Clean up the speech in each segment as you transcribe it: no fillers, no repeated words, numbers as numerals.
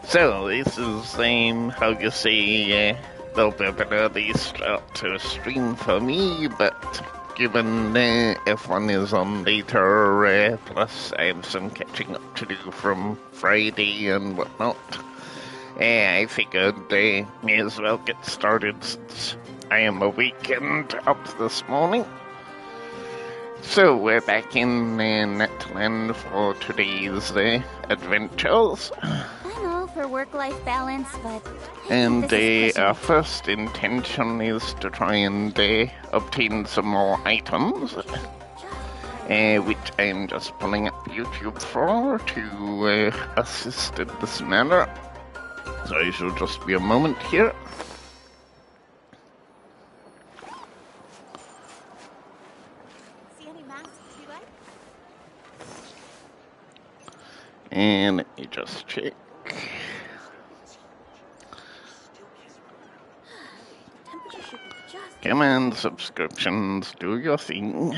So, this is, how you say, a little bit of an early start to a stream for me, but given everyone is on later, plus I have some catching up to do from Friday and whatnot, I figured may as well get started since I am awake and up this morning. So, we're back in Natlan for today's adventures. For work-life balance, but... And our first intention is to try and obtain some more items, which I'm just pulling up YouTube for to assist in this matter. So I shall just be a moment here. See any masks you like? And let me just check. Come on, subscriptions, do your thing.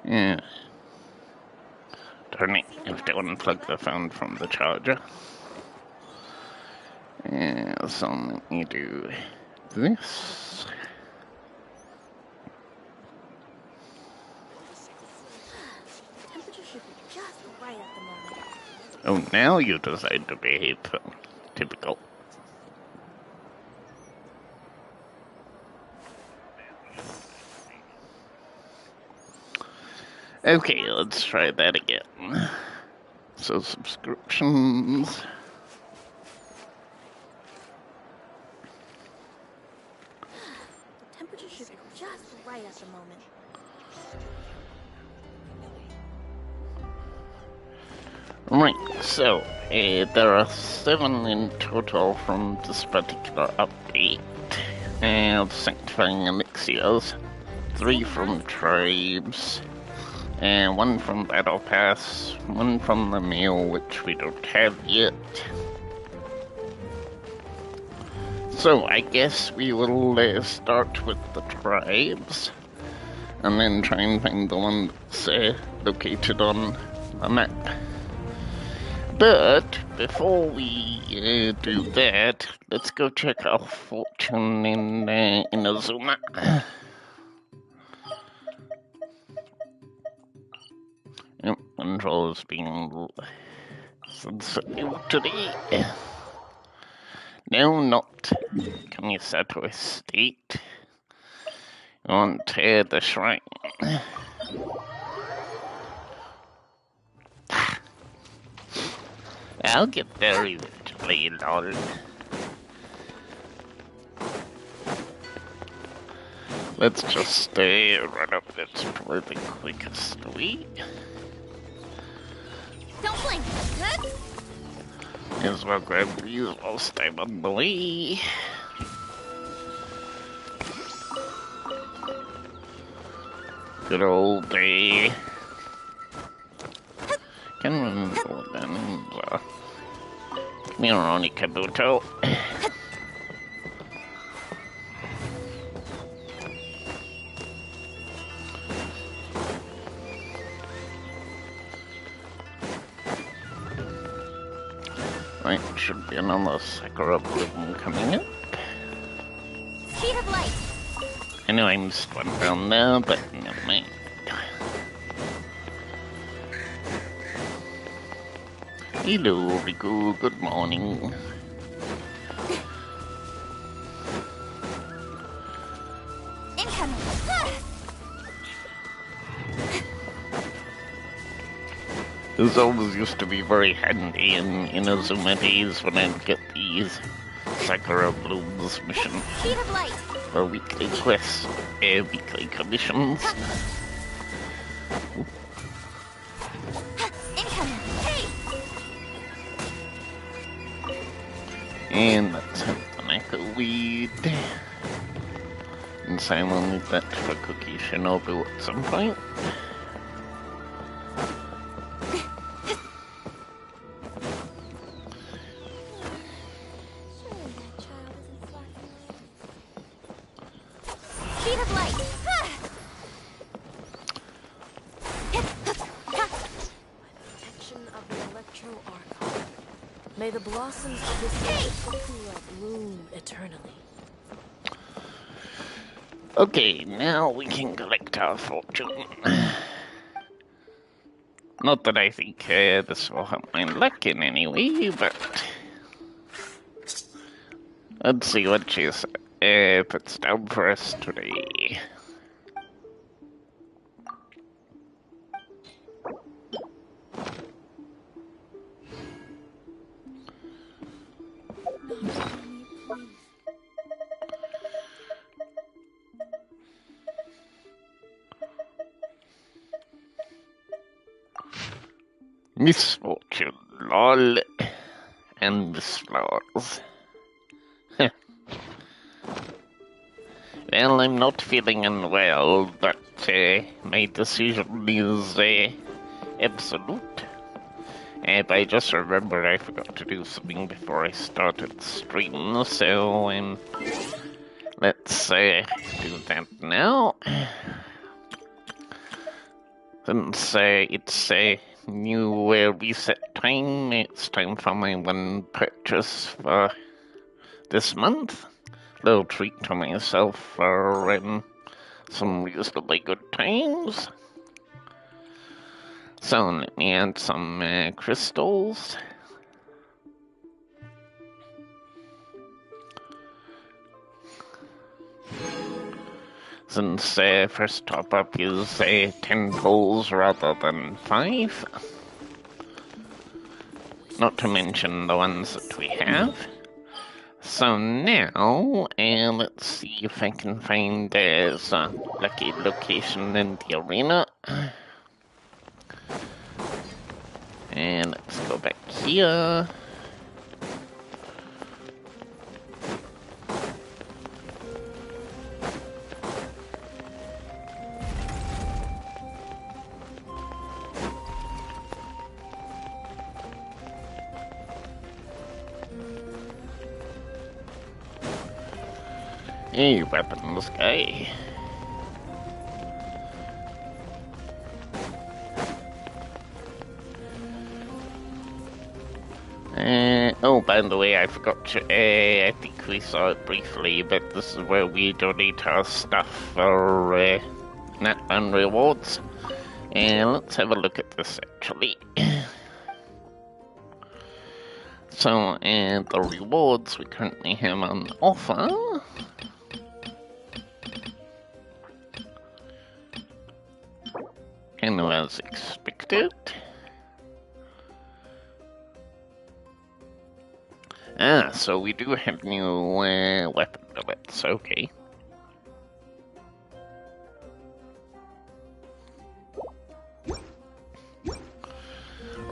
Yeah. Darn it, I have to unplug the phone from the charger. So let me do this. Oh, now you decide to behave. Typical. Okay, let's try that again. So, subscriptions. The temperature should be just right at the moment. Right, so there are 7 in total from this particular update. Sanctifying elixirs, 3 from tribes, and 1 from Battle Pass, 1 from the mail, which we don't have yet. So I guess we will start with the tribes, and then try and find the one that's located on the map. But before we do that, let's go check our fortune in Azuma. Yep, control is being sensitive today. No, not Kamisato Estate. You want the shrine. I'll get there eventually, lol. Let's just run up this for the quickest way. Don't blink! Good? May as well grab these whilst I'm on the way. Good old day. Can remember what that means. Come here, Ronnie Kabuto. Right, should be another Sakura bloom coming up. Speed of light! I know I missed one down there, but never mind. Hello, Riku. Good morning. Incoming! This always used to be very handy in Azuma days when I'd get these Sakura Blooms missions Speed of light! for weekly quests, weekly commissions. Incoming! Hey! And let's have the Naka Weed. And Sam will need that for Cookie Shinobu at some point. May the blossoms of this bloom eternally. Okay, now we can collect our fortune. Not that I think this will help my luck in any way, but let's see what she puts down for us today. Misfortune, lol, and misflowers. Well, I'm not feeling unwell, but my decision is absolute. But I just remembered I forgot to do something before I started the stream, so let's do that now. Since it's a new reset time, it's time for my one purchase for this month. Little treat to myself for some reasonably good times. So let me add some crystals. Since first top up is 10 pulls rather than 5. Not to mention the ones that we have. So now, let's see if I can find some lucky location in the arena. And let's go back here. Hey, weapons guy. Oh, by the way, I forgot to, I think we saw it briefly, but this is where we donate our stuff for, Natlan rewards. And let's have a look at this, actually. So, the rewards we currently have on offer. And as expected. So we do have new weapon billets, okay.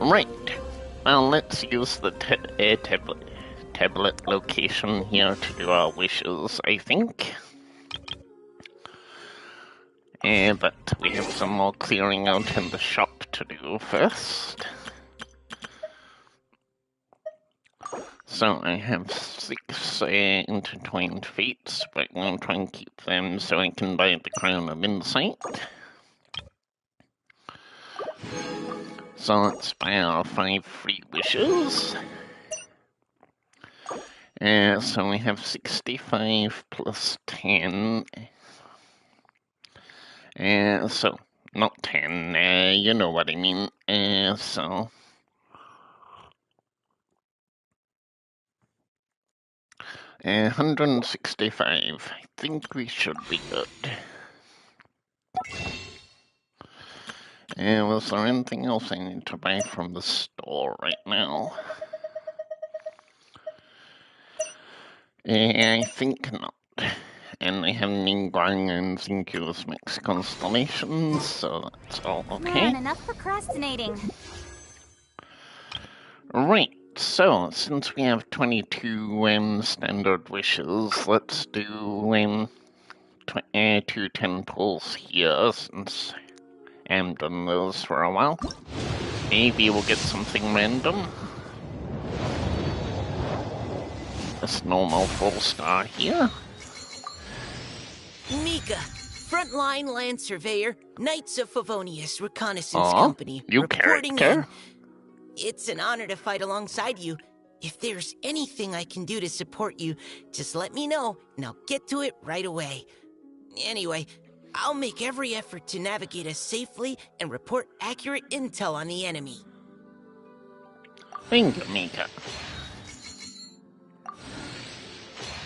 Right, well let's use the tablet location here to do our wishes, I think. But we have some more clearing out in the shop to do first. So I have 6 intertwined fates, but I'm going to try and keep them so I can buy the Crown of Insight. So let's buy our 5 free wishes. So we have 65 plus 10. So, not 10, you know what I mean. So... 165. I think we should be good. Was there anything else I need to buy from the store right now? I think not. And I have Ningguang and Xinqiu's mixed constellations, so that's all okay. Man, enough procrastinating. Right. So, since we have 22 standard wishes, let's do 2 10 pulls here, since I haven't done those for a while. Maybe we'll get something random. This normal full star here. Mika, frontline land surveyor, Knights of Favonius Reconnaissance Company. New reporting character? in. It's an honor to fight alongside you. If there's anything I can do to support you, just let me know, and I'll get to it right away. Anyway, I'll make every effort to navigate us safely and report accurate intel on the enemy. Thank you, Mika.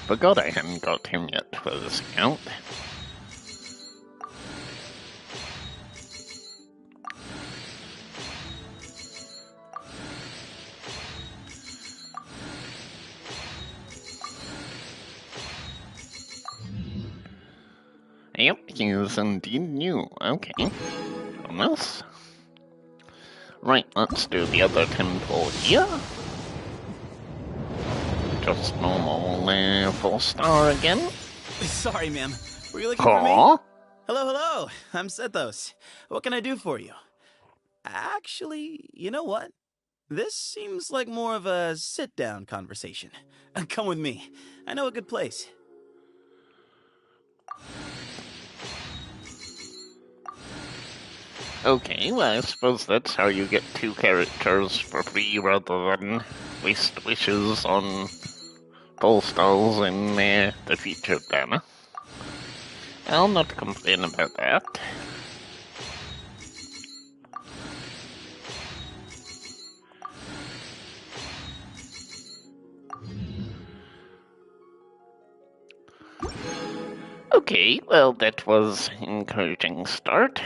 Forgot I hadn't got him yet for this account. Yep, he is indeed new. Okay. Bonus. Right, let's do the other temple here. Just normal 4-star again. Sorry, ma'am. Were you looking for me? Hello. I'm Sethos. What can I do for you? Actually, you know what? This seems like more of a sit-down conversation. Come with me. I know a good place. Okay, well, I suppose that's how you get 2 characters for free rather than waste wishes on full stalls in the featured banner. I'll not complain about that. Okay, well, that was an encouraging start.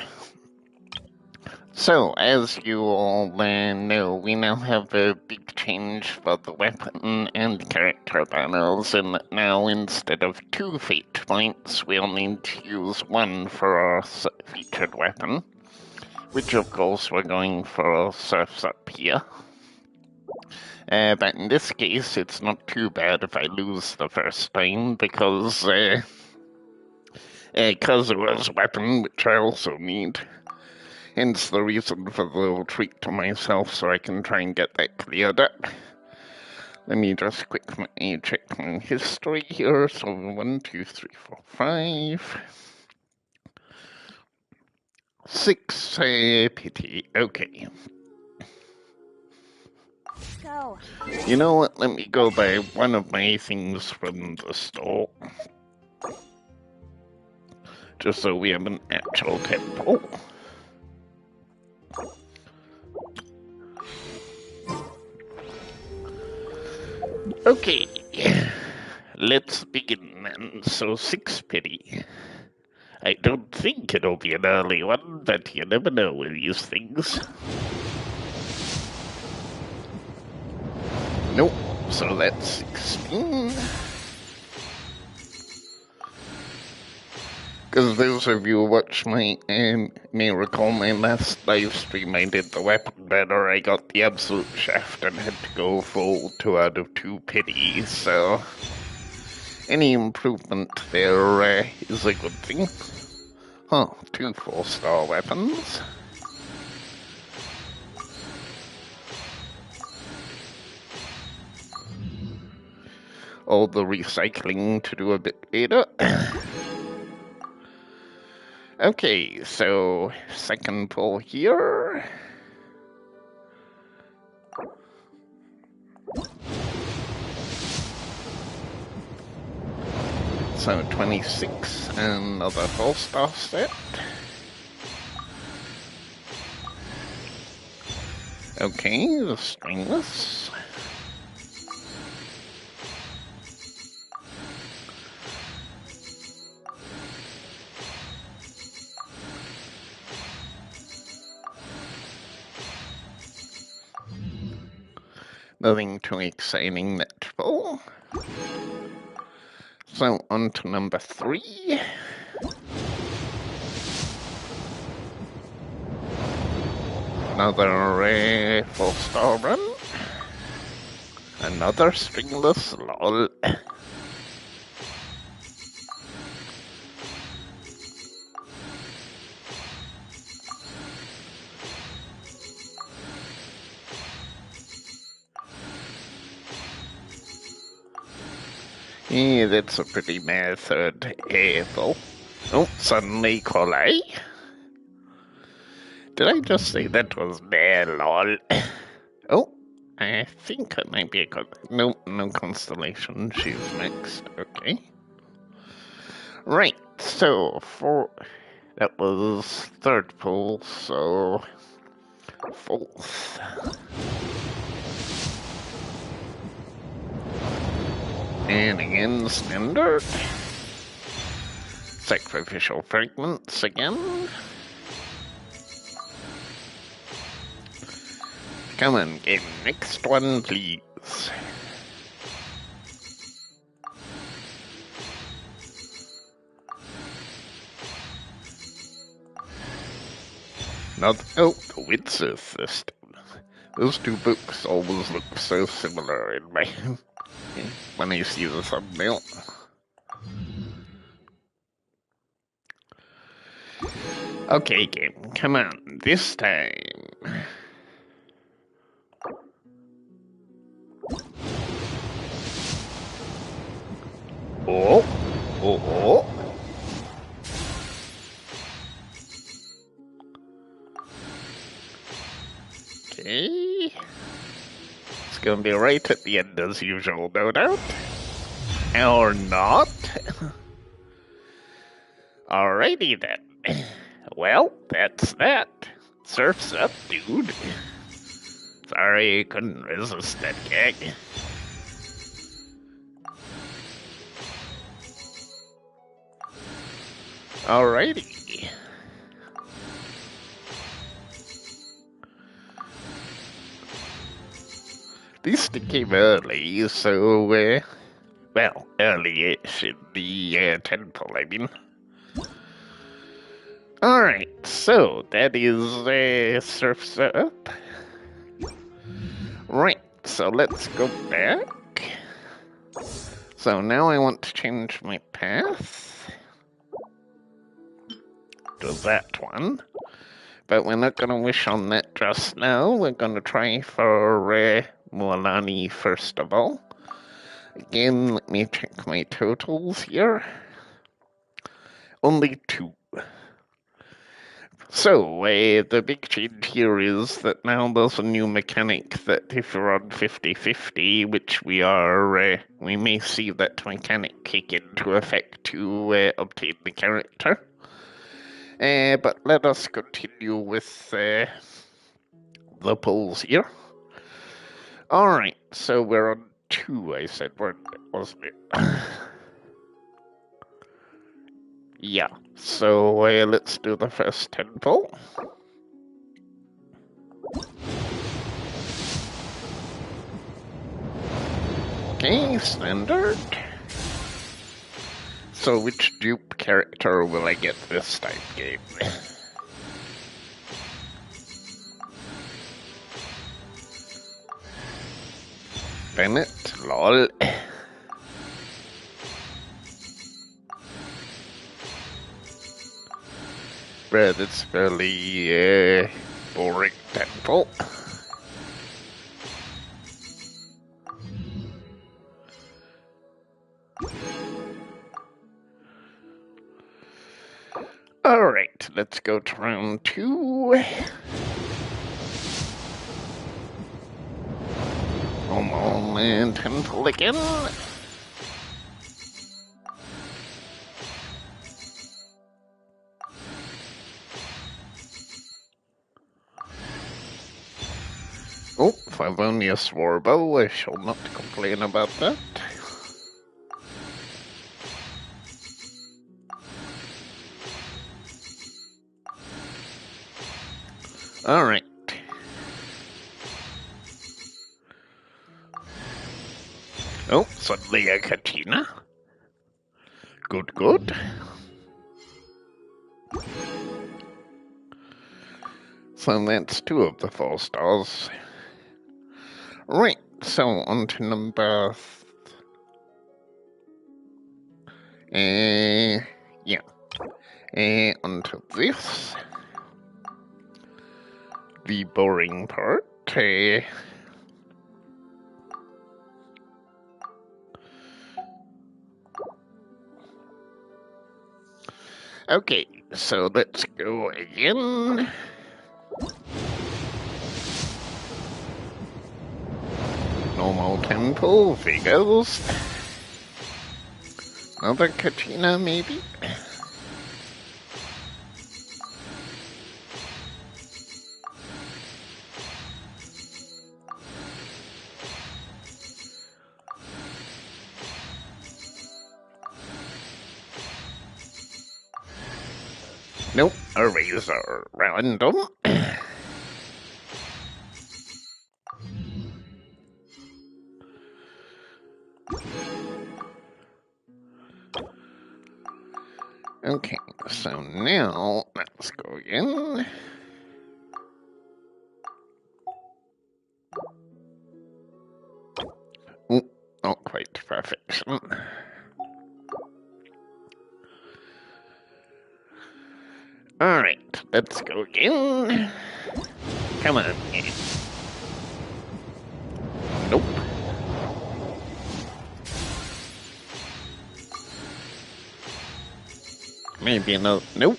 So, as you all know, we now have a big change for the weapon and character banners, in that now instead of 2 fate points, we'll need to use 1 for our featured weapon, which of course we're going for Surf's Up here. But in this case, it's not too bad if I lose the first time, because Kazua's weapon, which I also need. Hence the reason for the little treat to myself, so I can try and get that cleared up. Let me just quickly check my history here. So 1, 2, 3, 4, 5, 6. Pity. Okay. Go. You know what? Let me go buy one of my things from the store. Just so we have an actual temple. Okay, let's begin then. So 6 pity. I don't think it'll be an early one, but you never know with these things. Nope, so that's 16. Because those of you who watch my, may recall my last live stream, I did the weapon banner, I got the absolute shaft and had to go full 2 out of 2 pity, so any improvement there is a good thing. Huh, 2 4-star weapons. All the recycling to do a bit later. Okay, so second pull here. So 26, another 4-star set. Okay, the stringless. Nothing too exciting that pull. So on to number 3. Another 4-star run. Another stringless, lol. Yeah, that's a pretty method, though. Oh, suddenly Colai. Did I just say that was meh, lol? Oh, I think it might be a good... No, no constellation. She's next. Okay. Right, so that was third pull, so fourth. And again, standard. Sacrificial fragments again. Come on, game. Next one, please. Not the Widsith this time. Those two books always look so similar in my when I see the thumbnail. Okay, game, come on, this time. Oh. Okay. It's gonna be right at the end as usual, no doubt. Or not. Alrighty then. Well, that's that. Surf's up, dude. Sorry, I couldn't resist that gag. Alrighty. At least it came early, so, well, early-ish in the temple, I mean. Alright, so that is Surf's Up. Right, so let's go back. So now I want to change my path to that one. But we're not going to wish on that just now. We're going to try for Mualani first of all. Again, let me check my totals here. Only 2. So, the big change here is that now there's a new mechanic that if you're on 50-50, which we are, we may see that mechanic kick into effect to obtain the character. But let us continue with the pulls here. Alright, so we're on 2, I said, wasn't it? Yeah, so let's do the first 10 pull. Okay, standard. So which dupe character will I get this time, game? Bennett, lol. But it's fairly boring temple. Alright, let's go to round 2. Come on, man, temple again. Oh, Favonius Warbow, I shall not complain about that. Alright. Oh, suddenly a Katina. Good. So that's 2 of the 4 stars. Right, so on to number... onto this. The boring part. Okay, so let's go again. normal tempo figures. Another Katrina, maybe? Nope, arrays are random. Okay, so now let's go again. Ooh, not quite perfection. Alright, let's go again. Come on. Nope. Maybe another. Nope.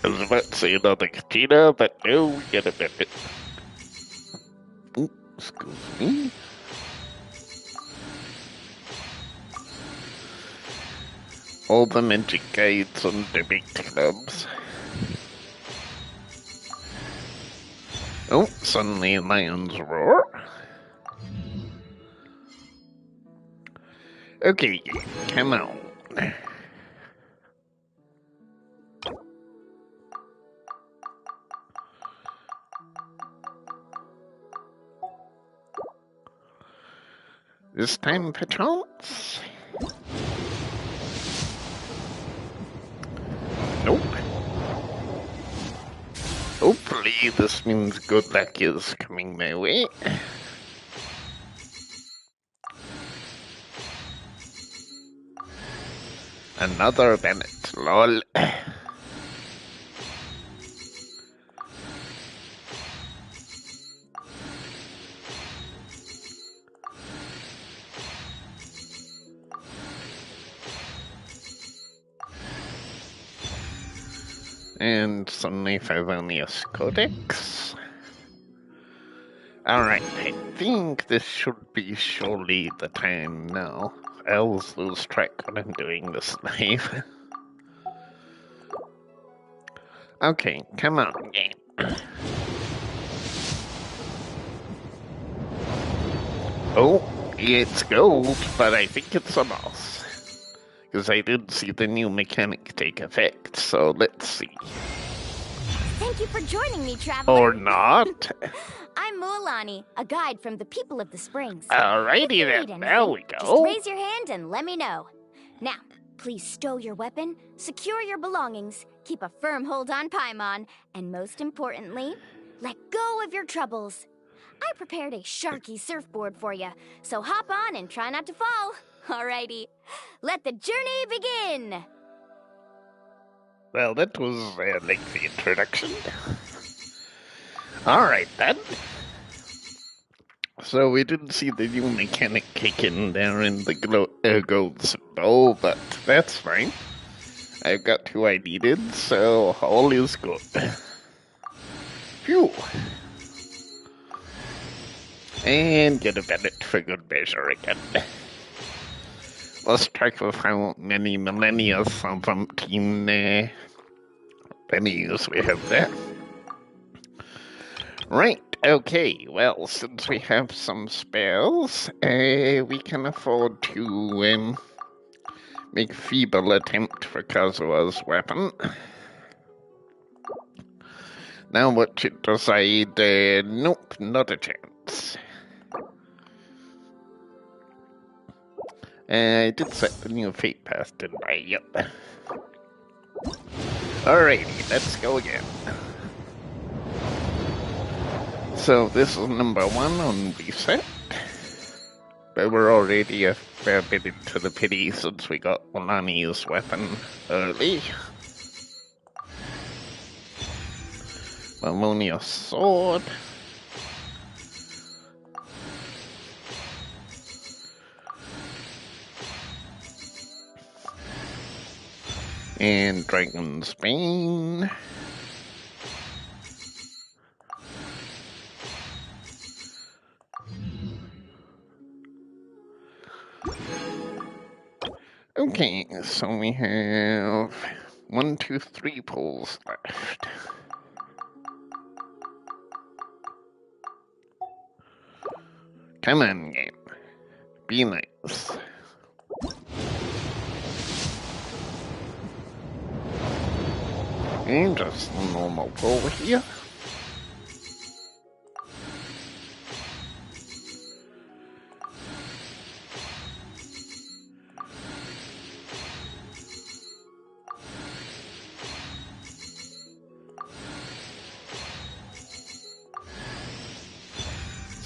I was about to say another Katina, but no, we get a bit. Ooh, excuse me. All the magic guides and debate clubs. Oh, suddenly lions roar. Okay, come on. This time, perchance? Nope. Hopefully this means good luck is coming my way. Another Bennett, lol. And suddenly Favonius Codex. Alright, I think this should be surely the time now. I always lose track when I'm doing this live. Okay, come on, game. Oh, it's gold, but I think it's a loss. Because I didn't see the new mechanic take effect, so let's see. Thank you for joining me, traveler. Or not. I'm Mualani, a guide from the people of the Springs. Alrighty If you then, need anything, there we go. just raise your hand and let me know. Now, please stow your weapon, secure your belongings, keep a firm hold on Paimon, and most importantly, let go of your troubles. I prepared a sharky surfboard for you, so hop on and try not to fall. Alrighty, let the journey begin! Well, that was a lengthy introduction. Alright then. So we didn't see the new mechanic kick in there in the gold symbol, but that's fine. I've got who I needed, so all is good. Phew. And get a Bennett for good measure again. Lost track of how many millennia of umpteen pennies we have there. Right, okay, well, since we have some spells, we can afford to make a feeble attempt for Kazua's weapon. Now what should decide? Nope, not a chance. I did set the new fate path, didn't I? Yep. Alrighty, let's go again. So this is number 1 on reset. But we're already a fair bit into the pity since we got Mualani's weapon early. Malonia's sword. And Dragon's Bane. Okay, so we have 1, 2, 3 pulls left. Come on, game. Be nice. And just a normal pull here.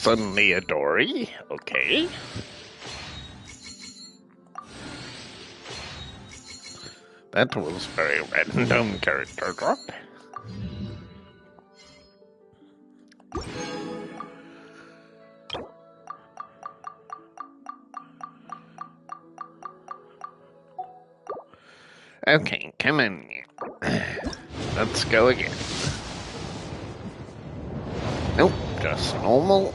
Suddenly a Dory, okay. That was very random character drop. Okay, come on. Let's go again. Nope, just normal.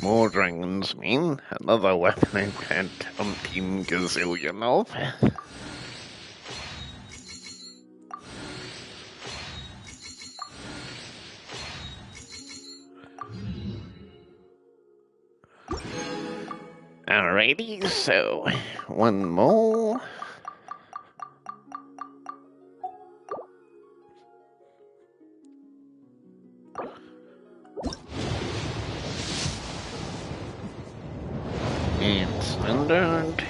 More dragons mean another weapon I've had umpteen gazillion of. Alrighty, so one more. And standard.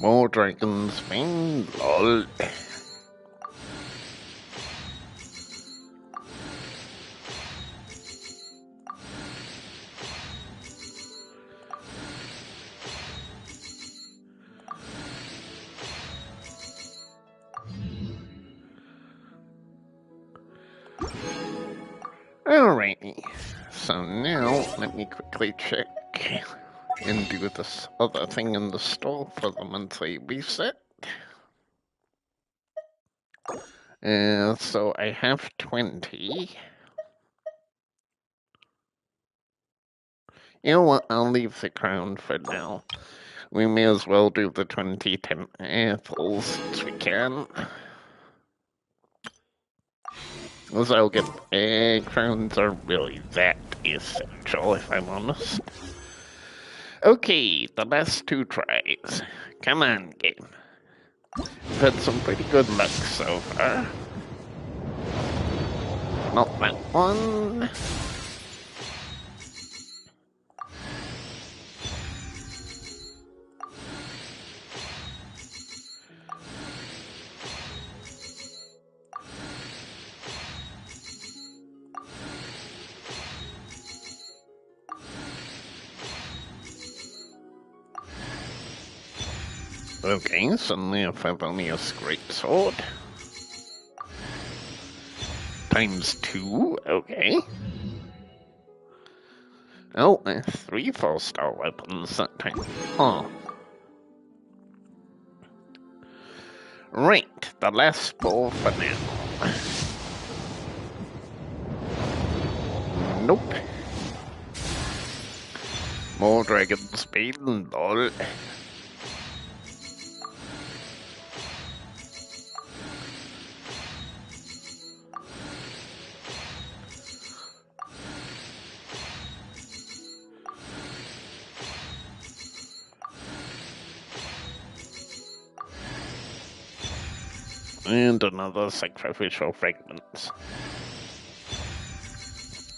More dragons, man, lol. Alrighty, so now let me quickly check and do this other thing in the store for the monthly reset. So I have 20. You know what, I'll leave the crown for now. We may as well do the 20 apples since we can. As I'll get crowns are really that essential, if I'm honest. Okay, the last 2 tries. Come on, game. I've had some pretty good luck so far. Not that one. Okay, suddenly a Favonius Greatsword. Times 2, okay. Oh, 3 4-star weapons that time. Huh. Right, the last pull for now. Nope. More dragon speed and lol. And another sacrificial fragments.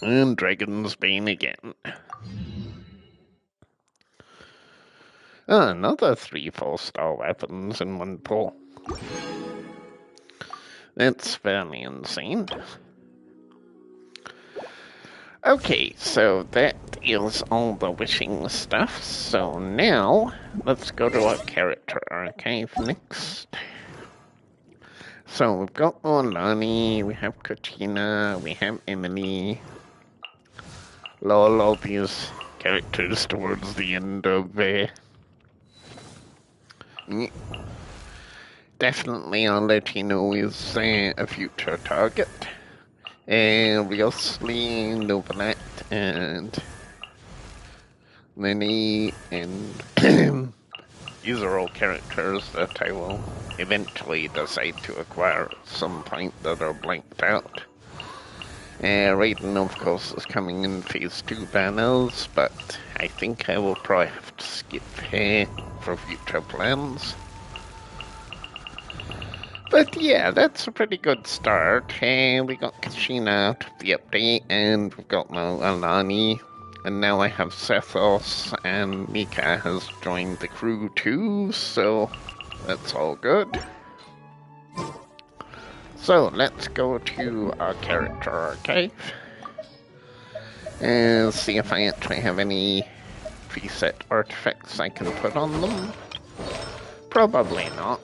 And Dragon's Bane again. Another 3 4-star weapons in one pull. That's fairly insane. Okay, so that is all the wishing stuff. So now, let's go to our character archive next. So we've got Mualani, we have Katina, we have Emily. Lol, all these characters towards the end of definitely I'll let you know is a future target. Obviously, Novelet and Lenny and these are all characters that I will eventually decide to acquire at some point that are blanked out. Raiden, of course, is coming in Phase 2 banners, but I think I will probably have to skip for future plans. But yeah, that's a pretty good start. We got Kashina out of the update, and we've got Mualani, and now I have Sethos, and Mika has joined the crew too, so that's all good. So let's go to our character archive and see if I actually have any preset artifacts I can put on them. Probably not.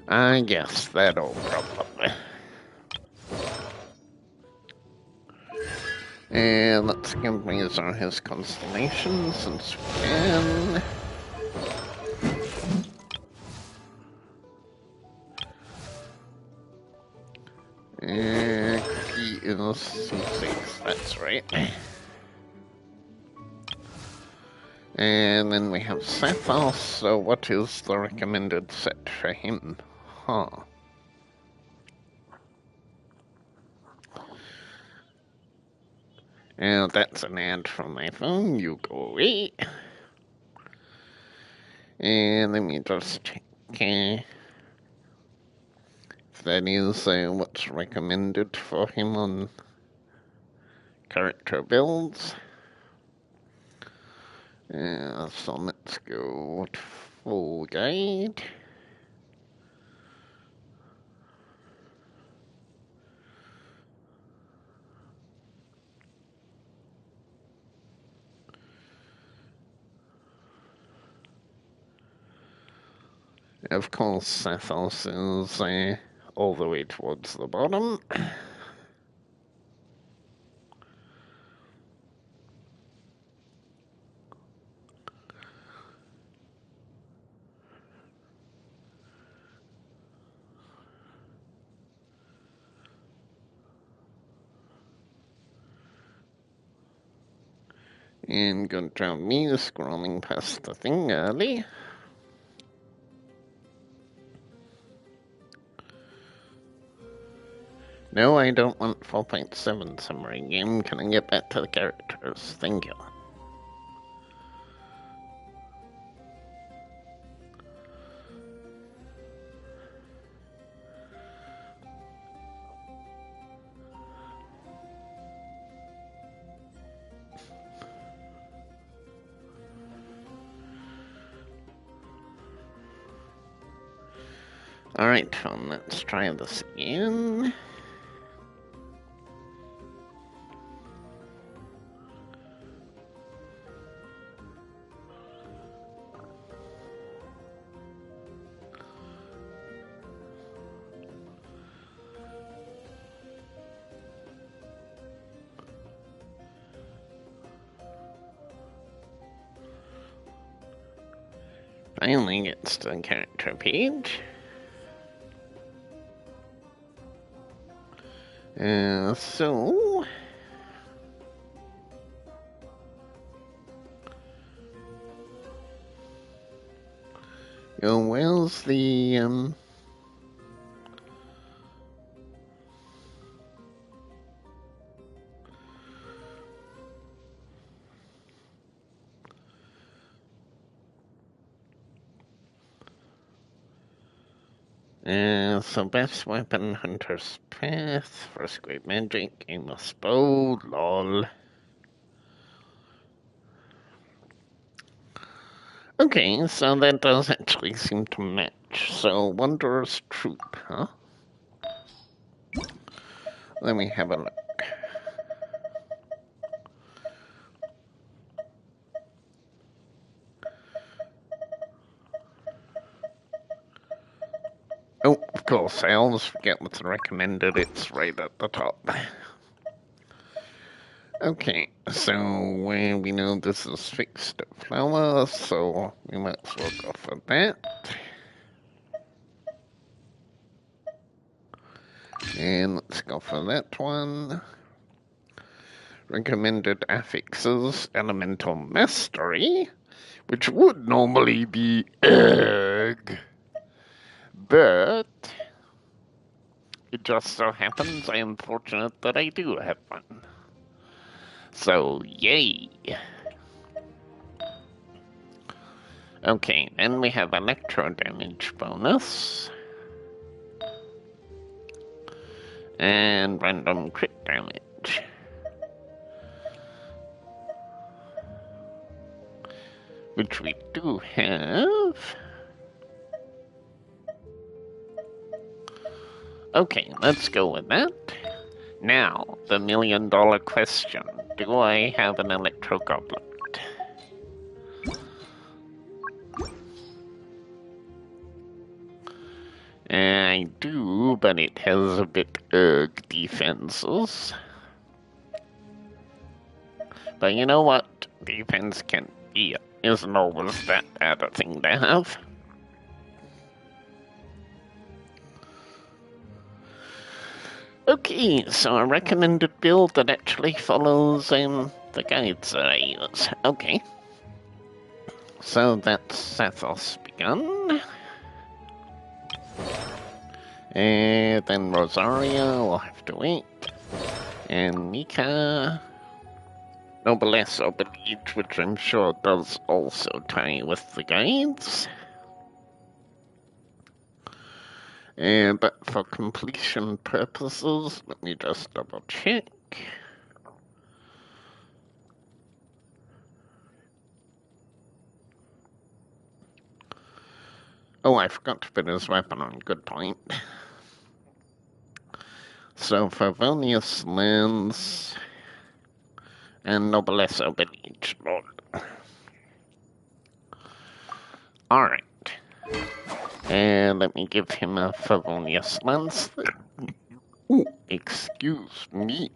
I guess that'll probably. And let's give these are his constellations since we can. He is C6, that's right. And then we have Sethos, so what is the recommended set for him? Huh. And that's an ad from my phone, you go away. And let me just check if that is what's recommended for him on character builds. So let's go to full guide. Of course, Sethos is all the way towards the bottom. And good job me scrolling past the thing early. No, I don't want 4.7 summary game. Can I get back to the characters? Thank you. Alright, let's try this again. Finally gets to the character page. So... where's the, so best weapon, Hunter's Path, first great magic, aimless bow, lol. Okay, so that does actually seem to match. So, Wanderer's Troop, huh? Let me have a look. course, I always forget what's recommended. It's right at the top. Okay, so we know this is fixed flower, so we might as well go for that. And let's go for that one. Recommended affixes elemental mastery, which would normally be egg, but it just so happens I am fortunate that I do have one. So, yay! Okay, then we have electro damage bonus. And random crit damage. Which we do have. Okay, let's go with that. Now, the million-dollar question. Do I have an electro goblet? I do, but it has a bit defenses. But you know what? Defense isn't always that bad a thing to have. Okay, so a recommended build that actually follows the guides that I use. Okay. So that's Sathos begun. And then Rosaria will have to wait. And Mika. Noblesse Oblige, which I'm sure does also tie with the guides. But for completion purposes, let me just double check. Oh, I forgot to put his weapon on. Good point. So, Favonius Lens and Noblesse Oblige. Alright. And let me give him a Favonius Lens. Ooh, excuse me.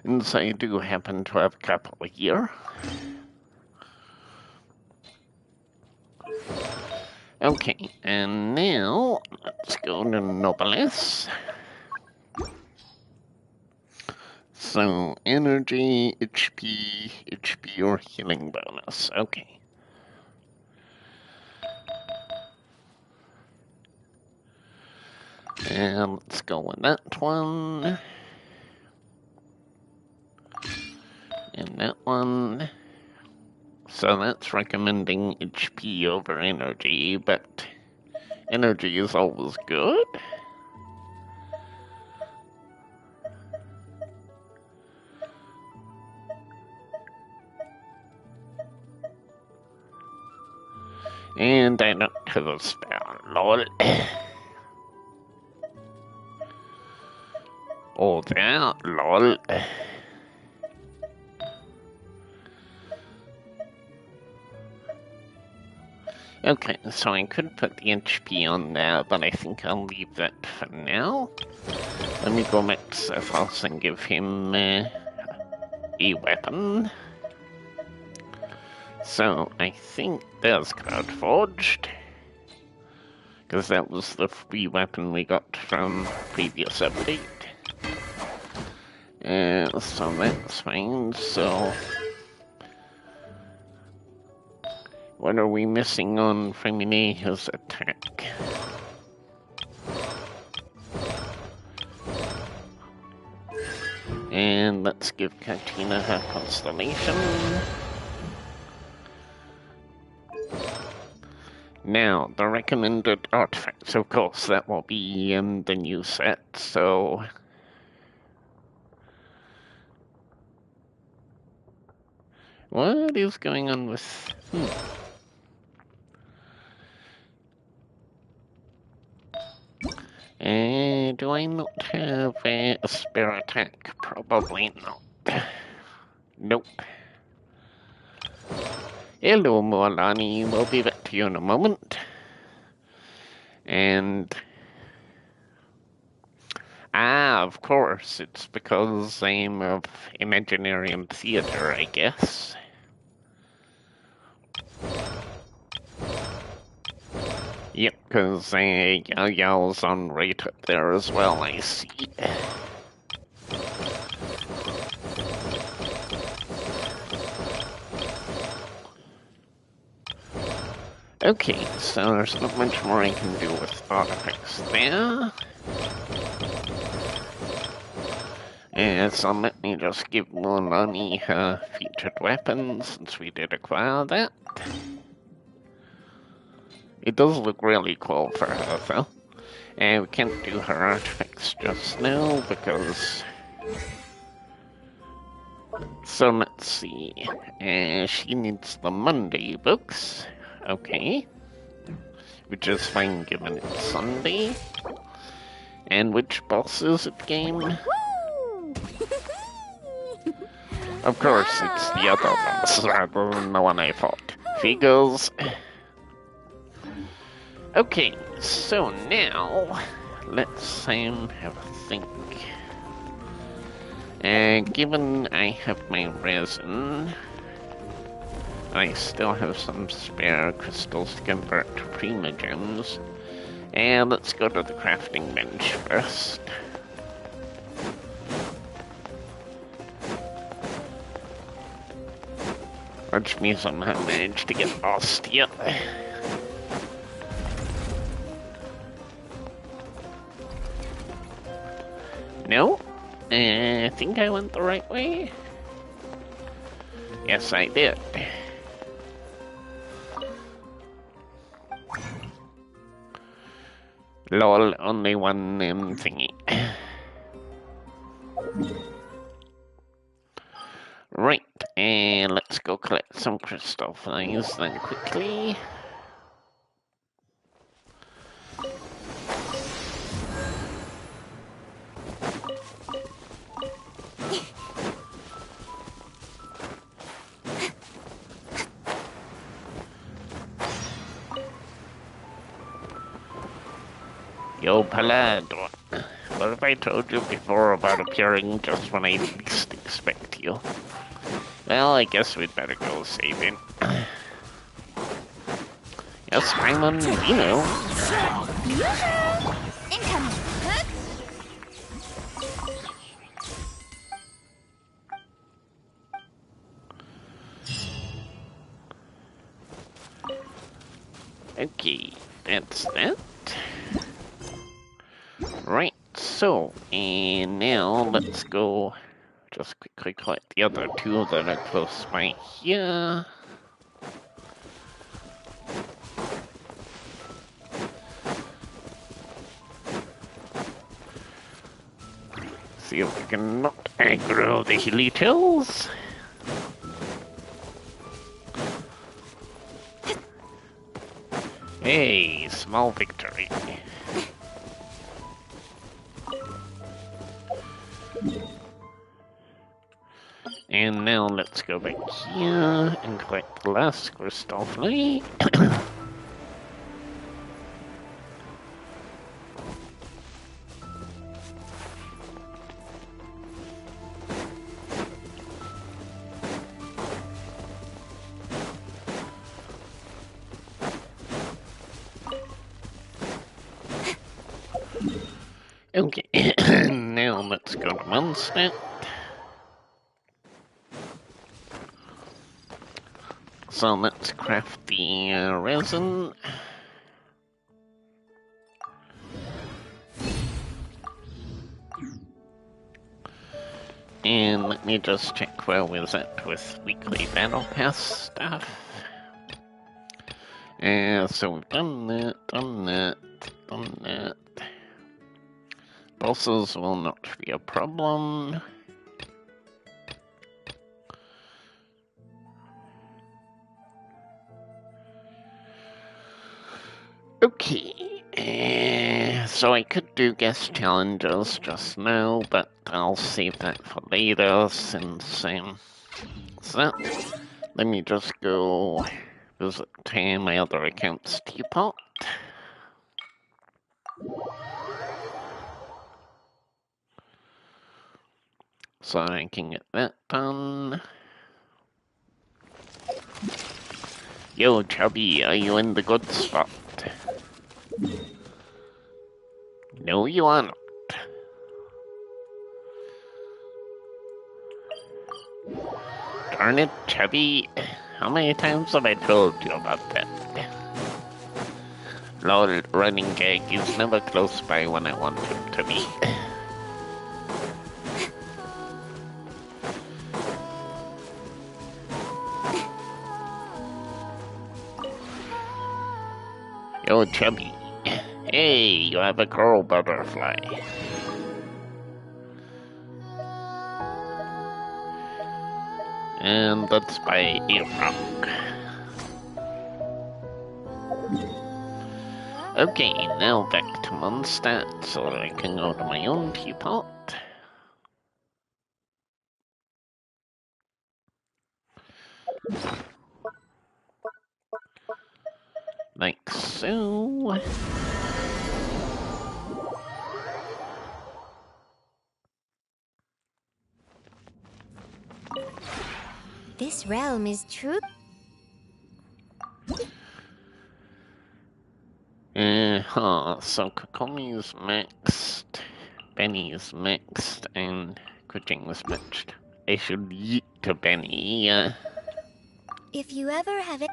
And so I do happen to have a couple here. Okay, and now let's go to Noblesse. So, energy, HP, or healing bonus. Okay. And let's go with that one. And that one. So that's recommending HP over energy, but energy is always good. And I don't have a spell, lol. Oh, that, lol. Okay, so I could put the HP on there, but I think I'll leave that for now. Let me go back to Cephas and give him a weapon. So, I think there's Cloudforged. Because that was the free weapon we got from previous update. So that's fine, so... What are we missing on Fremina's attack? And let's give Katina her constellation. Now, the recommended artifacts, of course, that will be in the new set, so... What is going on with... Do I not have a spare attack? Probably not. Nope. Hello, Mualani. We'll be back to you in a moment. And... of course, it's because I'm of Imagnarium Theatre, I guess. Yep, because Yao-Yao's on right up there as well, I see. Okay, so there's not much more I can do with artifacts there. So let me just give Mualani her featured weapon, since we did acquire that. It does look really cool for her, though. And we can't do her artifacts just now, because... So let's see. She needs the Monday books. Okay. Which is fine given it's Sunday. And which boss is it, game? Of course, it's the other boss rather than the one I fought. Figures. Okay, so now, let's have a think. Given I have my resin, I still have some spare crystals to convert to primogems. And let's go to the crafting bench first. Which means I might manage to get lost yet. No? I think I went the right way. Yes, I did. Lol, only one thingy. Right, and let's go collect some crystal flies then quickly. Yo, Palador, what have I told you before about appearing just when I least expect you? Well, I guess we'd better go save him. Yes, Paimon, you know. Incoming. Okay, that's that. Right, so, and now let's go just quickly collect the other two that are close by here. See if we can not aggro the hilly hills. Hey, small victory. And now let's go back here and collect the last crystal fly. Okay, now let's go to Munstead. So let's craft the resin. And let me just check where we're at with weekly battle pass stuff. So we've done that, done that, done that. Bosses will not be a problem. Okay, so I could do guest challenges just now, but I'll save that for later since so Let me just go visit my other account's teapot. So I can get that done. Yo, Chubby, are you in the good spot? No, you are not. Darn it, Chubby. How many times have I told you about that? Lol, running gag is never close by when I want him to be. Yo, Chubby. Hey, you have a girl butterfly. And that's by a rock. Okay, now back to Mondstadt so I can go to my own teapot. Like so. This realm is true. So Kokomi's mixed, Benny's mixed, and Kuching's mixed. I should yeet to Benny, If you ever have it.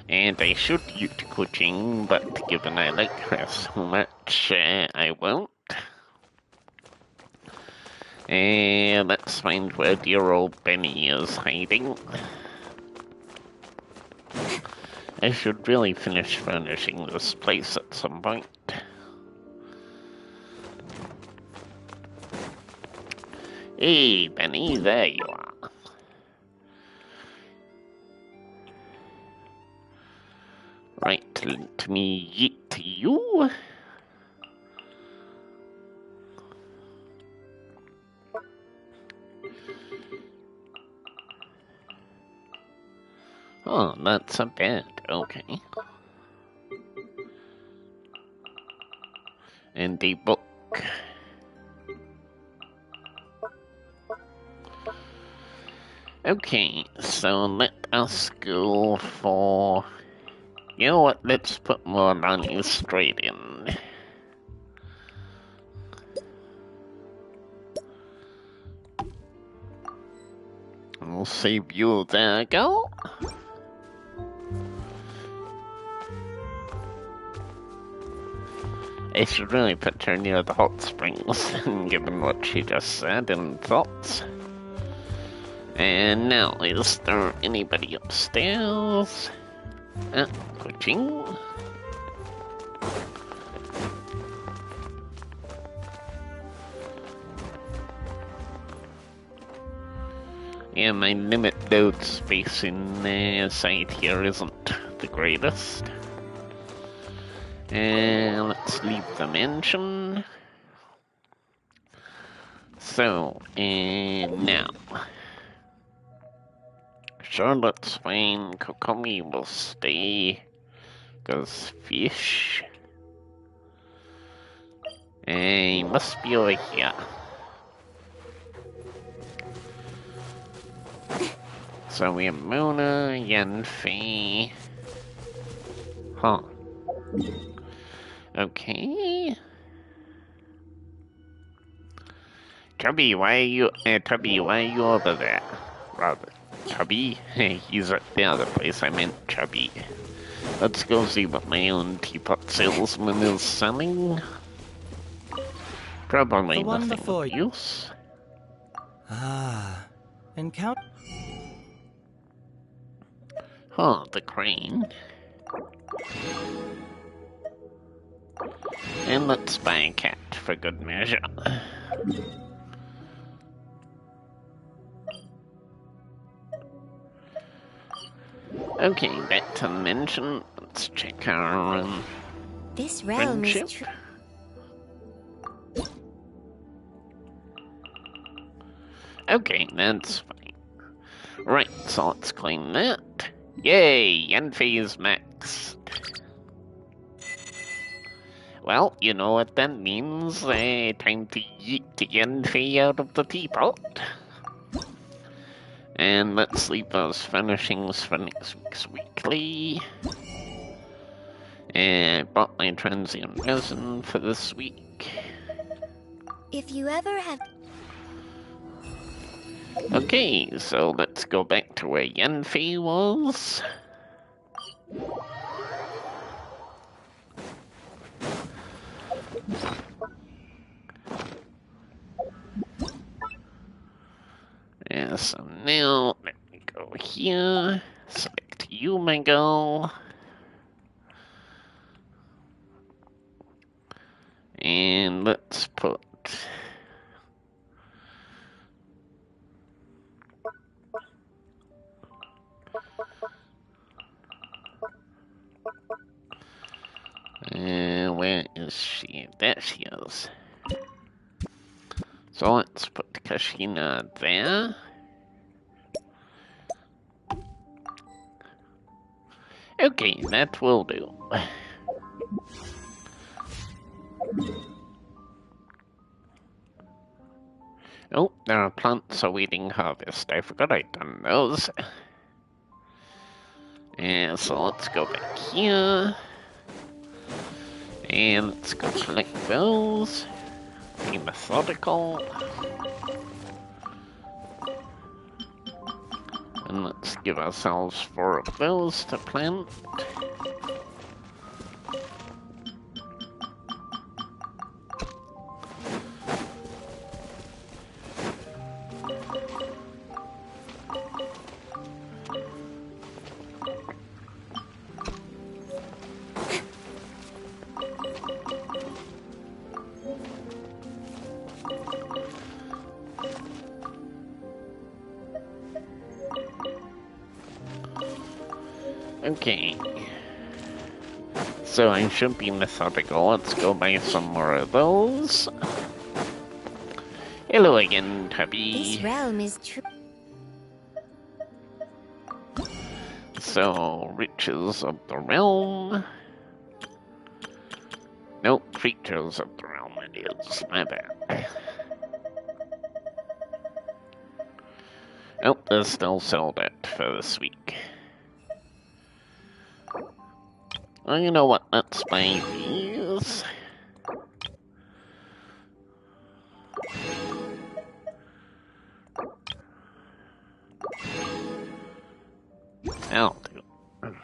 and I should yeet to Kuching, but given I like her so much, I won't. Let's find where dear old Benny is hiding. I should really finish furnishing this place at some point. Hey, Benny, there you are. Right, let me yeet to you. Oh, that's a bed, okay. And a book. Okay, so let us go for... You know what, let's put Mualani straight in. We'll save you, there you go. I should really put her near the hot springs, given what she just said and thoughts. And now, is there anybody upstairs? Coaching? Yeah, my limit load space in side here isn't the greatest. And let's leave the mansion. So, now. Charlotte's fine, Kokomi will stay, because fish. He must be over here. So we have Mona, Yanfei. Huh. Okay. Tubby, why are you over there? Rather, Chubby? He's at the other place, I meant Chubby. Let's go see what my own teapot salesman is selling. Probably The one nothing before of use. Ah, encounter. Huh, the crane. And let's buy a cat for good measure. Okay, back to the mansion. Let's check our This realm is friendship. Okay, that's fine. Right, so let's claim that. Yay, Yenfei's maxed. Well, you know what that means. Time to yeet the Yenfei out of the teapot. And let's leave those furnishings for next week's weekly. And bought my transient resin for this week. If you ever have... Okay, so let's go back to where Yenfei was. Yeah, so now, let me go here, select you, my girl. And let's put... where is she? There she is. So let's put Kashina there. Okay, that will do. Oh, there are plants awaiting harvest. I forgot I'd done those. And so let's go back here. And let's go collect those. Be methodical. And let's give ourselves 4 of those to plant. Okay. So I should be methodical. Let's go buy some more of those. Hello again, Tubby. This realm is true. So, riches of the realm. Nope, creatures of the realm it is. My bad. Nope, they're still sold out for this week. Well, you know what? Let's buy these. That'll do.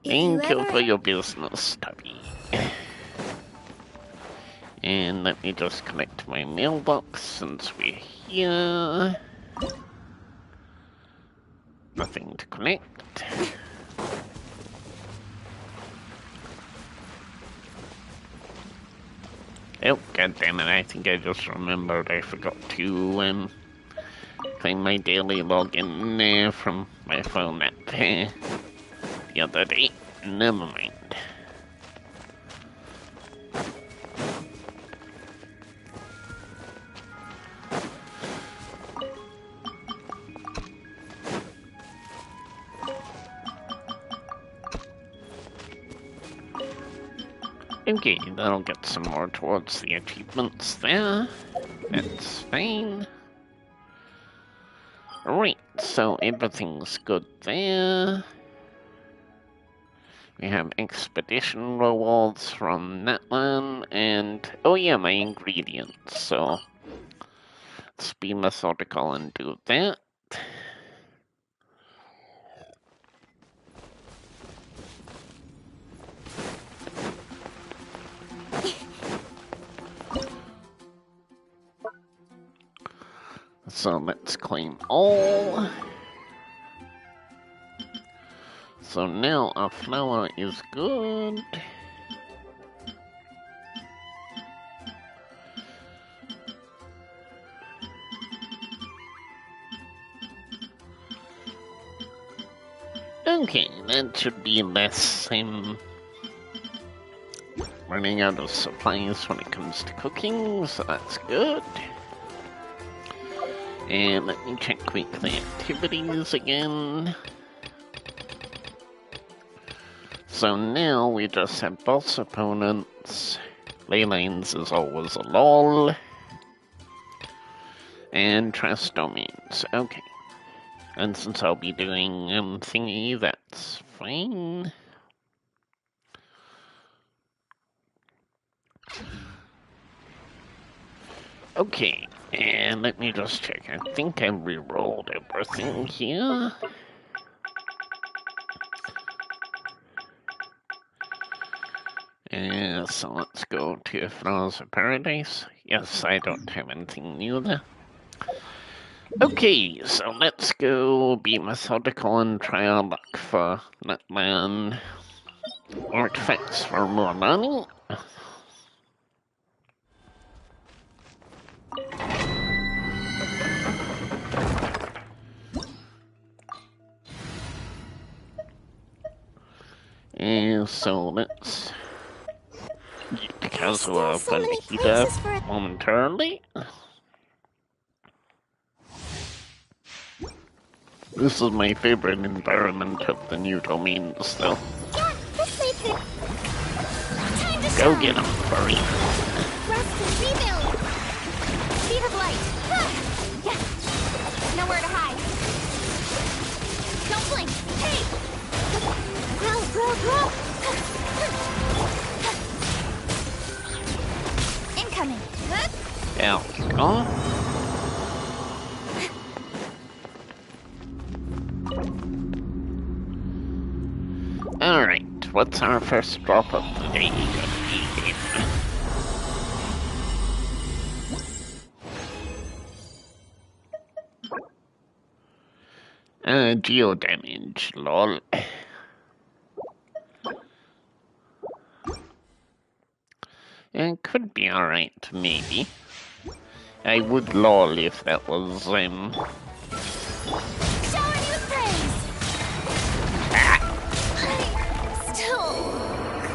Thank you for your business, Tubby. And let me just connect my mailbox since we're here. Nothing to connect. Oh, god damn it, I think I just remembered I forgot to claim my daily login from my phone app the other day. Never mind. Okay, that'll get some more towards the achievements there. That's fine. Right, so everything's good there. We have expedition rewards from Natlan, and oh yeah, my ingredients, so let's be methodical and do that. So let's claim all. So now our flour is good. Okay, that should be less running out of supplies when it comes to cooking, so that's good. And let me check quickly activities again. So now we just have boss opponents. Ley lines is always a lol. And trust domains. Okay. And since I'll be doing thingy, that's fine. Okay, and let me just check. I think I re-rolled everything here. So let's go to Flowers of Paradise. Yes, I don't have anything new there. Okay, so let's go be methodical and try our luck for Natlan. Artifacts for Mualani. And so let's get the Kazuha so many Bandita places for it. momentarily. This is my favorite environment of the new domains, though. Yeah, this way through. Time to Go shine. get him, furry. Rest and rebuild. Speed of light. Yeah. Nowhere to hide. Don't blink. Hey. Grow. Incoming. There we go. Alright, what's our first drop of the day gonna be? Geo damage, lol. It could be alright, maybe. I would lol if that was, Showering you with praise. I still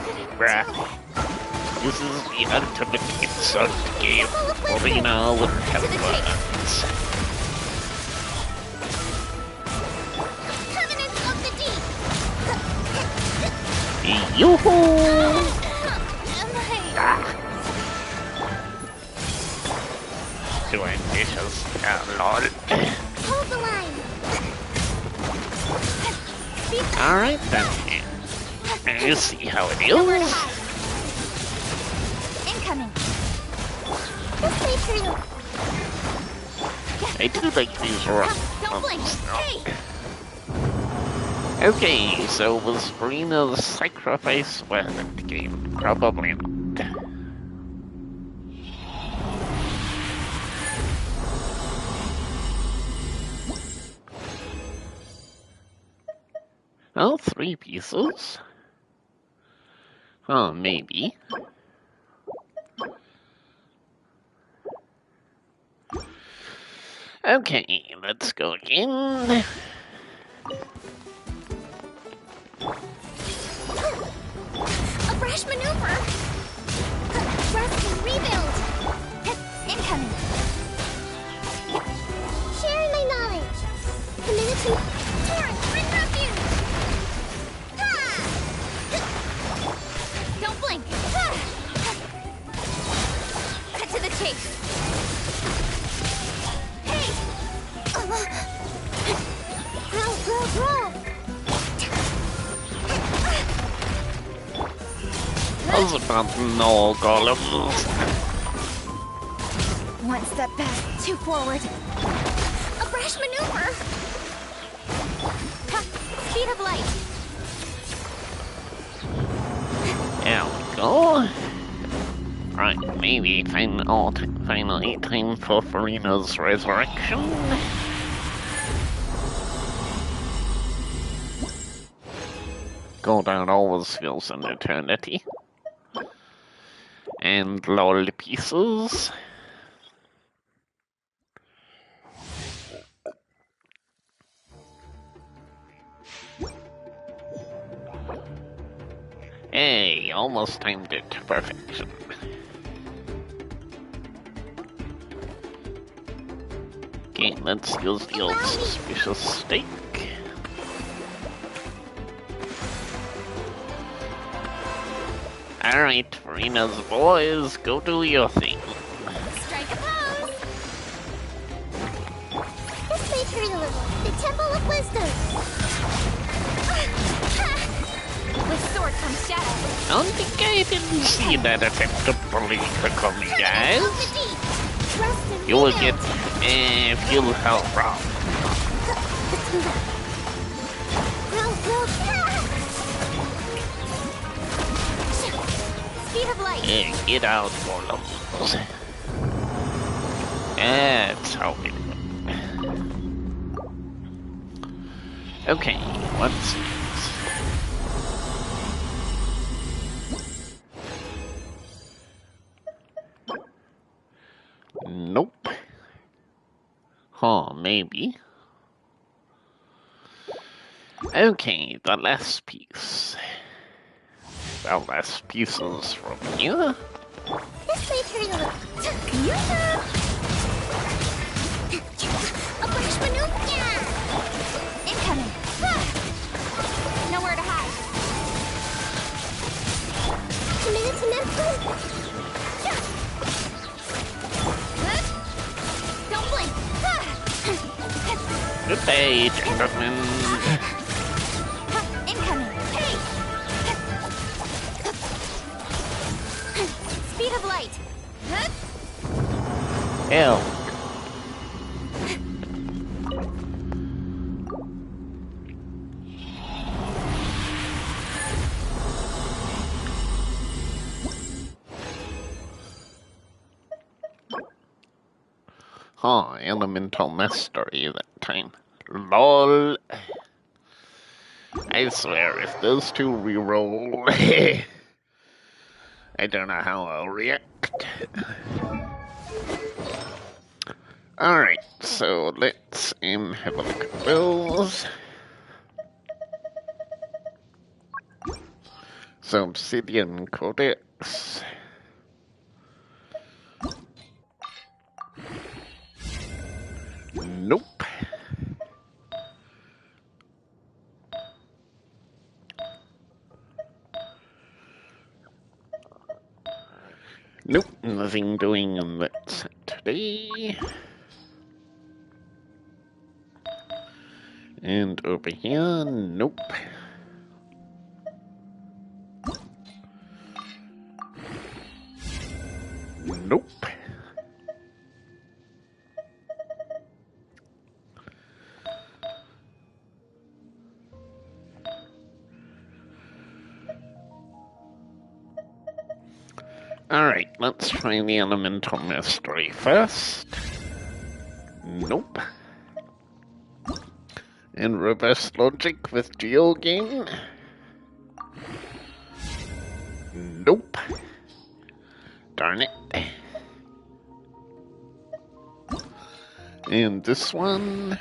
couldn't bruh. do it. This is the ultimate insult game. Arena with headphones. Covenant of the deep. Yoo-hoo! Too ambitious, lol. Hold the line. Alright then. You see how it Nowhere to is? hide. Incoming. This way through. I do like these rough Don't blink. Hey. Okay, so was Farina's sacrifice worth it game? Probably not. Oh, 3 pieces? Oh, maybe. Okay, let's go again. A brash maneuver. Rest and rebuild. Incoming. Sharing my knowledge. Committed to Torrent, bring refuge. Don't blink. Cut to the chase. Hey. Grow. How's about no golems? One step back, 2 forward. A brash maneuver. Speed of light. There we go. Right, maybe finally time for Farina's resurrection. Go down always feels an eternity. And lol pieces. Hey, almost timed it to perfection. Okay, let's use the old suspicious stake. Alright, Farina's boys, go do your thing. Strike a pose! This may hurt a little. The Temple of Wisdom! With sword comes shadow. I don't think I didn't see that attempt to bully the commie guys. You will get a few health from. Let's move out. Speed of light. Get out, Morlums. That's how we do it. Okay, what's next? Nope. Huh, maybe. Okay, the last piece. The last pieces from here. This may hurt a little. Operation Manuka! Incoming. Nowhere to hide. 2 minutes and then boom! Don't blink! Good day, gentlemen. Incoming! Hey! Speed of light! Hell. Huh, elemental mastery that time. LOL. I swear, if those two reroll, I don't know how I'll react. Alright, so let's have a look at those. So, Obsidian Codex. Nope. Nope, nothing doing in that set today. And over here, nope. Nope. Alright, let's try the elemental mastery first. Nope. And reverse logic with GeoGame. Nope. Darn it. And this one.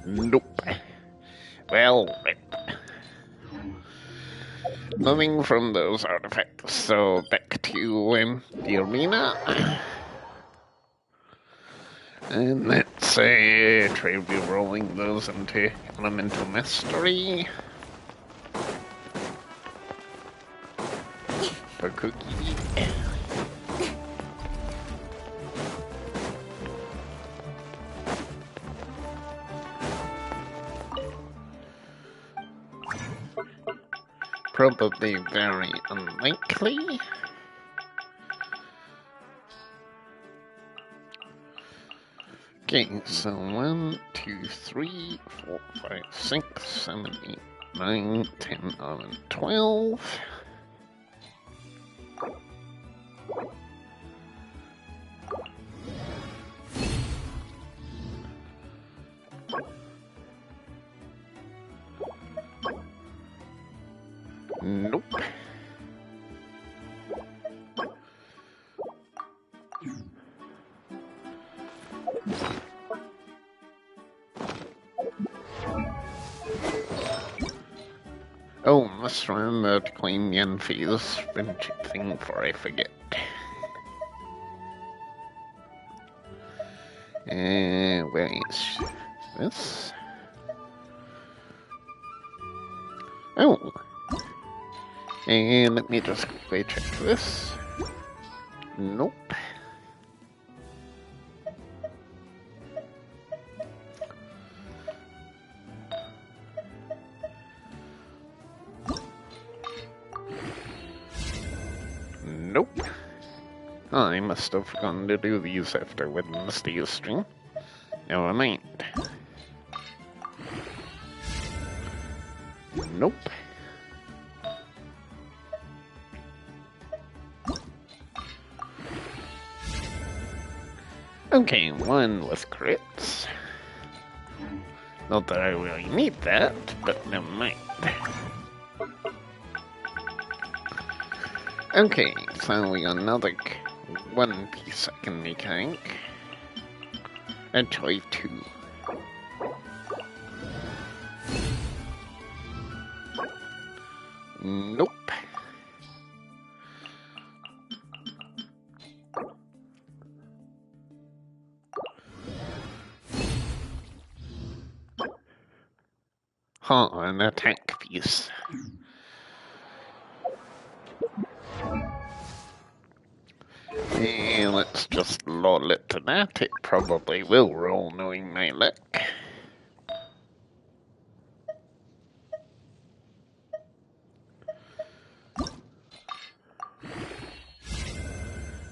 Nope. Well, nothing from those artifacts, so back to the arena. And let's try re-rolling those into elemental mastery. For cookie. Probably very unlikely. Okay, so 1, 2, 3, 4, 5, 6, 7, 8, 9, 10, 11, 12. Nope. Oh, must remember to claim yen fees friendship thing before I forget. Where is this? Oh. And let me just quickly check this. Nope. Nope. Oh, I must have forgotten to do these after Wednesday's stream. Never mind. Nope. Okay, one with crits. Not that I really need that, but never mind. Okay, so we got another one piece I can make, I think. Actually, two. Nope. Huh, an attack piece. And let's just lull it to that. It probably will roll, knowing my luck.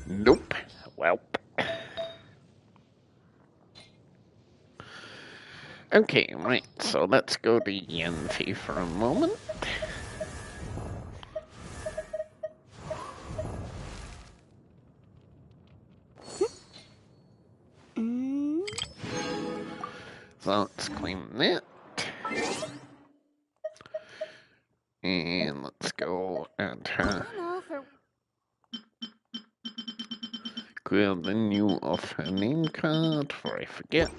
Nope. Welp. Okay, right, so let's go to Yancy for a moment. So let's claim that. And let's go and grab the new off her name card before I forget.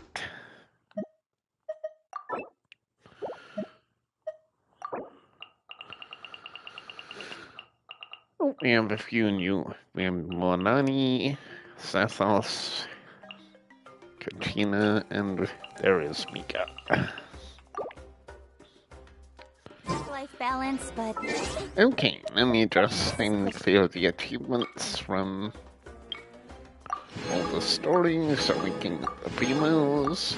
Oh, we have a few new. We have Mualani, Sathos, Katrina, and there is Mika. Life balance, but... Okay, let me just clear the achievements from all the stories so we can get the primos.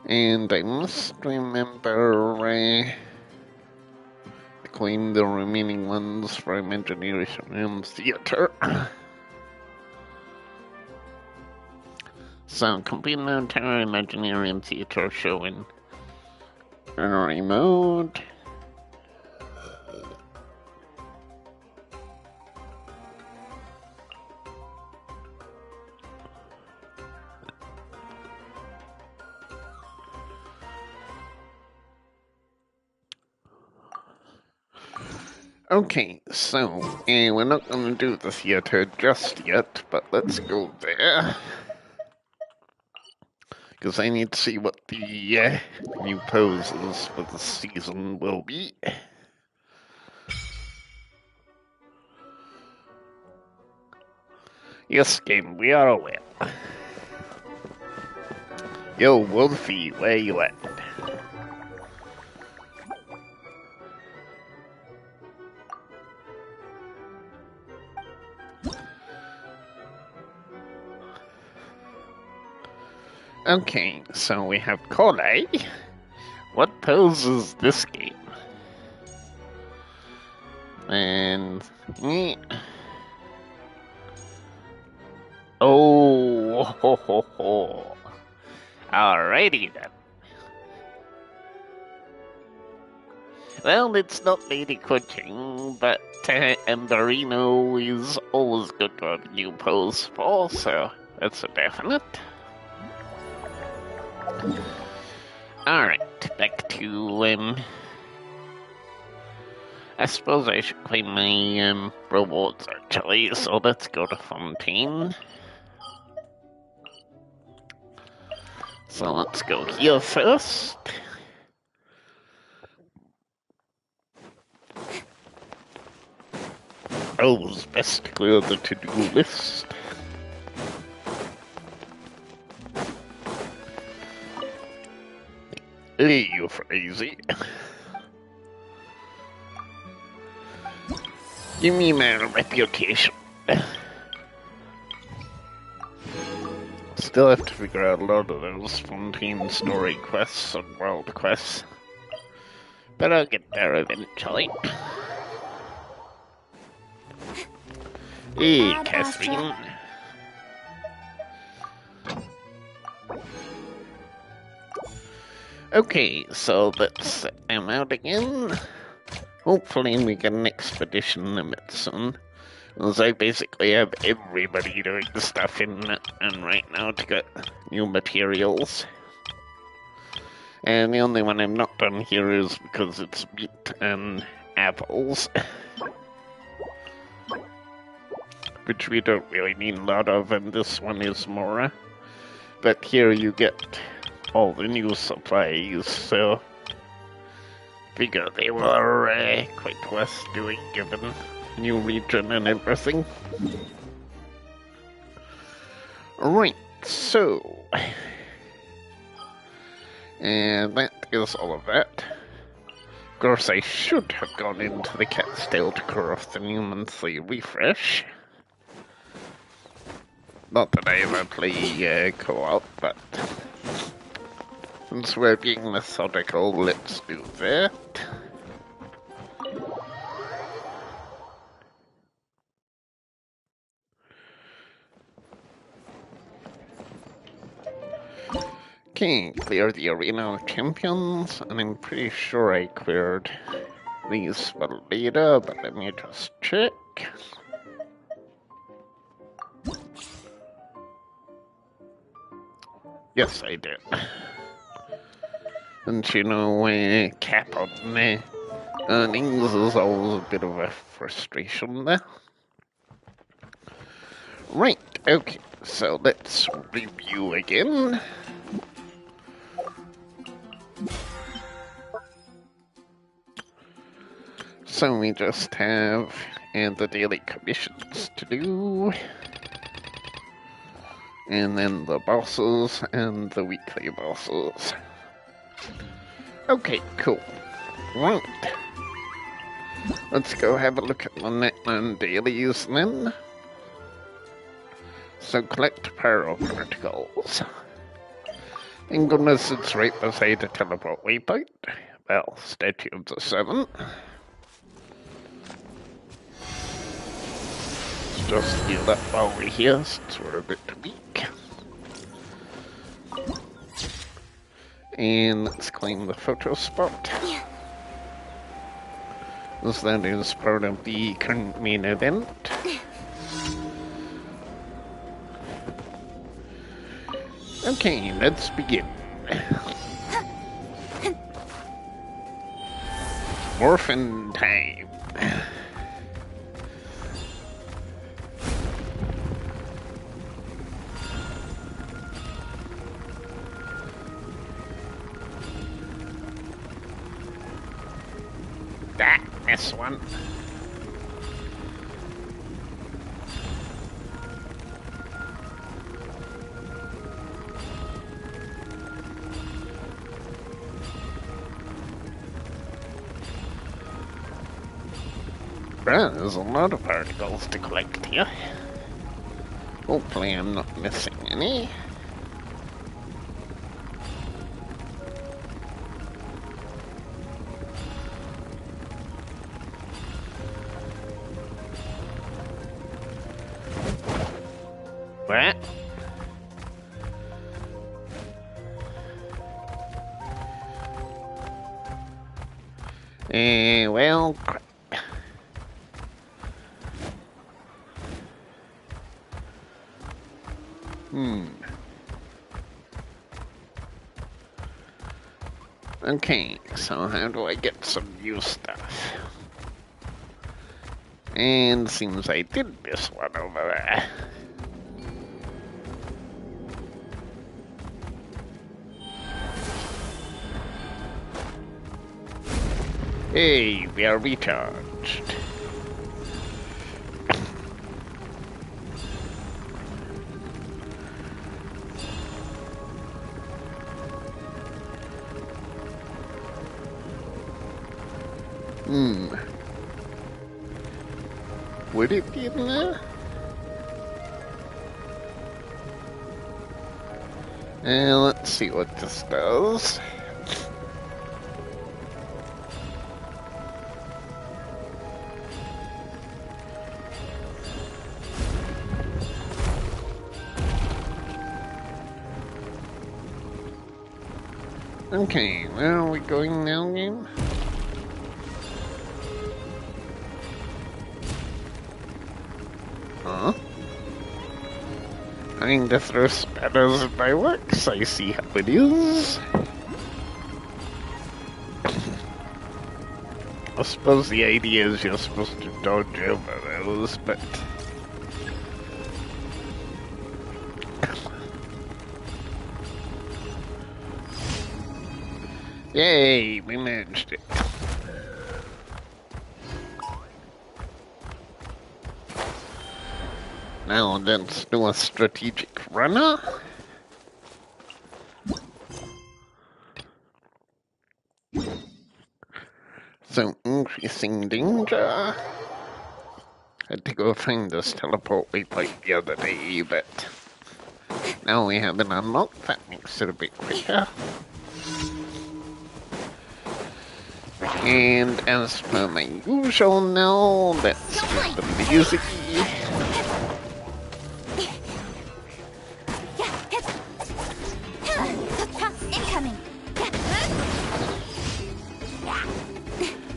And I must remember to claim the remaining ones for Imaganarium Theatre. So, complete the entire Imaginarium Theatre show in Imaginary mode. Okay, so, we're not going to do the theater just yet, but let's go there. Because I need to see what the new poses for the season will be. Yes, game, we are aware. Yo, Wolfie, where you at? Okay, so we have Kole. What pose is this game? And... Oh, ho, ho, ho. Alrighty then. Well, it's not Lady Coaching, but Emberino is always good to have a new pose for, so that's a definite. Alright, back to, I suppose I should claim my rewards actually, so let's go to Fontaine. So let's go here first. Always best to clear the to-do list. Hey, you crazy. Give me my reputation. Still have to figure out a lot of those Fontaine story quests and world quests. But I'll get there eventually. Hey, Catherine. Okay, so let's set them out again. Hopefully we get an expedition limit soon. As I basically have everybody doing stuff in Natlan right now to get new materials. And the only one I'm not done here is because it's meat and apples. Which we don't really need a lot of, and this one is more. But here you get all the new supplies, so figure they were quite worth doing given new region and everything. Right, so and that is all of that. Of course, I should have gone into the Cat's Tail to clear off the new monthly refresh. Not that I ever play co-op, but since we're being methodical, let's do that. Okay, clear the Arena of Champions, and I'm pretty sure I cleared these for later, but let me just check. Yes, I did. And you know, cap on earnings is always a bit of a frustration there. Right, okay, so let's review again. So we just have the daily commissions to do. And then the bosses and the weekly bosses. Okay, cool. Right. Let's go have a look at the Natlan dailies then. So collect pyro particles. Thank goodness it's right beside the teleport waypoint. Well, statue of the 7. Just heal up while we're here since we're a bit weak. And let's claim the photo spot. As that is part of the current main event. Okay, let's begin. Morphin time. This one. Well, there's a lot of particles to collect here. Hopefully I'm not missing any. What? Well, crap. Okay, so how do I get some new stuff? And seems I did miss one over there. Hey, we are recharged. Would it be in there? Let's see what this does. Okay, where are we going now, game? Huh? Trying to throw spatters at my works, I see how it is. I suppose the idea is you're supposed to dodge over those, but... Yay, we managed it. Now let's do a strategic runner. So, increasing danger. Had to go find this teleport we played the other day, but now we have it unlocked. That makes it a bit quicker. And as per my usual now, let's get the music.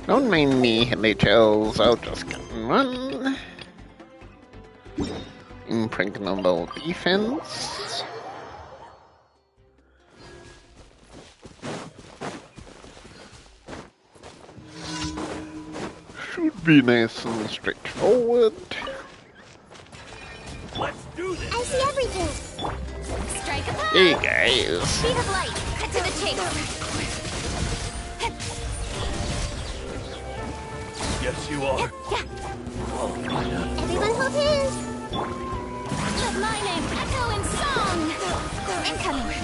Don't mind me, HLs, I'll just get and run. Impregnable defense. Should be nice and straightforward. Let's do this! I see everything! Strike a pose! Hey guys! Speed of light! Cut to the chase! Yes, you are. Everyone hold hands! Let my name echo in song! Incoming!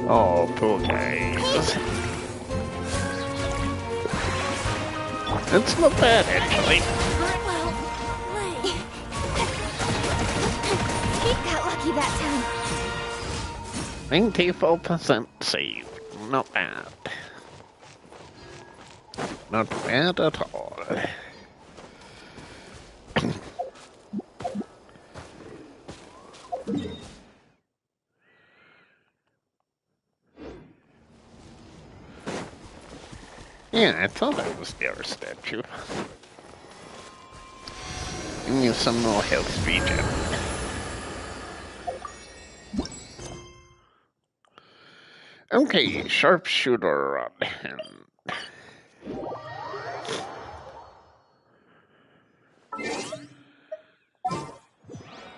Oh, poor guys. It's not bad, actually. He got lucky that time. 94% save. Not bad. Not bad at all. Yeah, I thought that was their statue. Give me some more health regen. Okay, sharpshooter on hand.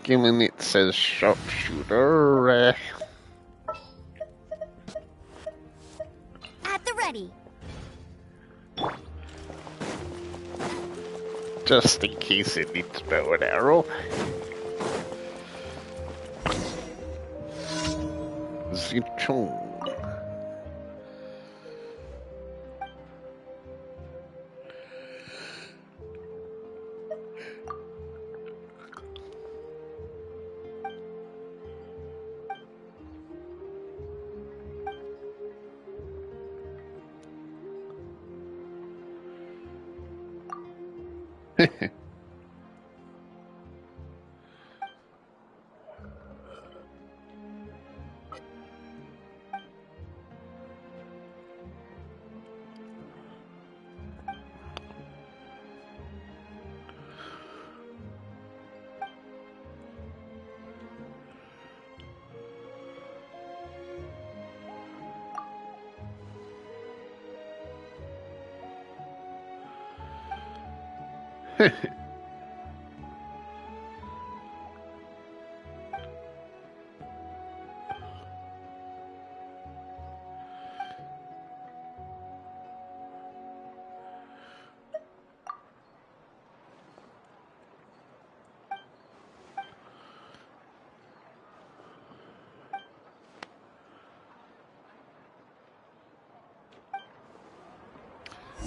Given it says sharpshooter, At the ready. just in case it needs bow and arrow. Zichong.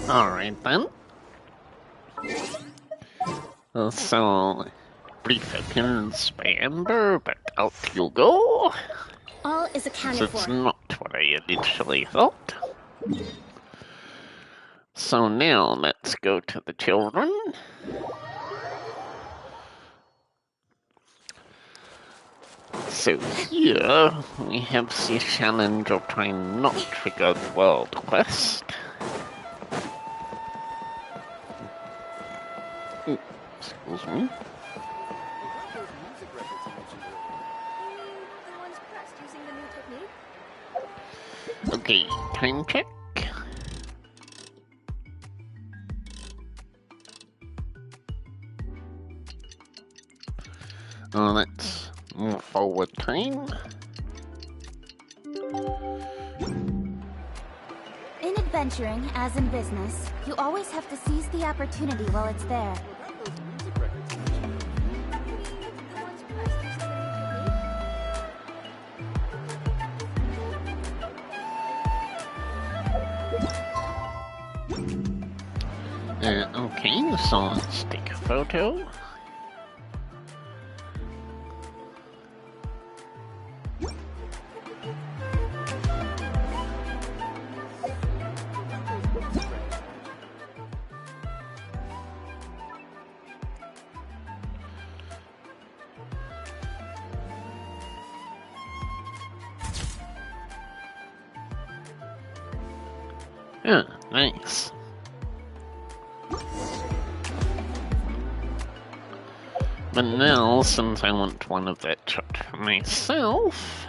Alright then. So, brief appearance by Ember, but out you go. All is accounted It's for. not what I initially thought. So now let's go to the children. So here we have the challenge of trying not to trigger the world quest. Excuse me. Okay, time check. Let's move forward time. In adventuring, as in business, you always have to seize the opportunity while it's there. Okay, so let's take a photo. Yeah, nice. But now, since I want one of that shot for myself...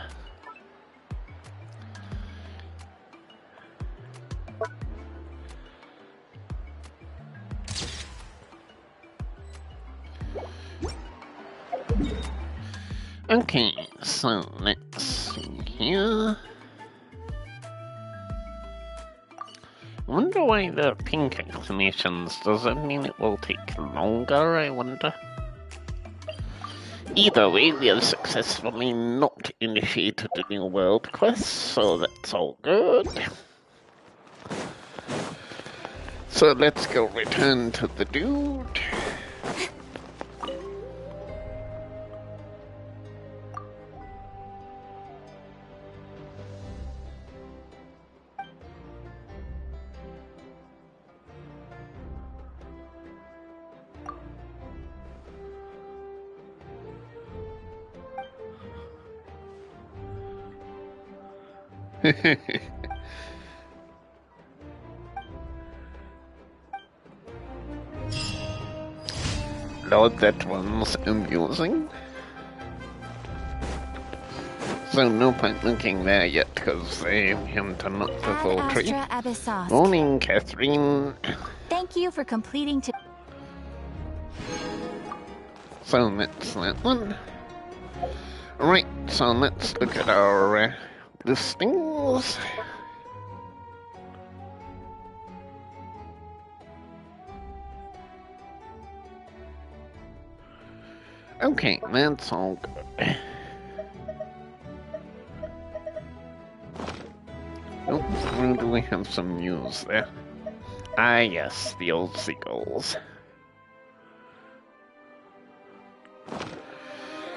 Okay, so let's see here... I wonder why there are pink exclamations. Does that mean it will take longer, I wonder? Either way, we have successfully not initiated a new world quest, so that's all good. So let's go return to the dude. Lord, that one's amusing. So no point looking there yet, because they haven't unlocked the full tree. Morning, Catherine. Thank you for completing to. So that's that one. Right, so let's look at our listings. Okay, that's all good. Oh, where do we have some news there? Ah, yes, the old seagulls.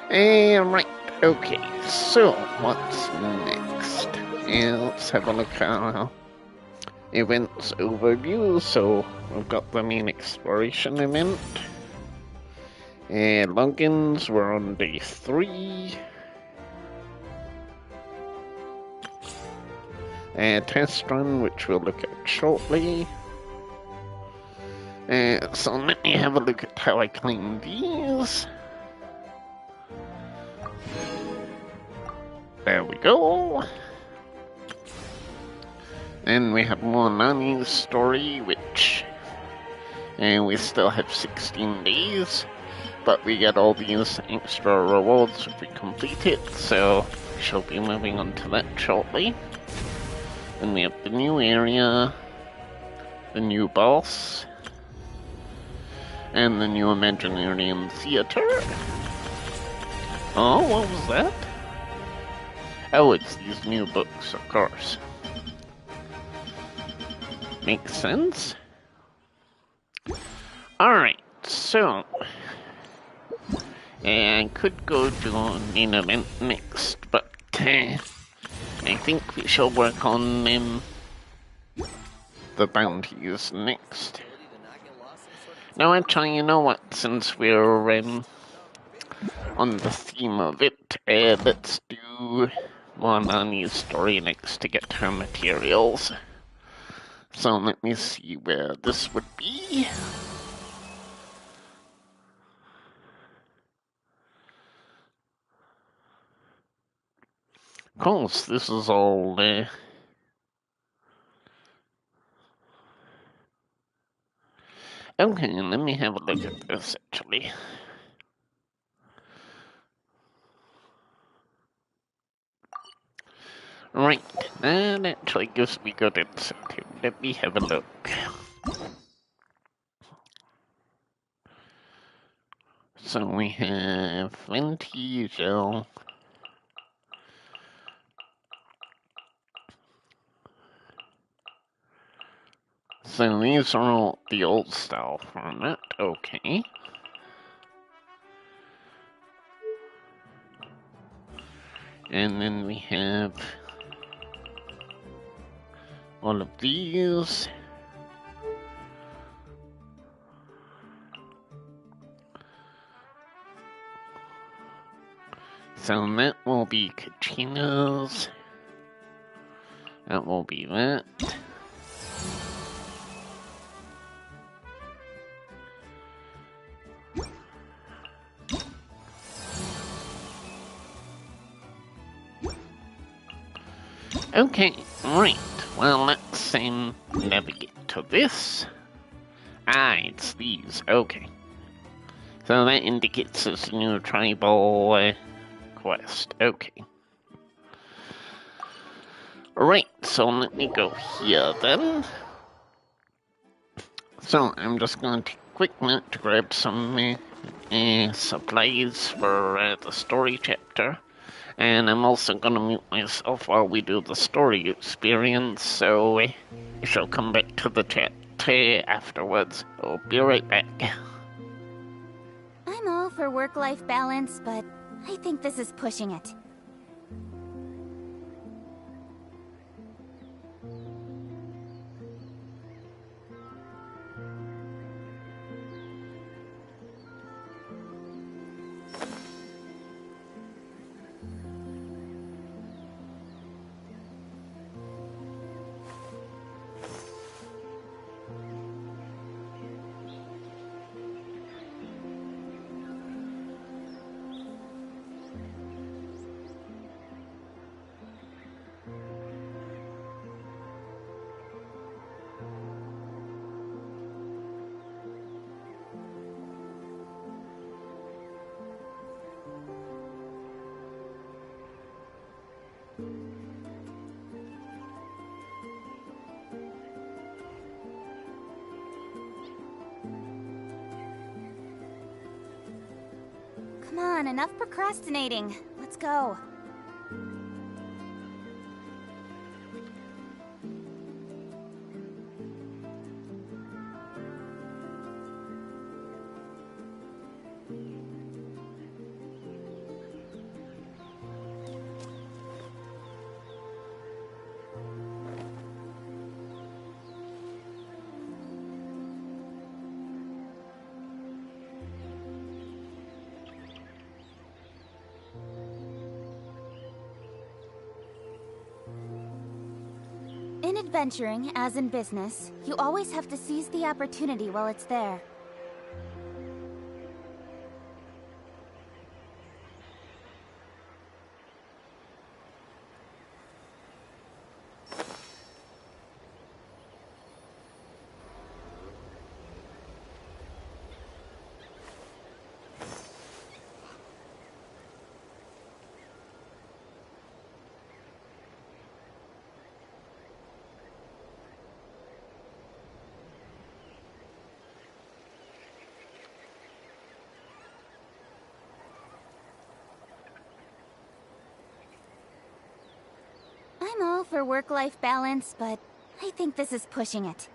Right, okay, so what's next? Let's have a look at our events overview. So we've got the main exploration event. Logins, we're on day 3. Test run, which we'll look at shortly. So let me have a look at how I claim these. There we go. Then we have Mualani's story, which And we still have 16 days, but we get all these extra rewards if we complete it, so we shall be moving on to that shortly. And we have the new area, the new boss, and the new Imaginarium Theatre. Oh, what was that? Oh, it's these new books, of course. Makes sense. Alright, so I could go to the main event next, but I think we shall work on the bounties next. Now, actually, you know what? Since we're on the theme of it, let's do Mualani's story next to get her materials. So let me see where this would be. Of course, this is all okay, let me have a look at this, actually. Right, that actually gives me good incentive. Let me have a look. So we have 20 gel. So these are all the old style format, okay. And then we have all of these. So that will be Kachinas. That will be that. Okay, right. Well, let's navigate to this. Ah, it's these. Okay. So that indicates this new tribal quest. Okay. Right, so let me go here then. So I'm just going to take a quick minute to grab some supplies for the story chapter. And I'm also going to mute myself while we do the story experience, so we shall come back to the chat afterwards. I'll be right back. I'm all for work-life balance, but I think this is pushing it. Come on, enough procrastinating. Let's go. In adventuring, as in business, you always have to seize the opportunity while it's there. for work-life balance, but I think this is pushing it.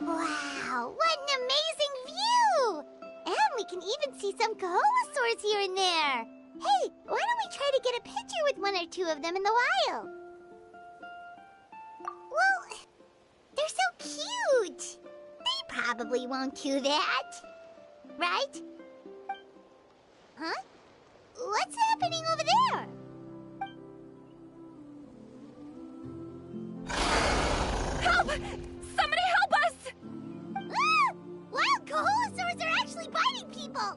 Wow, what an amazing view! And we can even see some Kaholosaurs here and there. Hey, why don't we try to get a picture with one or two of them in the wild? Well, they're so cute. They probably won't do that. Right? Huh? What's happening over there? Help! Somebody help us! Ah! Wild Kaholosaurs are actually biting people!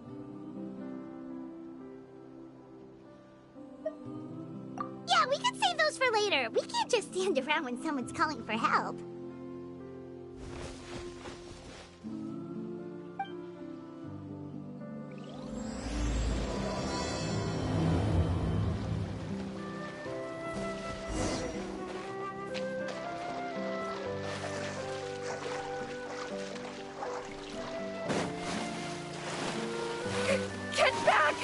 Yeah, we could save those for later. We can't just stand around when someone's calling for help. Get back!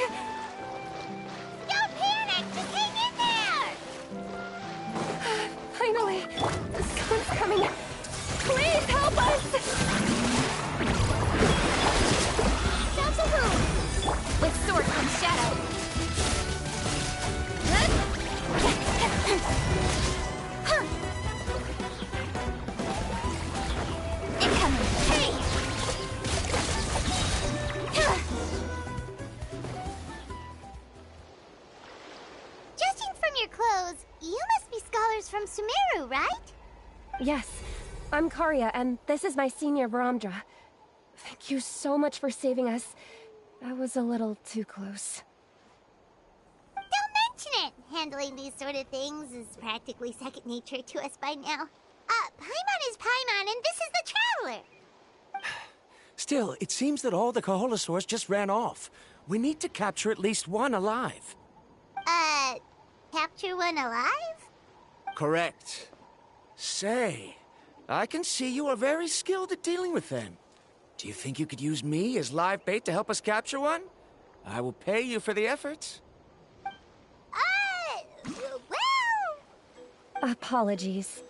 Don't panic! Just hang in there! Finally! Someone's coming! Please help us! Down to who? With sword from shadow. Incoming! Hey! Judging from your clothes, you must be scholars from Sumeru, right? Yes, I'm Karya, and this is my senior Varamdra. Thank you so much for saving us. That was a little too close. Don't mention it! Handling these sort of things is practically second nature to us by now. Paimon is Paimon, and this is the Traveler! Still, it seems that all the Kaholosaurs just ran off. We need to capture at least one alive. Capture one alive? Correct. Say, I can see you are very skilled at dealing with them. Do you think you could use me as live bait to help us capture one? I will pay you for the efforts. Well... Apologies.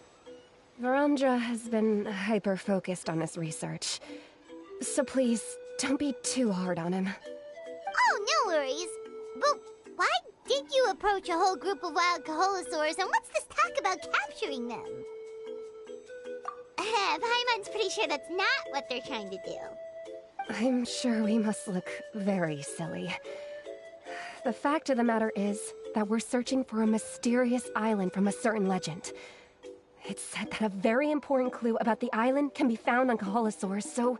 Varamdra has been hyper-focused on his research. So please, don't be too hard on him. Oh, no worries. But why did you approach a whole group of wild Kaholosaurs, and what's this talk about capturing them? Paimon's pretty sure that's not what they're trying to do. I'm sure we must look very silly. The fact of the matter is that we're searching for a mysterious island from a certain legend. It's said that a very important clue about the island can be found on Kaholosaurs, so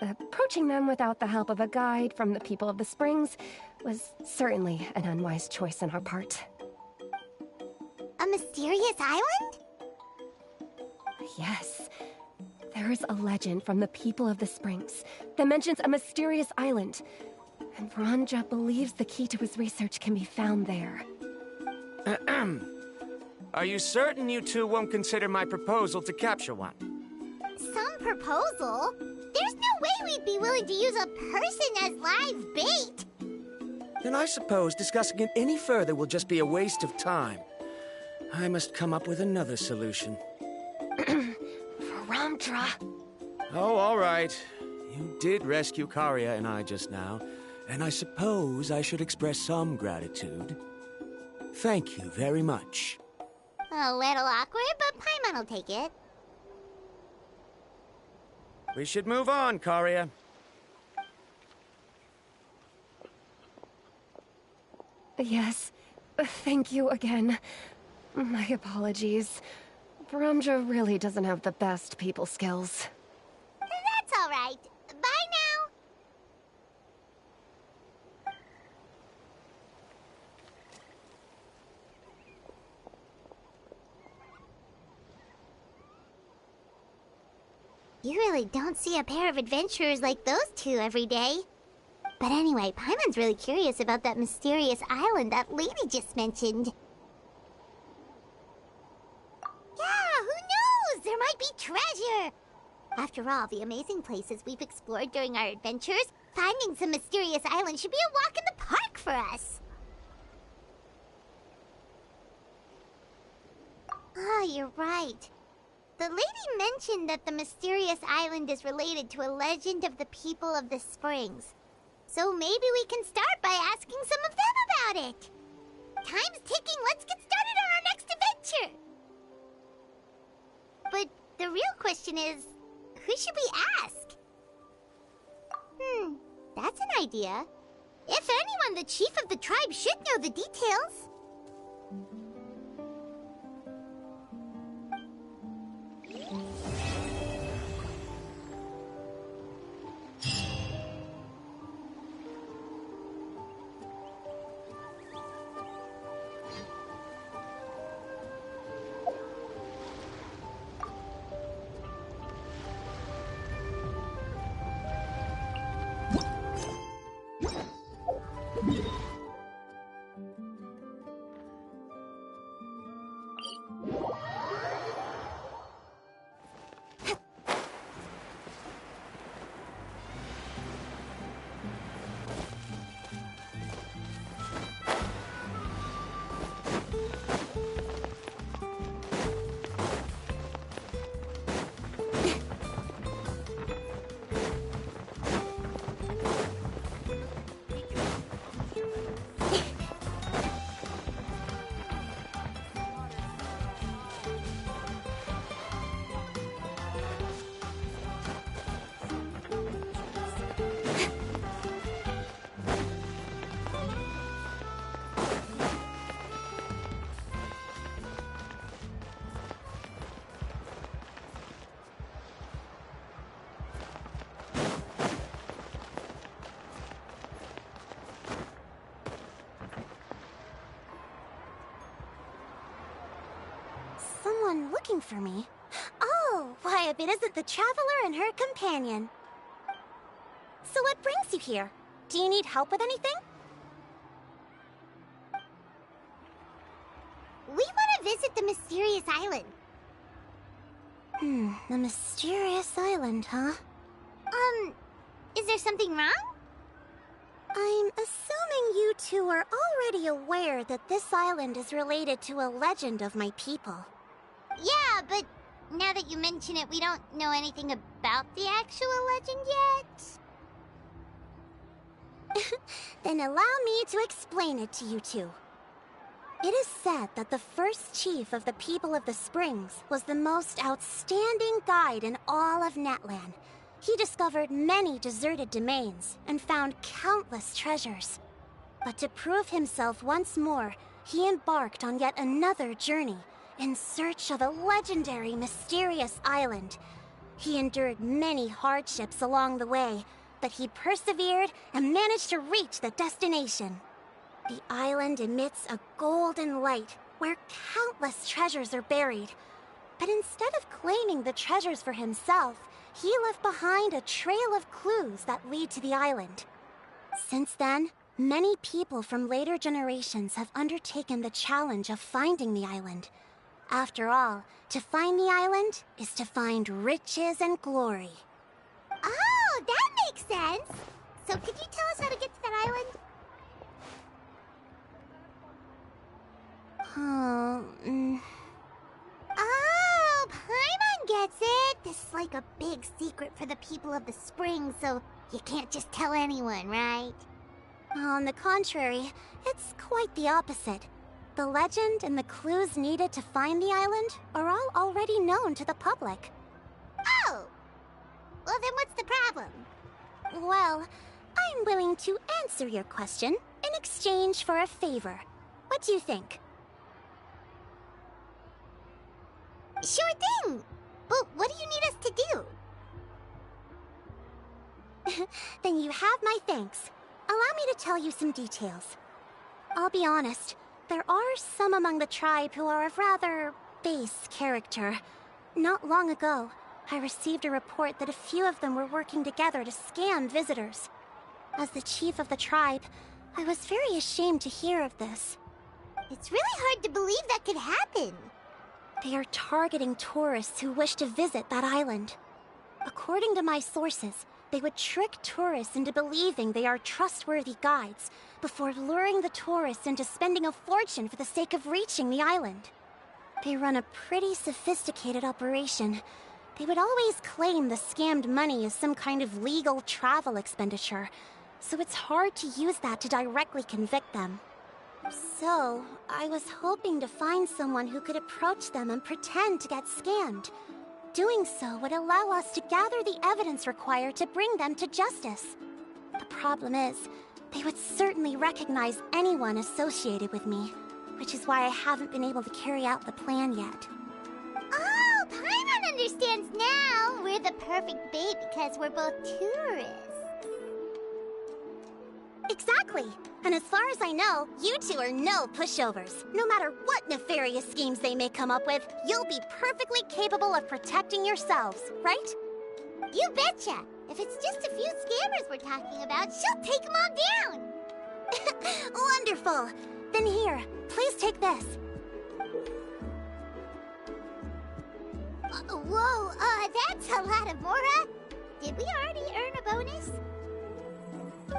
approaching them without the help of a guide from the people of the Springs was certainly an unwise choice on our part. A mysterious island? Yes. There is a legend from the people of the Springs that mentions a mysterious island, and Varamdra believes the key to his research can be found there. Are you certain you two won't consider my proposal to capture one? Some proposal. There's no way we'd be willing to use a person as live bait. Then I suppose discussing it any further will just be a waste of time. I must come up with another solution. Ramdra. Oh, all right. You did rescue Karia and I just now, and I suppose I should express some gratitude. Thank you very much. A little awkward, but Paimon will take it. We should move on, Karia. Yes, thank you again. My apologies. Ramdra really doesn't have the best people skills. That's all right. Bye now. You really don't see a pair of adventurers like those two every day. But anyway, Paimon's really curious about that mysterious island that lady just mentioned. Yeah, who knows? There might be treasure! After all the amazing places we've explored during our adventures, finding some mysterious island should be a walk in the park for us. Oh, you're right. The lady mentioned that the mysterious island is related to a legend of the people of the springs. So maybe we can start by asking some of them about it. Time's ticking. Let's get started on our next adventure. But the real question is, who should we ask? That's an idea. If anyone, the chief of the tribe should know the details. Someone looking for me? Oh, why, if it isn't the traveler and her companion. So what brings you here? Do you need help with anything? We want to visit the mysterious island. The mysterious island, huh? Is there something wrong? I'm assuming you two are already aware that this island is related to a legend of my people. Yeah, but now that you mention it, we don't know anything about the actual legend yet. Then allow me to explain it to you two. It is said that the first chief of the people of the Springs was the most outstanding guide in all of Natlan. He discovered many deserted domains and found countless treasures. But to prove himself once more, he embarked on yet another journey in search of a legendary, mysterious island. He endured many hardships along the way, but he persevered and managed to reach the destination. The island emits a golden light where countless treasures are buried. But instead of claiming the treasures for himself, he left behind a trail of clues that lead to the island. Since then, many people from later generations have undertaken the challenge of finding the island. After all, to find the island is to find riches and glory. Oh, that makes sense. So could you tell us how to get to that island? Oh, Paimon gets it. This is like a big secret for the people of the spring, so you can't just tell anyone, right? On the contrary, it's quite the opposite. The legend and the clues needed to find the island are all already known to the public. Oh! Well, then what's the problem? Well, I'm willing to answer your question in exchange for a favor. What do you think? Sure thing! But what do you need us to do? Then you have my thanks. Allow me to tell you some details. I'll be honest, there are some among the tribe who are of rather base character. Not long ago, I received a report that a few of them were working together to scam visitors. As the chief of the tribe, I was very ashamed to hear of this. It's really hard to believe that could happen. They are targeting tourists who wish to visit that island. According to my sources, they would trick tourists into believing they are trustworthy guides before luring the tourists into spending a fortune for the sake of reaching the island. They run a pretty sophisticated operation. They would always claim the scammed money is some kind of legal travel expenditure, so it's hard to use that to directly convict them. So, I was hoping to find someone who could approach them and pretend to get scammed. Doing so would allow us to gather the evidence required to bring them to justice. The problem is, they would certainly recognize anyone associated with me, which is why I haven't been able to carry out the plan yet. Oh, Paimon understands now! We're the perfect bait because we're both tourists. Exactly! And as far as I know, you two are no pushovers. No matter what nefarious schemes they may come up with, you'll be perfectly capable of protecting yourselves, right? You betcha! If it's just a few scammers we're talking about, she'll take them all down! Wonderful! Then here, please take this. Whoa, that's a lot of Mora! Did we already earn a bonus?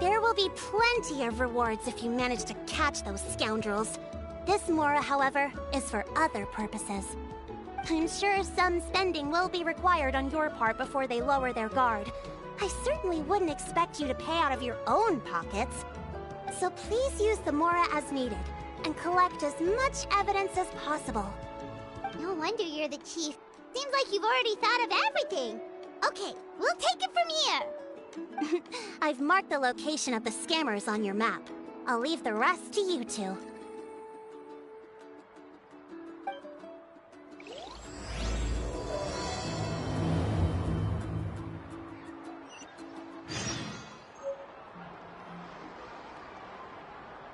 There will be plenty of rewards if you manage to catch those scoundrels. This Mora, however, is for other purposes. I'm sure some spending will be required on your part before they lower their guard. I certainly wouldn't expect you to pay out of your own pockets. So please use the Mora as needed, and collect as much evidence as possible. No wonder you're the chief. Seems like you've already thought of everything. Okay, we'll take it from here. I've marked the location of the scammers on your map. I'll leave the rest to you two.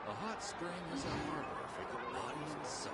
A hot spring is a harbor for the body and soul.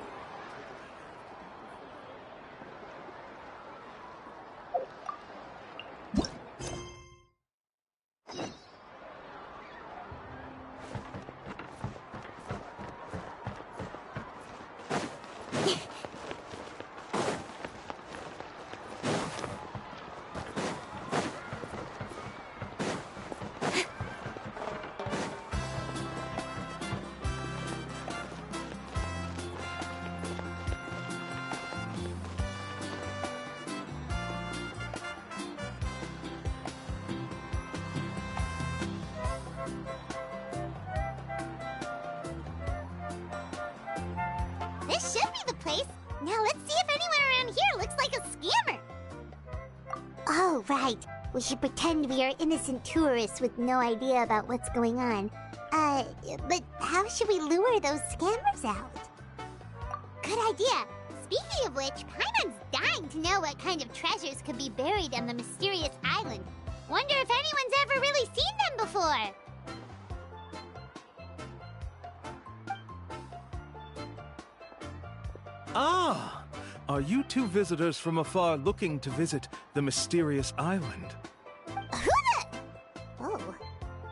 This should be the place. Now let's see if anyone around here looks like a scammer. Oh, right. We should pretend we are innocent tourists with no idea about what's going on. But how should we lure those scammers out? Good idea. Speaking of which, Paimon's dying to know what kind of treasures could be buried on the mysterious island. Wonder if anyone's ever really seen them before. Ah! Are you two visitors from afar looking to visit the mysterious island? Who the... Oh,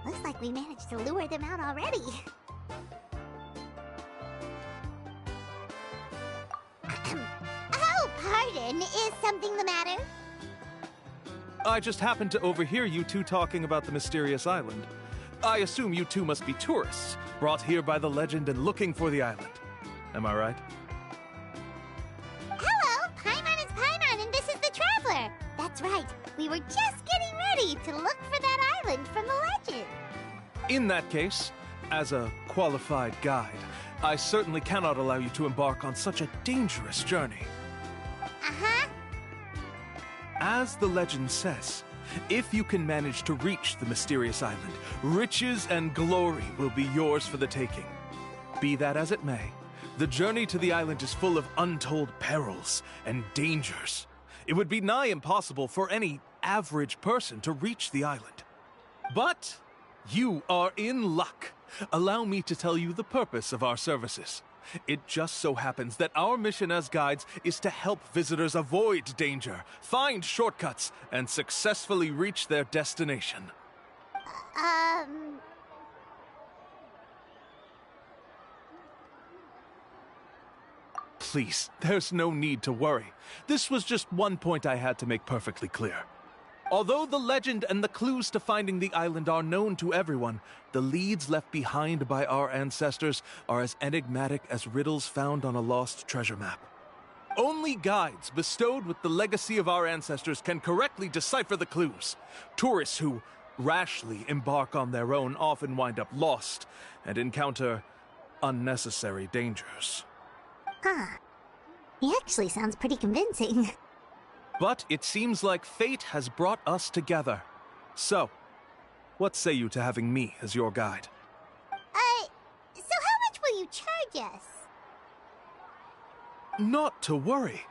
looks like we managed to lure them out already. Pardon, is something the matter? I just happened to overhear you two talking about the mysterious island. I assume you two must be tourists, brought here by the legend and looking for the island. Am I right? Hello, Paimon is Paimon, and this is the Traveler. That's right, we were just getting ready to look for that island from the legend. In that case, as a qualified guide, I certainly cannot allow you to embark on such a dangerous journey. Uh-huh. As the legend says, if you can manage to reach the mysterious island, riches and glory will be yours for the taking. Be that as it may, the journey to the island is full of untold perils and dangers. It would be nigh impossible for any average person to reach the island. But you are in luck. Allow me to tell you the purpose of our services. It just so happens that our mission as guides is to help visitors avoid danger, find shortcuts, and successfully reach their destination. Please, there's no need to worry. This was just one point I had to make perfectly clear. Although the legend and the clues to finding the island are known to everyone, the leads left behind by our ancestors are as enigmatic as riddles found on a lost treasure map. Only guides bestowed with the legacy of our ancestors can correctly decipher the clues. Tourists who rashly embark on their own often wind up lost and encounter unnecessary dangers. Huh. He actually sounds pretty convincing. But it seems like fate has brought us together. So, what say you to having me as your guide? So how much will you charge us? Not to worry.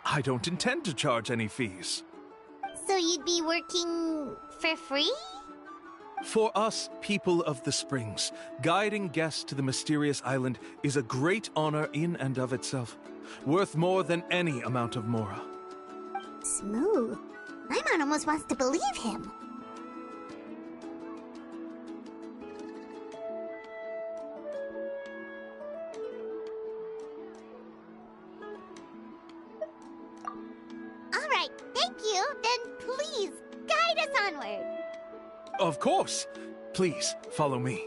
I don't intend to charge any fees. So you'd be working for free? For us, people of the Springs, guiding guests to the mysterious island is a great honor in and of itself, worth more than any amount of mora. Smooth. Paimon almost wants to believe him. All right, thank you. Then please, guide us onward. Of course. Please, follow me.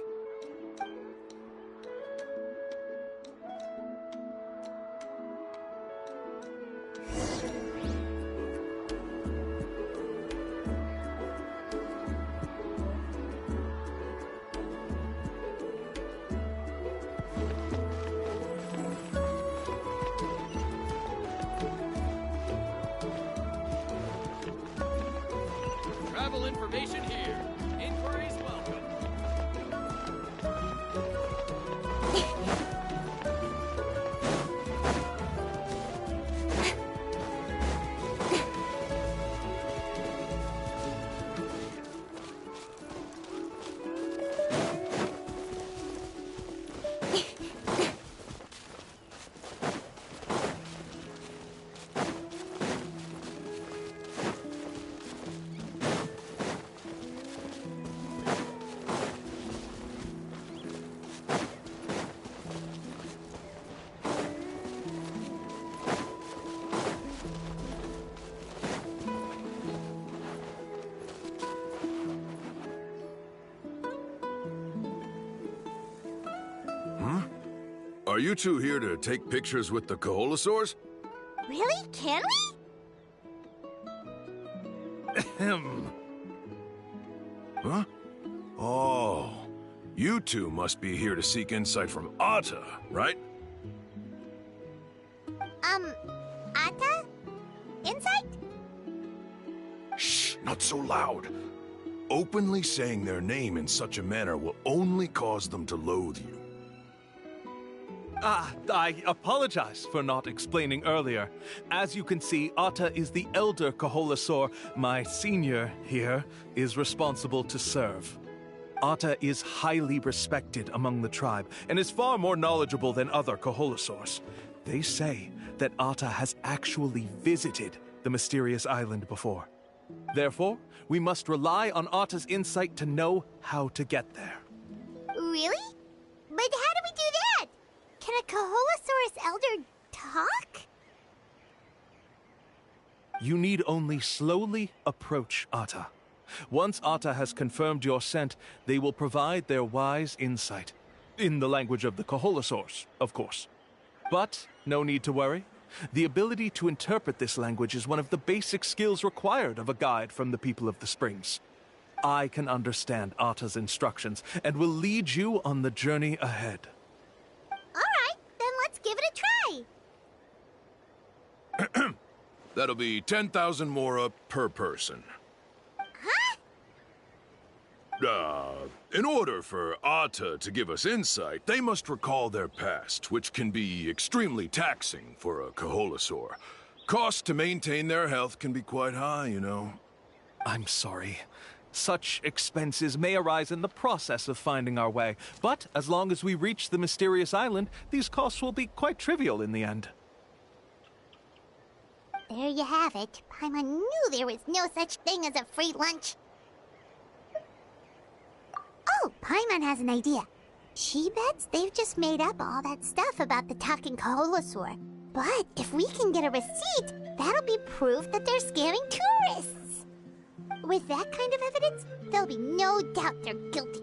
Travel information here. Inquiries welcome. Are you two here to take pictures with the Koholosaurs? Really? Can we? Ahem. Huh? Oh, you two must be here to seek insight from Atta, right? Atta? Insight? Shh, not so loud. Openly saying their name in such a manner will only cause them to loathe you. I apologize for not explaining earlier. As you can see, Atta is the elder Koholosaur. My senior here is responsible to serve. Atta is highly respected among the tribe and is far more knowledgeable than other Koholosaurs. They say that Atta has actually visited the mysterious island before. Therefore, we must rely on Atta's insight to know how to get there. Really? But how do we do that? Can a Koholosaurus elder talk? You need only slowly approach Ata. Once Ata has confirmed your scent, they will provide their wise insight. In the language of the Kaholosaurs, of course. But no need to worry. The ability to interpret this language is one of the basic skills required of a guide from the people of the Springs. I can understand Ata's instructions and will lead you on the journey ahead. Alright, then let's give it a try. That'll be 10,000 mora per person. Huh? In order for Ata to give us insight, they must recall their past, which can be extremely taxing for a Kaholosaur. Costs to maintain their health can be quite high, you know. I'm sorry. Such expenses may arise in the process of finding our way, but as long as we reach the mysterious island, these costs will be quite trivial in the end. There you have it. Paimon knew there was no such thing as a free lunch. Oh, Paimon has an idea. She bets they've just made up all that stuff about the talking Kaholosaur. But if we can get a receipt, that'll be proof that they're scamming tourists. With that kind of evidence, there'll be no doubt they're guilty.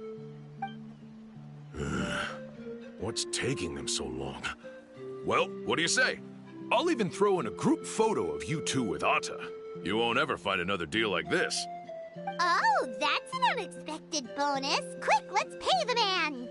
What's taking them so long? Well, what do you say? I'll even throw in a group photo of you two with Ata. You won't ever find another deal like this. Oh, that's an unexpected bonus. Quick, let's pay the man.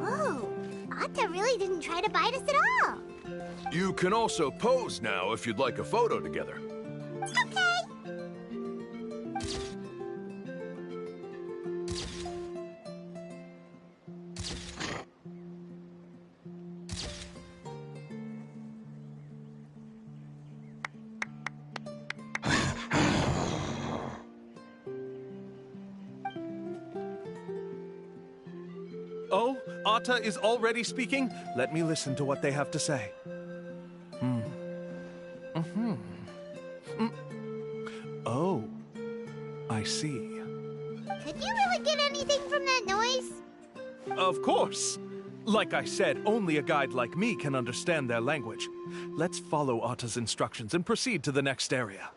Oh, Ata really didn't try to bite us at all. You can also pose now if you'd like a photo together. Okay. Oh, Ata is already speaking? Let me listen to what they have to say. Oh, I see. Could you really get anything from that noise? Of course. Like I said, only a guide like me can understand their language. Let's follow Ata's instructions and proceed to the next area.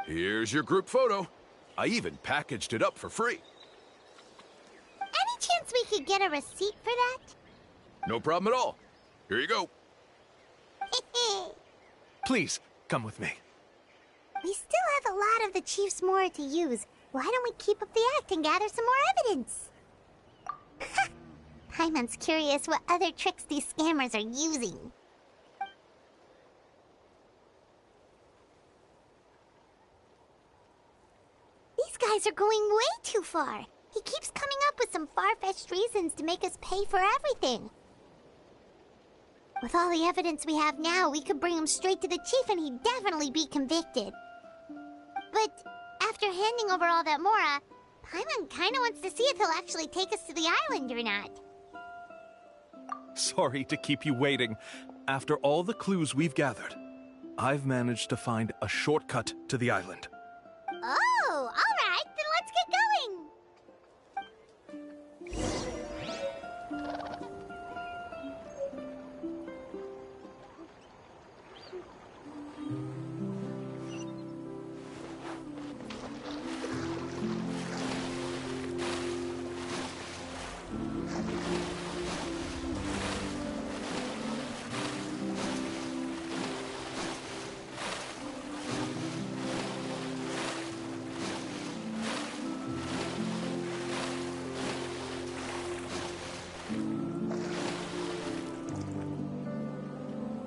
Here's your group photo. I even packaged it up for free. Any chance we could get a receipt for that? No problem at all. Here you go. Please, come with me. We still have a lot of the Chief's Mora to use. Why don't we keep up the act and gather some more evidence? Paimon's curious what other tricks these scammers are using. These guys are going way too far. He keeps coming up with some far-fetched reasons to make us pay for everything. With all the evidence we have now, we could bring him straight to the chief and he'd definitely be convicted. But after handing over all that Mora, Paimon kinda wants to see if he'll actually take us to the island or not. Sorry to keep you waiting. After all the clues we've gathered, I've managed to find a shortcut to the island. Oh, alright, then let's get going!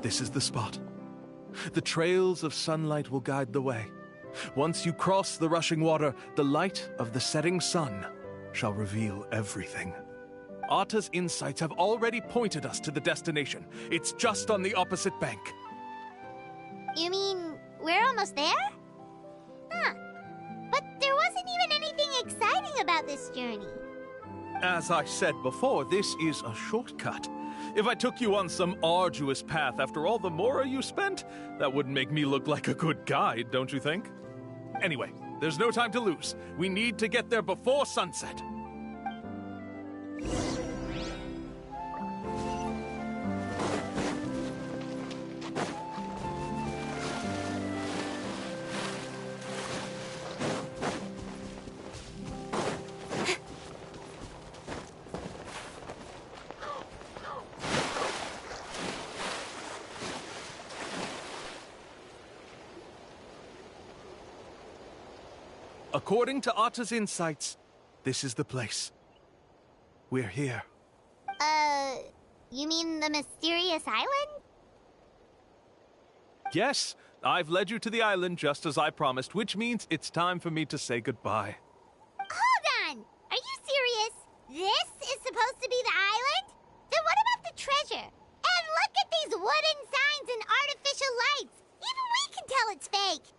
This is the spot. The trails of sunlight will guide the way. Once you cross the rushing water, the light of the setting sun shall reveal everything. Ata's insights have already pointed us to the destination. It's just on the opposite bank. You mean, we're almost there? Huh. But there wasn't even anything exciting about this journey. As I said before, this is a shortcut. If I took you on some arduous path after all the mora you spent, that wouldn't make me look like a good guide, don't you think? Anyway, there's no time to lose. We need to get there before sunset. According to Atta's insights, this is the place. We're here. You mean the mysterious island? Yes, I've led you to the island just as I promised, which means it's time for me to say goodbye. Hold on! Are you serious? This is supposed to be the island? Then what about the treasure? And look at these wooden signs and artificial lights! Even we can tell it's fake!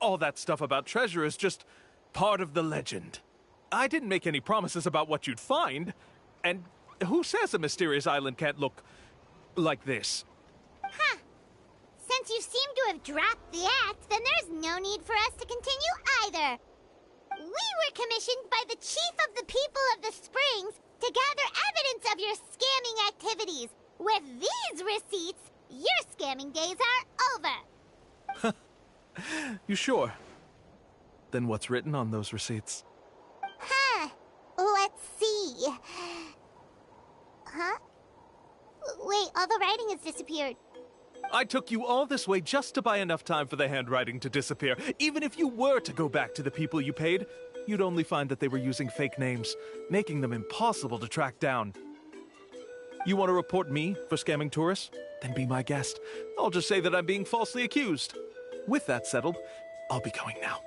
All that stuff about treasure is just part of the legend. I didn't make any promises about what you'd find. And who says a mysterious island can't look like this? Huh. Since you seem to have dropped the act, then there's no need for us to continue either. We were commissioned by the chief of the people of the Springs to gather evidence of your scamming activities. With these receipts, your scamming days are over. You sure? Then what's written on those receipts? Huh. Let's see. Huh? Wait, all the writing has disappeared. I took you all this way just to buy enough time for the handwriting to disappear. Even if you were to go back to the people you paid, you'd only find that they were using fake names, making them impossible to track down. You want to report me for scamming tourists? Then be my guest. I'll just say that I'm being falsely accused. With that settled, I'll be going now.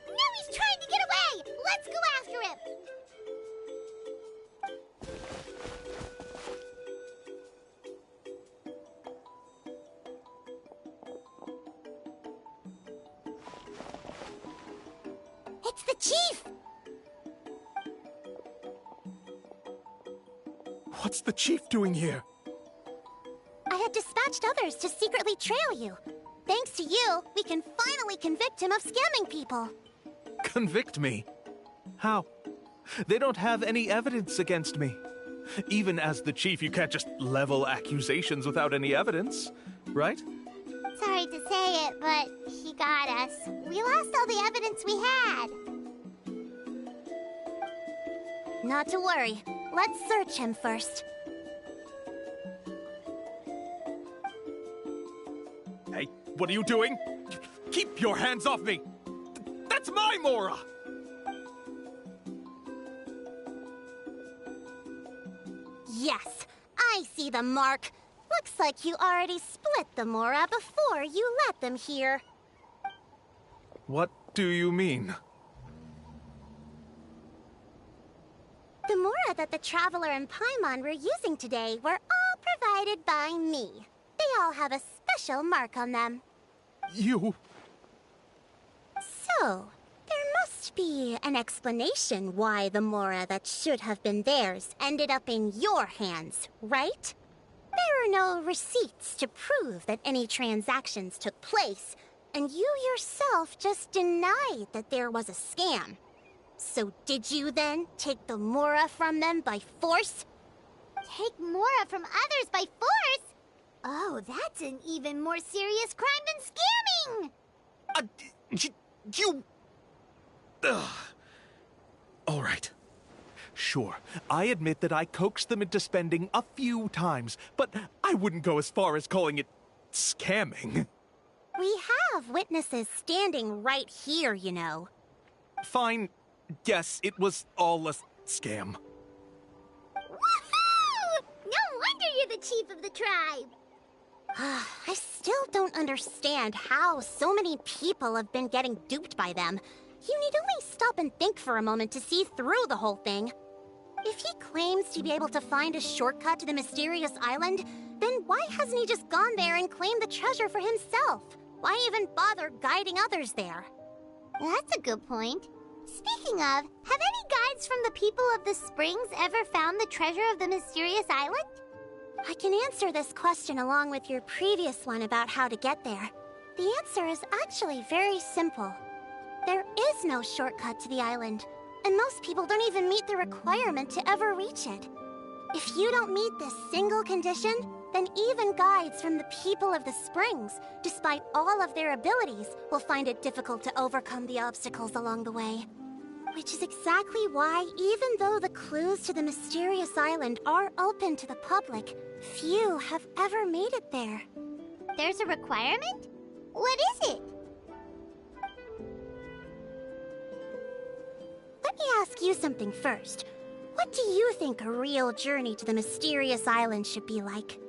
No, he's trying to get away! Let's go after him! It's the chief! What's the chief doing here? I had dispatched others to secretly trail you. Thanks to you, we can finally convict him of scamming people. Convict me? How? They don't have any evidence against me. Even as the chief, you can't just level accusations without any evidence, right? Sorry to say it, but he got us. We lost all the evidence we had. Not to worry. Let's search him first. Hey, what are you doing? Keep your hands off me! That's my Mora! Yes, I see the mark. Looks like you already split the Mora before you let them here. What do you mean? The Mora that the Traveler and Paimon were using today were all provided by me. They all have a special mark on them. You... So, there must be an explanation why the Mora that should have been theirs ended up in your hands, right? There are no receipts to prove that any transactions took place, and you yourself just denied that there was a scam. So did you then take the Mora from them by force? Take Mora from others by force? Oh, that's an even more serious crime than scamming! You... Ugh. All right. Sure, I admit that I coaxed them into spending a few times, but I wouldn't go as far as calling it scamming. We have witnesses standing right here, you know. Fine. Yes, it was all a scam. Woohoo! No wonder you're the chief of the tribe! I still don't understand how so many people have been getting duped by them. You need only stop and think for a moment to see through the whole thing. If he claims to be able to find a shortcut to the mysterious island, then why hasn't he just gone there and claimed the treasure for himself? Why even bother guiding others there? That's a good point. Speaking of, have any guides from the people of the springs ever found the treasure of the mysterious island? I can answer this question along with your previous one about how to get there. The answer is actually very simple. There is no shortcut to the island, and most people don't even meet the requirement to ever reach it. If you don't meet this single condition, then even guides from the people of the springs, despite all of their abilities, will find it difficult to overcome the obstacles along the way. Which is exactly why, even though the clues to the mysterious island are open to the public, few have ever made it there. There's a requirement? What is it? Let me ask you something first. What do you think a real journey to the mysterious island should be like?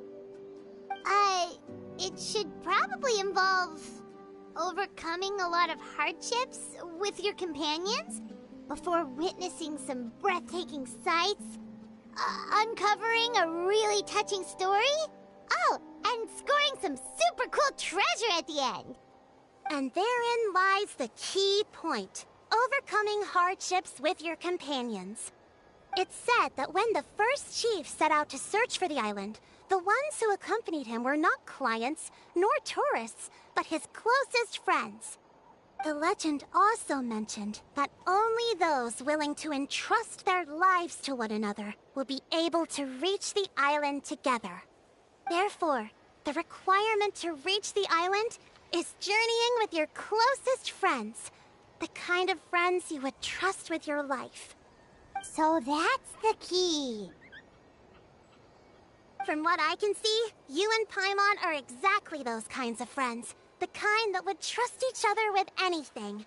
It should probably involve overcoming a lot of hardships with your companions before witnessing some breathtaking sights, uncovering a really touching story, oh, and scoring some super cool treasure at the end. And therein lies the key point. Overcoming hardships with your companions. It's said that when the first chief set out to search for the island, the ones who accompanied him were not clients nor tourists, but his closest friends. The legend also mentioned that only those willing to entrust their lives to one another will be able to reach the island together. Therefore, the requirement to reach the island is journeying with your closest friends. The kind of friends you would trust with your life. So that's the key. From what I can see, you and Paimon are exactly those kinds of friends. The kind that would trust each other with anything.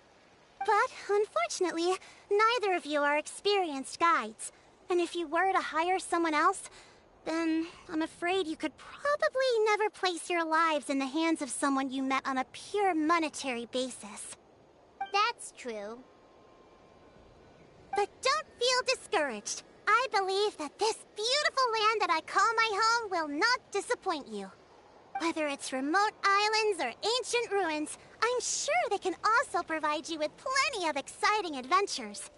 But, unfortunately, neither of you are experienced guides. And if you were to hire someone else, then I'm afraid you could probably never place your lives in the hands of someone you met on a pure monetary basis. That's true. But don't feel discouraged. I believe that this beautiful land that I call my home will not disappoint you. Whether it's remote islands or ancient ruins, I'm sure they can also provide you with plenty of exciting adventures.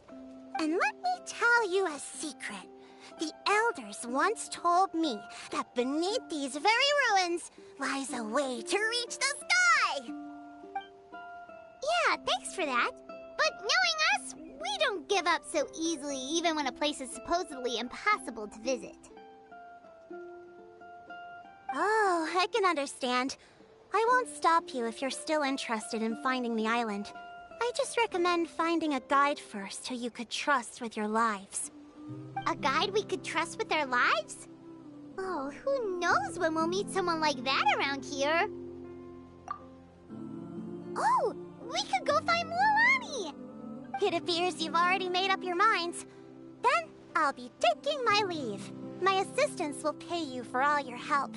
And let me tell you a secret. The elders once told me that beneath these very ruins lies a way to reach the sky! Yeah, thanks for that. But knowing us, we don't give up so easily even when a place is supposedly impossible to visit. Oh, I can understand. I won't stop you if you're still interested in finding the island. I just recommend finding a guide first who you could trust with your lives. A guide we could trust with our lives? Oh, who knows when we'll meet someone like that around here? Oh, we could go find Mualani! It appears you've already made up your minds. Then, I'll be taking my leave. My assistants will pay you for all your help.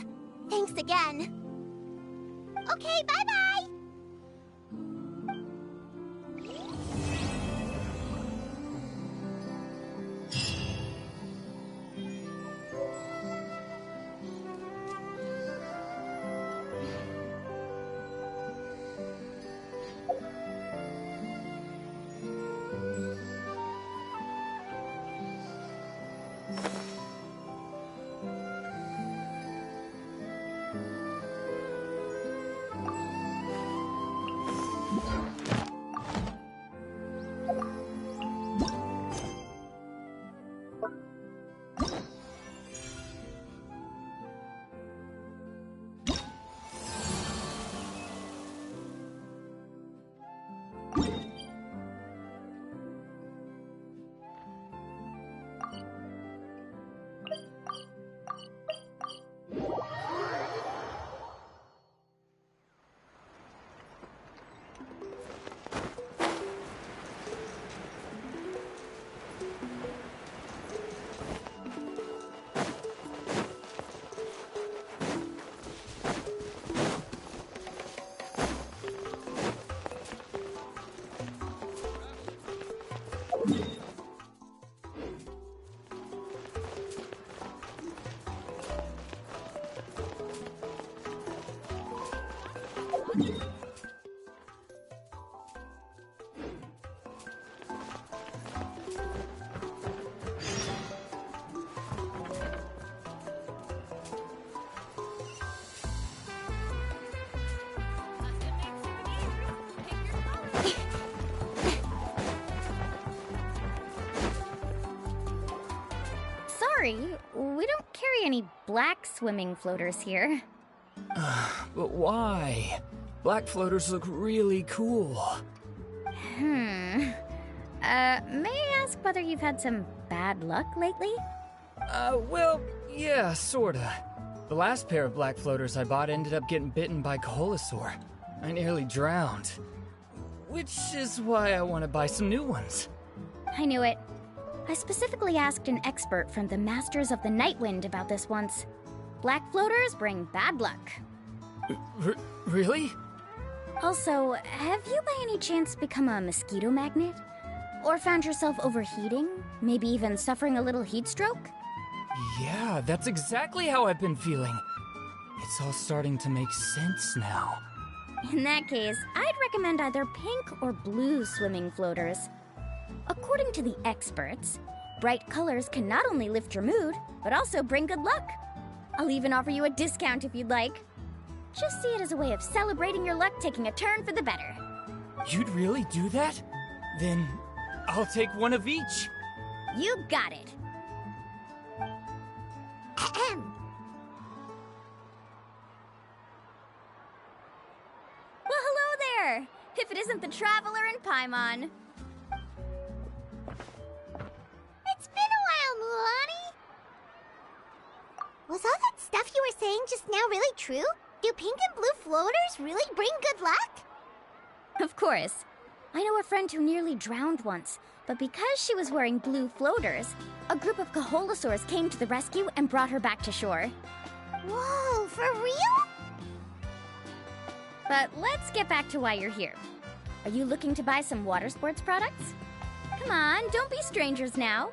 Thanks again. Okay, bye-bye! worry. We don't carry any black swimming floaters here. But why? Black floaters look really cool. May I ask whether you've had some bad luck lately? Well, yeah, sorta. The last pair of black floaters I bought ended up getting bitten by Koholosaur. I nearly drowned. Which is why I want to buy some new ones. I knew it. I specifically asked an expert from the Masters of the Nightwind about this once. Black floaters bring bad luck. Really? Also, have you by any chance become a mosquito magnet? Or found yourself overheating? Maybe even suffering a little heat stroke? Yeah, that's exactly how I've been feeling. It's all starting to make sense now. In that case, I'd recommend either pink or blue swimming floaters. According to the experts, bright colors can not only lift your mood, but also bring good luck. I'll even offer you a discount if you'd like. Just see it as a way of celebrating your luck taking a turn for the better. You'd really do that? Then I'll take one of each. You got it. Well, hello there! If it isn't the Traveler in Paimon. It's been a while, Mualani. Was all that stuff you were saying just now really true? Do pink and blue floaters really bring good luck? Of course. I know a friend who nearly drowned once, but because she was wearing blue floaters, a group of Koholosaurs came to the rescue and brought her back to shore. Whoa, for real? But let's get back to why you're here. Are you looking to buy some water sports products? Come on, don't be strangers now.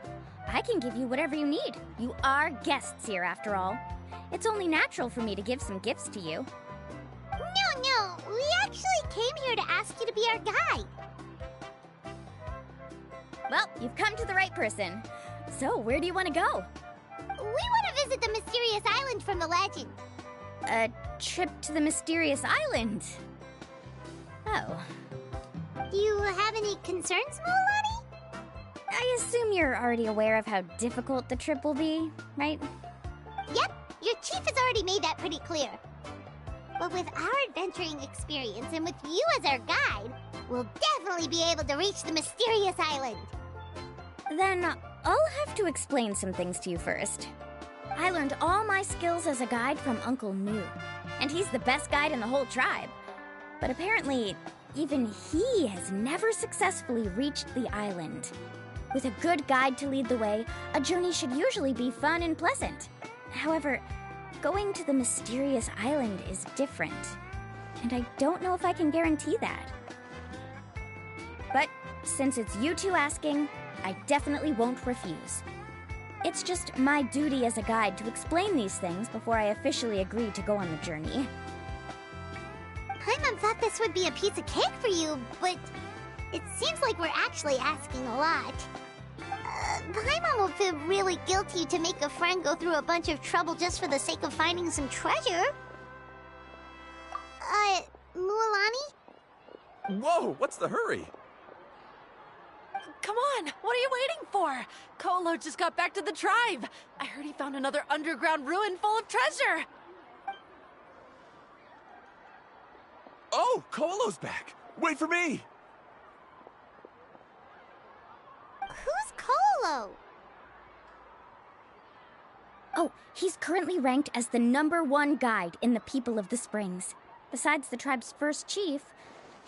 I can give you whatever you need. You are guests here, after all. It's only natural for me to give some gifts to you. No, we actually came here to ask you to be our guide. Well, you've come to the right person. So, where do you want to go? We want to visit the mysterious island from the legend. A trip to the mysterious island? Oh. Do you have any concerns, Mualani? I assume you're already aware of how difficult the trip will be, right? Yep, your chief has already made that pretty clear. But with our adventuring experience and with you as our guide, we'll definitely be able to reach the mysterious island. Then I'll have to explain some things to you first. I learned all my skills as a guide from Uncle New, and he's the best guide in the whole tribe. But apparently, even he has never successfully reached the island. With a good guide to lead the way, a journey should usually be fun and pleasant. However, going to the mysterious island is different, and I don't know if I can guarantee that. But since it's you two asking, I definitely won't refuse. It's just my duty as a guide to explain these things before I officially agree to go on the journey. Paimon thought this would be a piece of cake for you, but it seems like we're actually asking a lot. Paimon will feel really guilty to make a friend go through a bunch of trouble just for the sake of finding some treasure. Mualani? Whoa, what's the hurry? Come on, what are you waiting for? Kolo just got back to the tribe. I heard he found another underground ruin full of treasure. Oh, Kolo's back. Wait for me. Who's Kolo? Oh, he's currently ranked as the #1 guide in the People of the Springs. Besides the tribe's first chief,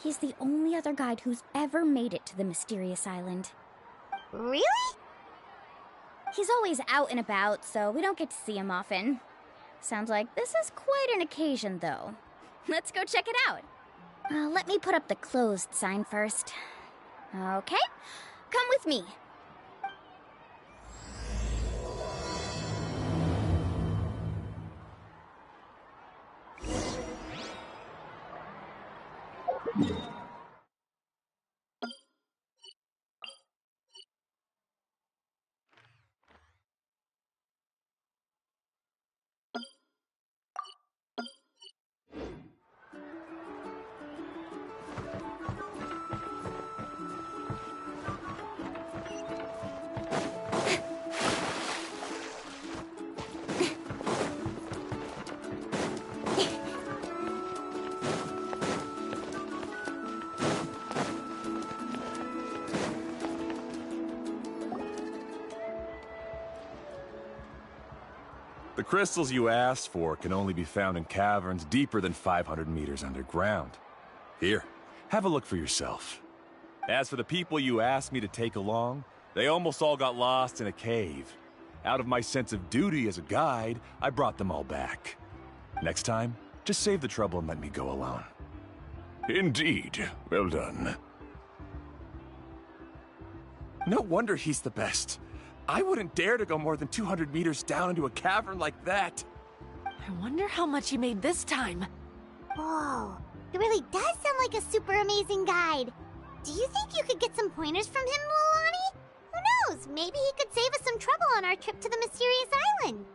he's the only other guide who's ever made it to the mysterious island. Really? He's always out and about, so we don't get to see him often. Sounds like this is quite an occasion, though. Let's go check it out. Let me put up the closed sign first. Okay, come with me. The crystals you asked for can only be found in caverns deeper than 500 meters underground. Here, have a look for yourself. As for the people you asked me to take along, they almost all got lost in a cave. Out of my sense of duty as a guide, I brought them all back. Next time, just save the trouble and let me go alone. Indeed. Well done. No wonder he's the best. I wouldn't dare to go more than 200 meters down into a cavern like that. I wonder how much he made this time. Whoa, it really does sound like a super amazing guide. Do you think you could get some pointers from him, Mualani? Who knows? Maybe he could save us some trouble on our trip to the mysterious island.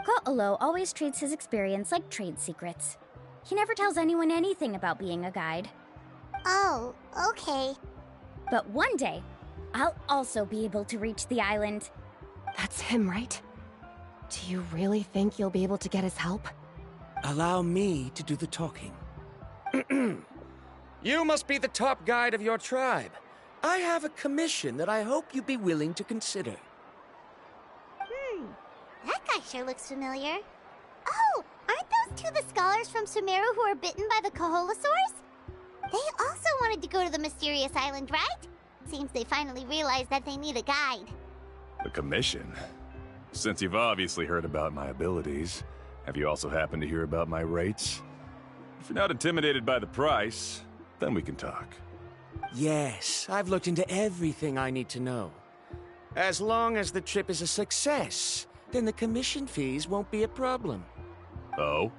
Ko'olo always treats his experience like trade secrets. He never tells anyone anything about being a guide. Oh, okay. But one day, I'll also be able to reach the island. That's him, right? Do you really think you'll be able to get his help? Allow me to do the talking. You must be the top guide of your tribe. I have a commission that I hope you'd be willing to consider. That guy sure looks familiar. Oh, aren't those two the scholars from Sumeru who were bitten by the Koholosaurs? They also wanted to go to the mysterious island, right? Seems they finally realized that they need a guide. A commission? Since you've obviously heard about my abilities, have you also happened to hear about my rates? If you're not intimidated by the price, then we can talk. Yes, I've looked into everything I need to know. As long as the trip is a success, then the commission fees won't be a problem. Oh?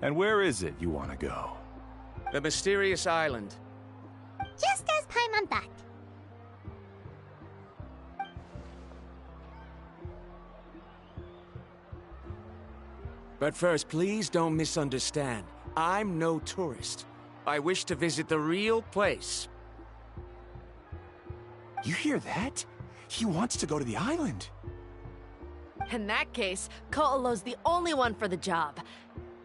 And where is it you want to go? The mysterious island. Just as Paimon thought. But first, please don't misunderstand. I'm no tourist. I wish to visit the real place. You hear that? He wants to go to the island. In that case, Ko'olo's the only one for the job.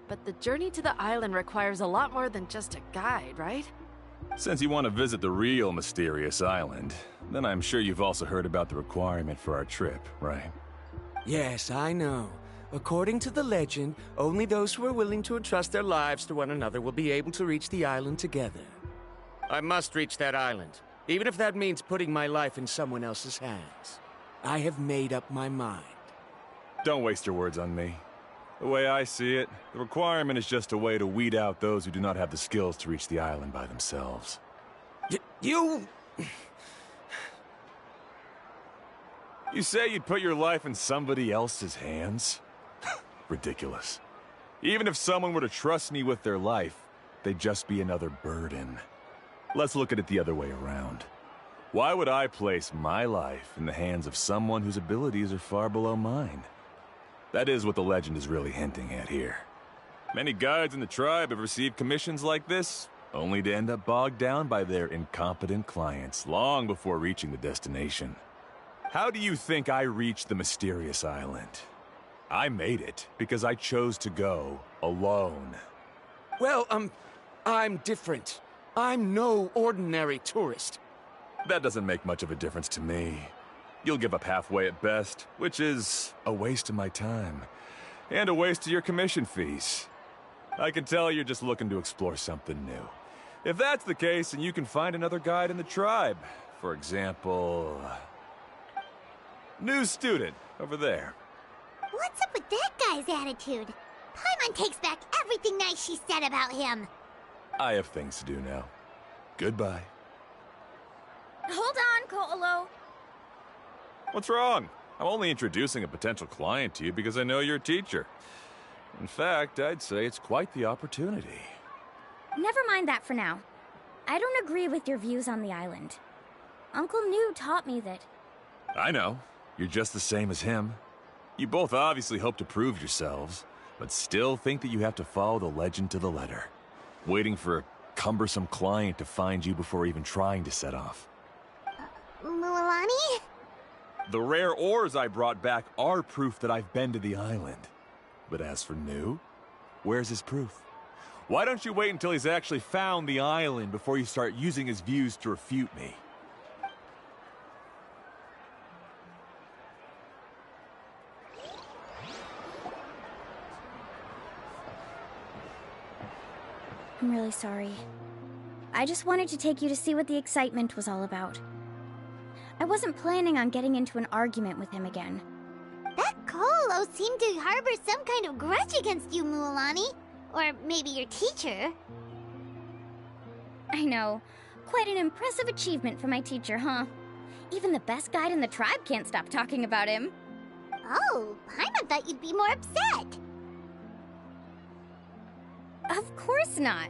But the journey to the island requires a lot more than just a guide, right? Since you want to visit the real mysterious island, then I'm sure you've also heard about the requirement for our trip, right? Yes, I know. According to the legend, only those who are willing to entrust their lives to one another will be able to reach the island together. I must reach that island, even if that means putting my life in someone else's hands. I have made up my mind. Don't waste your words on me. The way I see it, the requirement is just a way to weed out those who do not have the skills to reach the island by themselves. You say you'd put your life in somebody else's hands? Ridiculous. Even if someone were to trust me with their life, they'd just be another burden. Let's look at it the other way around. Why would I place my life in the hands of someone whose abilities are far below mine? That is what the legend is really hinting at here. Many guides in the tribe have received commissions like this, only to end up bogged down by their incompetent clients long before reaching the destination. How do you think I reached the mysterious island? I made it because I chose to go alone. Well, I'm different. I'm no ordinary tourist. That doesn't make much of a difference to me. You'll give up halfway at best, which is a waste of my time. And a waste of your commission fees. I can tell you're just looking to explore something new. If that's the case, then you can find another guide in the tribe. For example... new student, over there. What's up with that guy's attitude? Paimon takes back everything nice she said about him. I have things to do now. Goodbye. Hold on, Ko'olo. What's wrong? I'm only introducing a potential client to you because I know you're a teacher. In fact, I'd say it's quite the opportunity. Never mind that for now. I don't agree with your views on the island. Uncle New taught me that... I know. You're just the same as him. You both obviously hope to prove yourselves, but still think that you have to follow the legend to the letter. Waiting for a cumbersome client to find you before even trying to set off. Mualani? The rare ores I brought back are proof that I've been to the island. But as for New, where's his proof? Why don't you wait until he's actually found the island before you start using his views to refute me? I'm really sorry. I just wanted to take you to see what the excitement was all about. I wasn't planning on getting into an argument with him again. That Colo seemed to harbor some kind of grudge against you, Mualani. Or maybe your teacher. I know. Quite an impressive achievement for my teacher, huh? Even the best guide in the tribe can't stop talking about him. Oh, Paimon thought you'd be more upset. Of course not.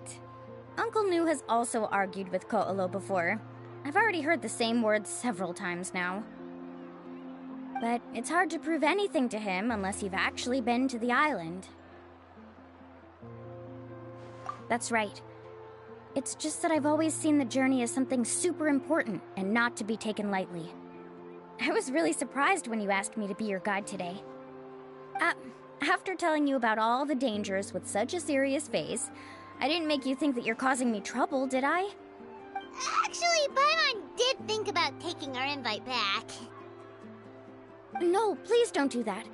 Uncle Nu has also argued with Ko'olo before. I've already heard the same words several times now. But it's hard to prove anything to him unless you've actually been to the island. That's right. It's just that I've always seen the journey as something super important and not to be taken lightly. I was really surprised when you asked me to be your guide today. After telling you about all the dangers with such a serious face, I didn't make you think that you're causing me trouble, did I? Actually, Paimon did think about taking our invite back. No, please don't do that.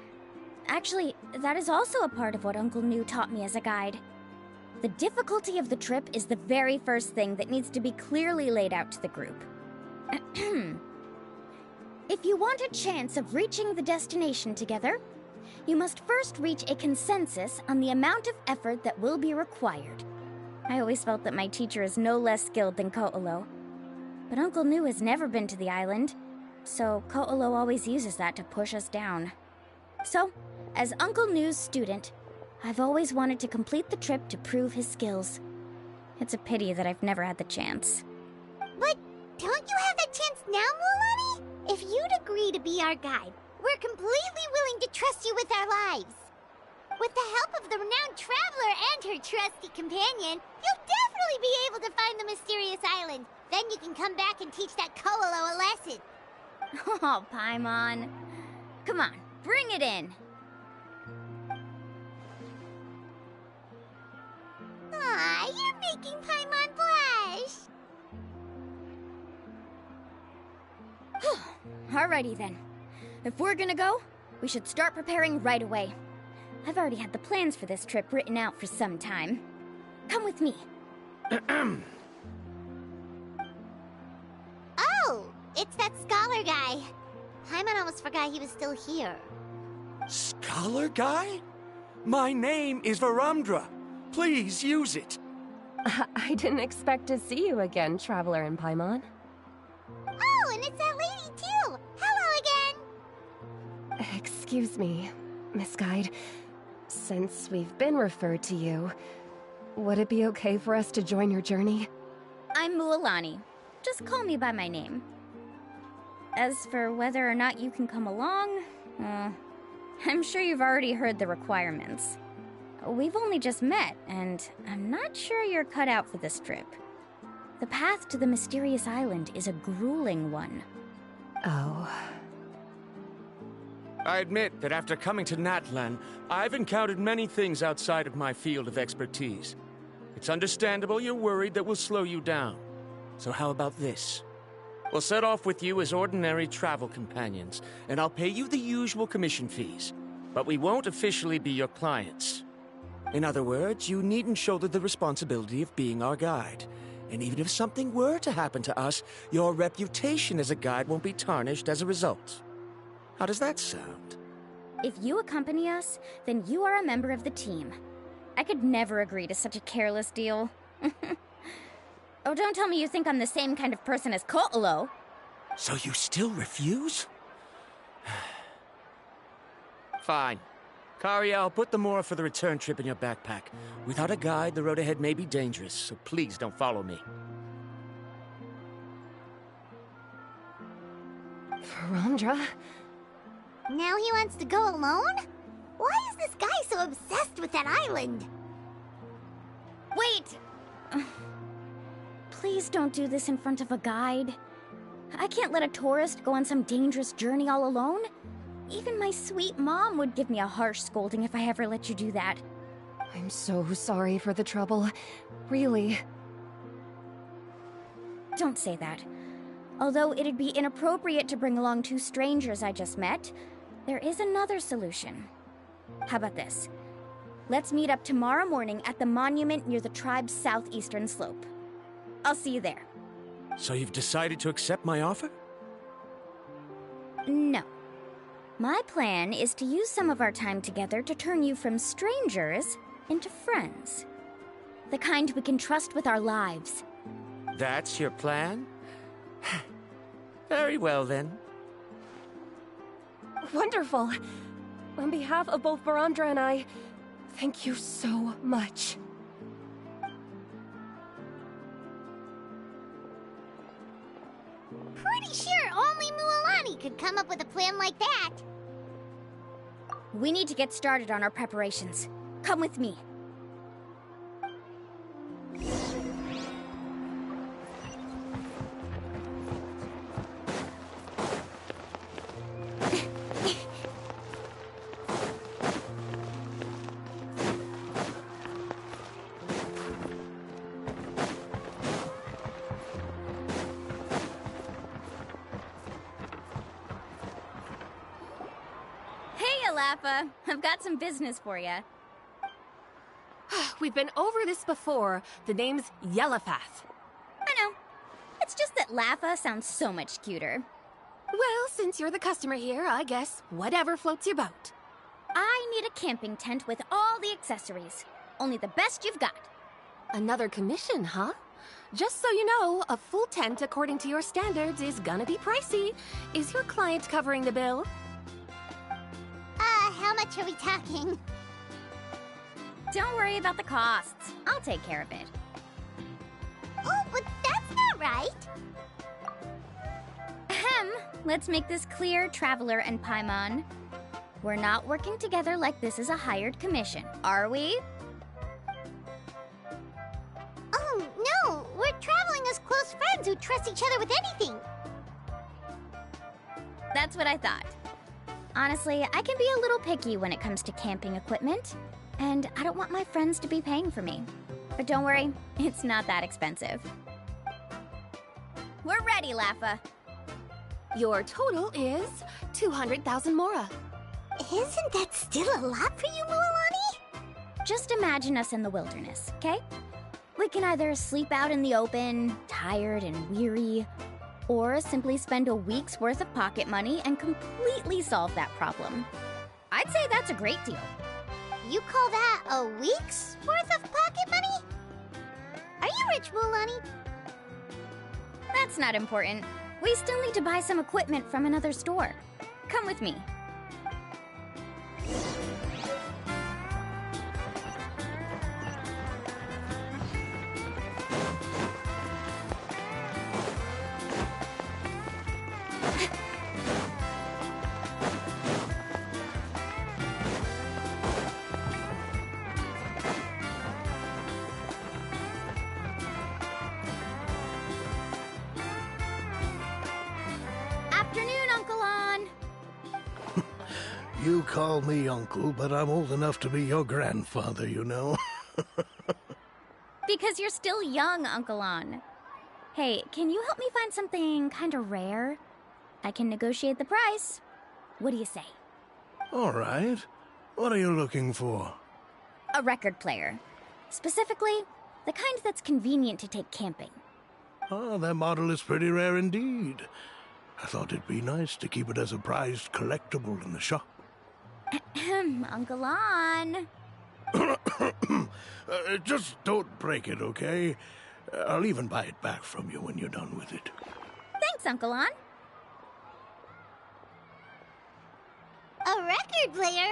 Actually, that is also a part of what Uncle Nu taught me as a guide. The difficulty of the trip is the very first thing that needs to be clearly laid out to the group. If you want a chance of reaching the destination together, you must first reach a consensus on the amount of effort that will be required. I always felt that my teacher is no less skilled than Ko'olo. But Uncle Nu has never been to the island, so Ko'olo always uses that to push us down. So, as Uncle Nu's student, I've always wanted to complete the trip to prove his skills. It's a pity that I've never had the chance. But don't you have that chance now, Mualani? If you'd agree to be our guide, we're completely willing to trust you with our lives. With the help of the renowned traveler and her trusty companion, you'll definitely be able to find the mysterious island. Then you can come back and teach that Ko'olo a lesson. Oh, Paimon. Come on, bring it in. Aw, you're making Paimon blush. Alrighty then. If we're gonna go, we should start preparing right away. I've already had the plans for this trip written out for some time. Come with me. Oh, it's that scholar guy. Paimon almost forgot he was still here. Scholar guy? My name is Varumdra. Please use it. I didn't expect to see you again, Traveler and Paimon. Oh, and it's that lady too. Hello again. Excuse me, Miss Guide. Since we've been referred to you, would it be okay for us to join your journey? I'm Mualani. Just call me by my name. As for whether or not you can come along, I'm sure you've already heard the requirements. We've only just met, and I'm not sure you're cut out for this trip. The path to the mysterious island is a grueling one. Oh. I admit that after coming to Natlan, I've encountered many things outside of my field of expertise. It's understandable you're worried that we'll slow you down. So how about this? We'll set off with you as ordinary travel companions, and I'll pay you the usual commission fees. But we won't officially be your clients. In other words, you needn't shoulder the responsibility of being our guide. And even if something were to happen to us, your reputation as a guide won't be tarnished as a result. How does that sound? If you accompany us, then you are a member of the team. I could never agree to such a careless deal. Oh, don't tell me you think I'm the same kind of person as Ko'olo. So you still refuse? Fine. Kariel, put the Mora for the return trip in your backpack. Without a guide, the road ahead may be dangerous, so please don't follow me. Varumdra? Now he wants to go alone? Why is this guy so obsessed with that island? Wait! Please don't do this in front of a guide. I can't let a tourist go on some dangerous journey all alone. Even my sweet mom would give me a harsh scolding if I ever let you do that. I'm so sorry for the trouble. Really. Don't say that. Although it'd be inappropriate to bring along two strangers I just met, there is another solution. How about this? Let's meet up tomorrow morning at the monument near the tribe's southeastern slope. I'll see you there. So you've decided to accept my offer? No. My plan is to use some of our time together to turn you from strangers into friends. The kind we can trust with our lives. That's your plan? Very well, then. Wonderful. On behalf of both Barandra and I, thank you so much. Pretty sure only Mualani could come up with a plan like that. We need to get started on our preparations. Come with me. Laffa, I've got some business for you. We've been over this before. The name's Yellowfath. I know. It's just that Laffa sounds so much cuter. Well, since you're the customer here, I guess whatever floats your boat. I need a camping tent with all the accessories. Only the best you've got. Another commission, huh? Just so you know, a full tent according to your standards is gonna be pricey. Is your client covering the bill? How much are we talking? Don't worry about the costs. I'll take care of it. Oh, but that's not right. Ahem. Let's make this clear, Traveler and Paimon. We're not working together like this is a hired commission, are we? Oh, no! We're traveling as close friends who trust each other with anything. That's what I thought. Honestly, I can be a little picky when it comes to camping equipment, and I don't want my friends to be paying for me. But don't worry, it's not that expensive. We're ready, Laffa. Your total is 200,000 mora. Isn't that still a lot for you, Mualani? Just imagine us in the wilderness, okay? We can either sleep out in the open, tired and weary, or simply spend a week's worth of pocket money and completely solve that problem. I'd say that's a great deal. You call that a week's worth of pocket money? Are you rich, Mualani? That's not important. We still need to buy some equipment from another store. Come with me. You call me uncle, but I'm old enough to be your grandfather, you know. Because you're still young, Uncle On. Hey, can you help me find something kind of rare? I can negotiate the price. What do you say? All right. What are you looking for? A record player. Specifically, the kind that's convenient to take camping. Oh, that model is pretty rare indeed. I thought it'd be nice to keep it as a prized collectible in the shop. Uncle On. Just don't break it, okay? I'll even buy it back from you when you're done with it. Thanks, Uncle On. A record player?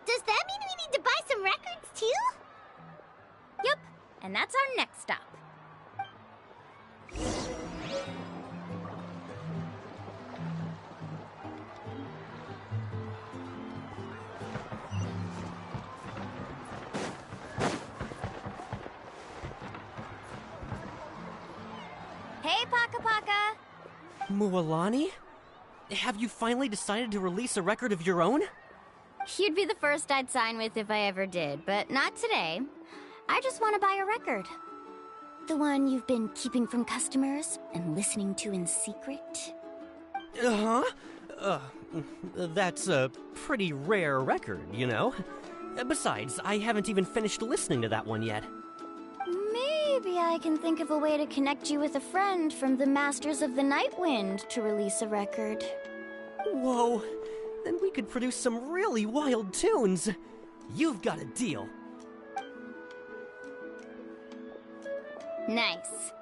Does that mean we need to buy some records too? Yep, and that's our next stop. Hey, Paka Paka! Mualani? Have you finally decided to release a record of your own? You'd be the first I'd sign with if I ever did, but not today. I just want to buy a record. The one you've been keeping from customers and listening to in secret. Uh-huh. That's a pretty rare record, you know? Besides, I haven't even finished listening to that one yet. Maybe I can think of a way to connect you with a friend from the Masters of the Night Wind to release a record. Whoa, then we could produce some really wild tunes. You've got a deal. Nice.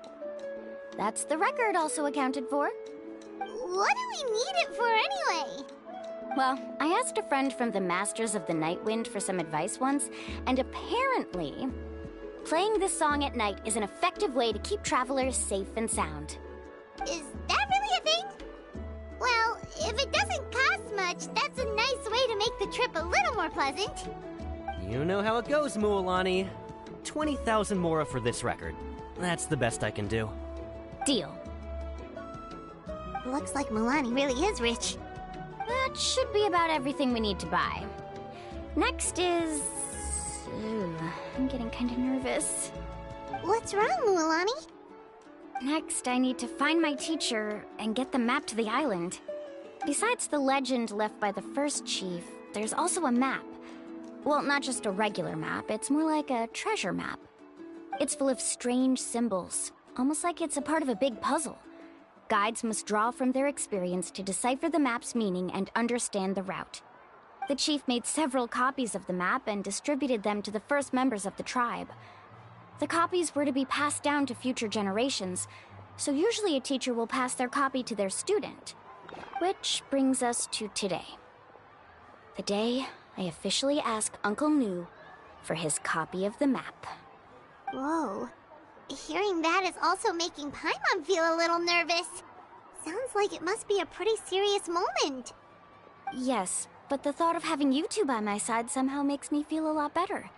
That's the record also accounted for. What do we need it for anyway? Well, I asked a friend from the Masters of the Night Wind for some advice once, and apparently, playing this song at night is an effective way to keep travelers safe and sound. Is that really a thing? Well, if it doesn't cost much, that's a nice way to make the trip a little more pleasant. You know how it goes, Mualani. 20,000 mora for this record. That's the best I can do. Deal. Looks like Mualani really is rich. That should be about everything we need to buy. Next is... I'm getting kind of nervous. What's wrong, Mualani? Next, I need to find my teacher and get the map to the island. Besides the legend left by the first chief, there's also a map. Well, not just a regular map, it's more like a treasure map. It's full of strange symbols, almost like it's a part of a big puzzle. Guides must draw from their experience to decipher the map's meaning and understand the route. The chief made several copies of the map and distributed them to the first members of the tribe. The copies were to be passed down to future generations, so usually a teacher will pass their copy to their student. Which brings us to today. The day I officially ask Uncle Nu for his copy of the map. Whoa. Hearing that is also making Paimon feel a little nervous. Sounds like it must be a pretty serious moment. Yes, but the thought of having you two by my side somehow makes me feel a lot better.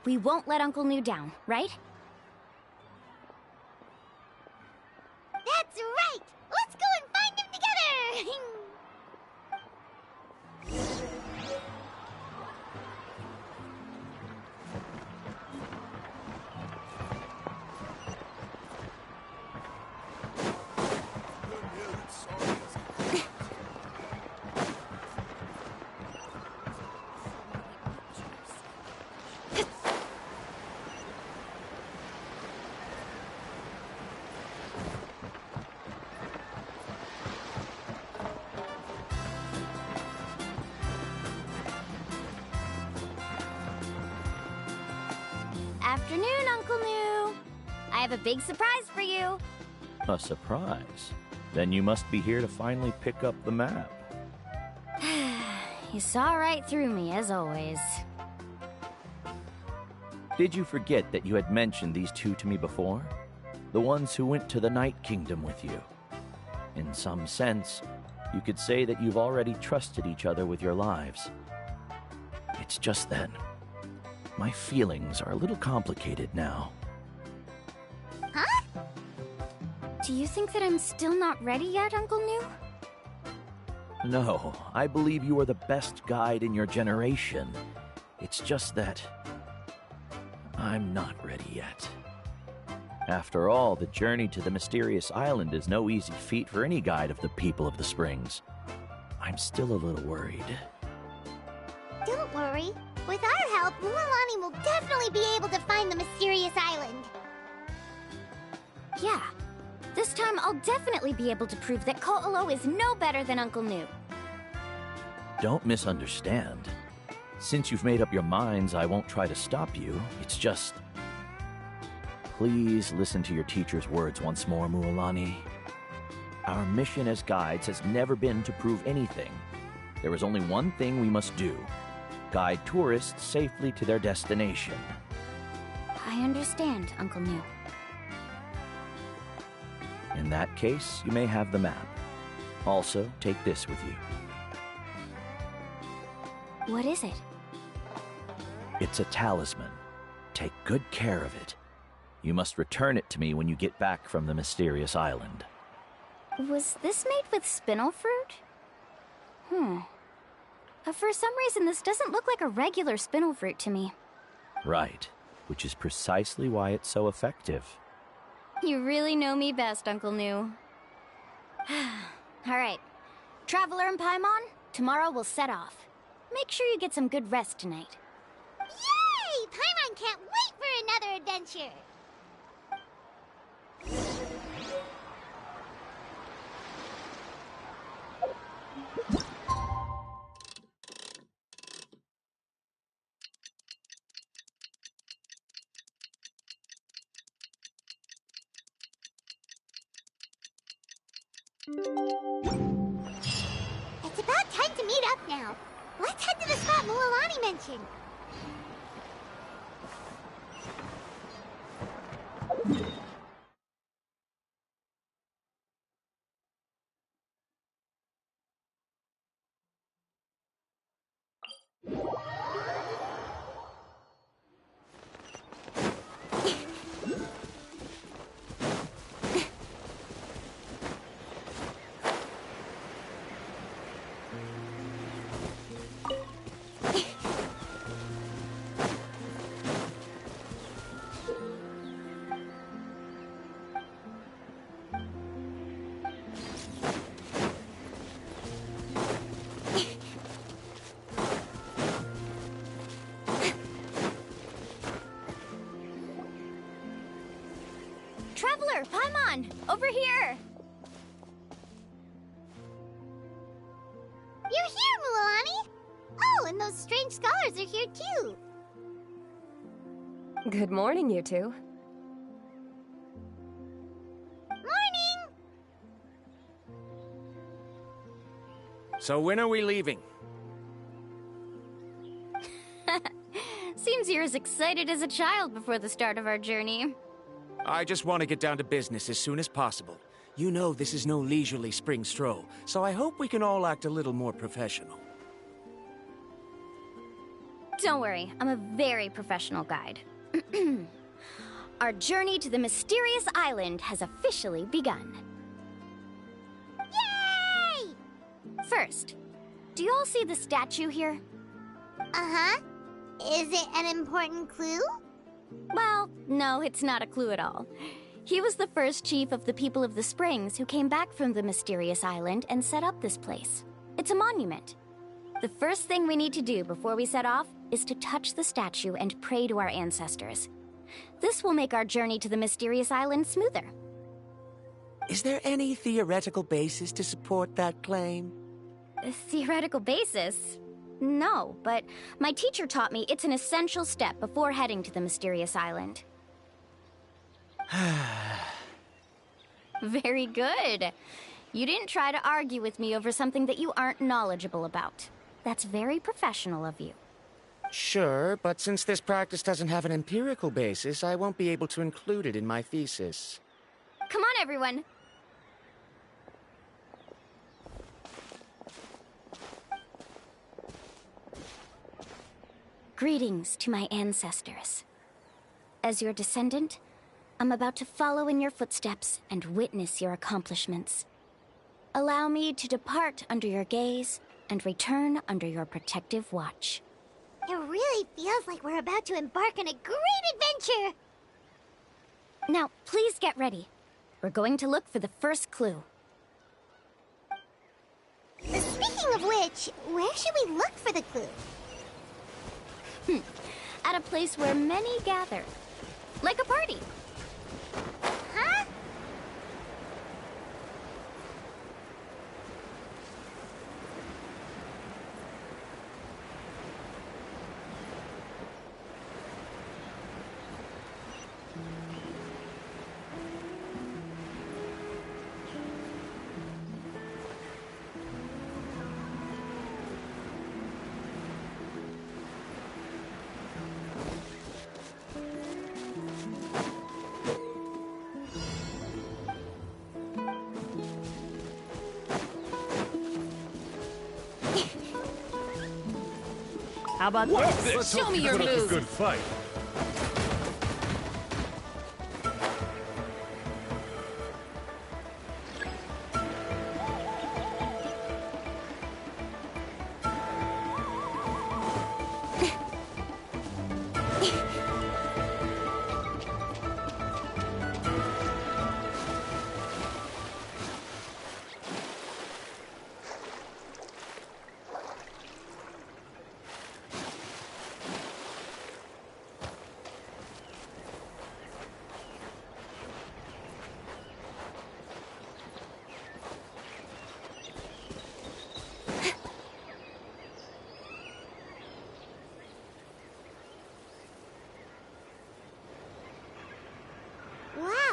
We won't let Uncle Nu down, right? That's right! Let's go and find him together! Afternoon, Uncle Nu. I have a big surprise for you. A surprise? Then you must be here to finally pick up the map. You saw right through me, as always. Did you forget that you had mentioned these two to me before? The ones who went to the Night Kingdom with you. In some sense, you could say that you've already trusted each other with your lives. It's just that my feelings are a little complicated now. Huh? Do you think that I'm still not ready yet, Uncle Nu? No, I believe you are the best guide in your generation. It's just that I'm not ready yet. After all, the journey to the mysterious island is no easy feat for any guide of the people of the Springs. I'm still a little worried. Don't worry. With our help, Mualani will definitely be able to find the mysterious island. Yeah. This time I'll definitely be able to prove that Ko'olo is no better than Uncle Nu. Don't misunderstand. Since you've made up your minds, I won't try to stop you. It's just... Please listen to your teacher's words once more, Mualani. Our mission as guides has never been to prove anything. There is only one thing we must do. Guide tourists safely to their destination. I understand, Uncle Nu. In that case, you may have the map. Also, take this with you. What is it? It's a talisman. Take good care of it. You must return it to me when you get back from the mysterious island. Was this made with spinel fruit? For some reason, this doesn't look like a regular spinel fruit to me. Right, which is precisely why it's so effective. You really know me best, Uncle Nu. All right. Traveler and Paimon, tomorrow we'll set off. Make sure you get some good rest tonight. adventure! It's about time to meet up now. Let's head to the spot Mualani mentioned. Traveler, Paimon! Over here! You're here, Mualani! Oh, and those strange scholars are here too! Good morning, you two. Morning! So when are we leaving? Seems you're as excited as a child before the start of our journey. I just want to get down to business as soon as possible. You know this is no leisurely spring stroll, so I hope we can all act a little more professional. Don't worry, I'm a very professional guide. Our journey to the mysterious island has officially begun. Yay! First, do you all see the statue here? Uh-huh. Is it an important clue? Well, no, it's not a clue at all. He was the first chief of the people of the Springs who came back from the mysterious island and set up this place. It's a monument. The first thing we need to do before we set off is to touch the statue and pray to our ancestors. This will make our journey to the mysterious island smoother. Is there any theoretical basis to support that claim? A theoretical basis? No, but my teacher taught me it's an essential step before heading to the mysterious island. Very good. You didn't try to argue with me over something that you aren't knowledgeable about. That's very professional of you. Sure, but since this practice doesn't have an empirical basis, I won't be able to include it in my thesis. Come on, everyone. Greetings to my ancestors. As your descendant, I'm about to follow in your footsteps and witness your accomplishments. Allow me to depart under your gaze and return under your protective watch. It really feels like we're about to embark on a great adventure! Now, please get ready. We're going to look for the first clue. Speaking of which, where should we look for the clue? At a place where many gather. Like a party. Huh? How about this? Show me your moves. Good fight.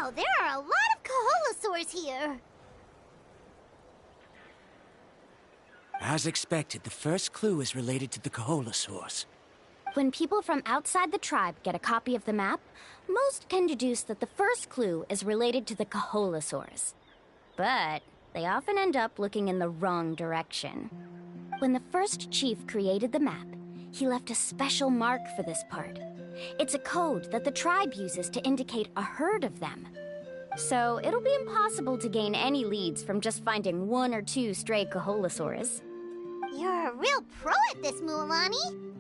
Wow, there are a lot of Kaholosaurs here. As expected, the first clue is related to the Kaholosaurs. When people from outside the tribe get a copy of the map, most can deduce that the first clue is related to the Kaholosaurs. But they often end up looking in the wrong direction. When the first chief created the map, he left a special mark for this part. It's a code that the tribe uses to indicate a herd of them. So it'll be impossible to gain any leads from just finding one or two stray Kaholosaurs. You're a real pro at this, Mualani.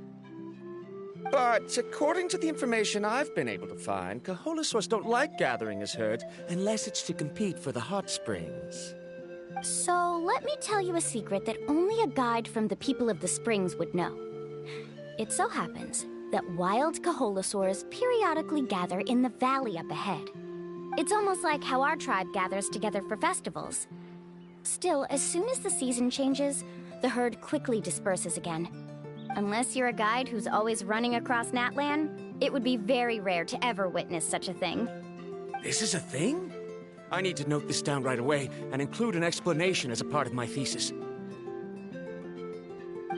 But according to the information I've been able to find, Kaholosaurs don't like gathering as herds unless it's to compete for the hot springs. So let me tell you a secret that only a guide from the people of the springs would know. It so happens that wild Kaholosaurs periodically gather in the valley up ahead. It's almost like how our tribe gathers together for festivals. Still, as soon as the season changes, the herd quickly disperses again. Unless you're a guide who's always running across Natlan, it would be very rare to ever witness such a thing. This is a thing? I need to note this down right away and include an explanation as a part of my thesis.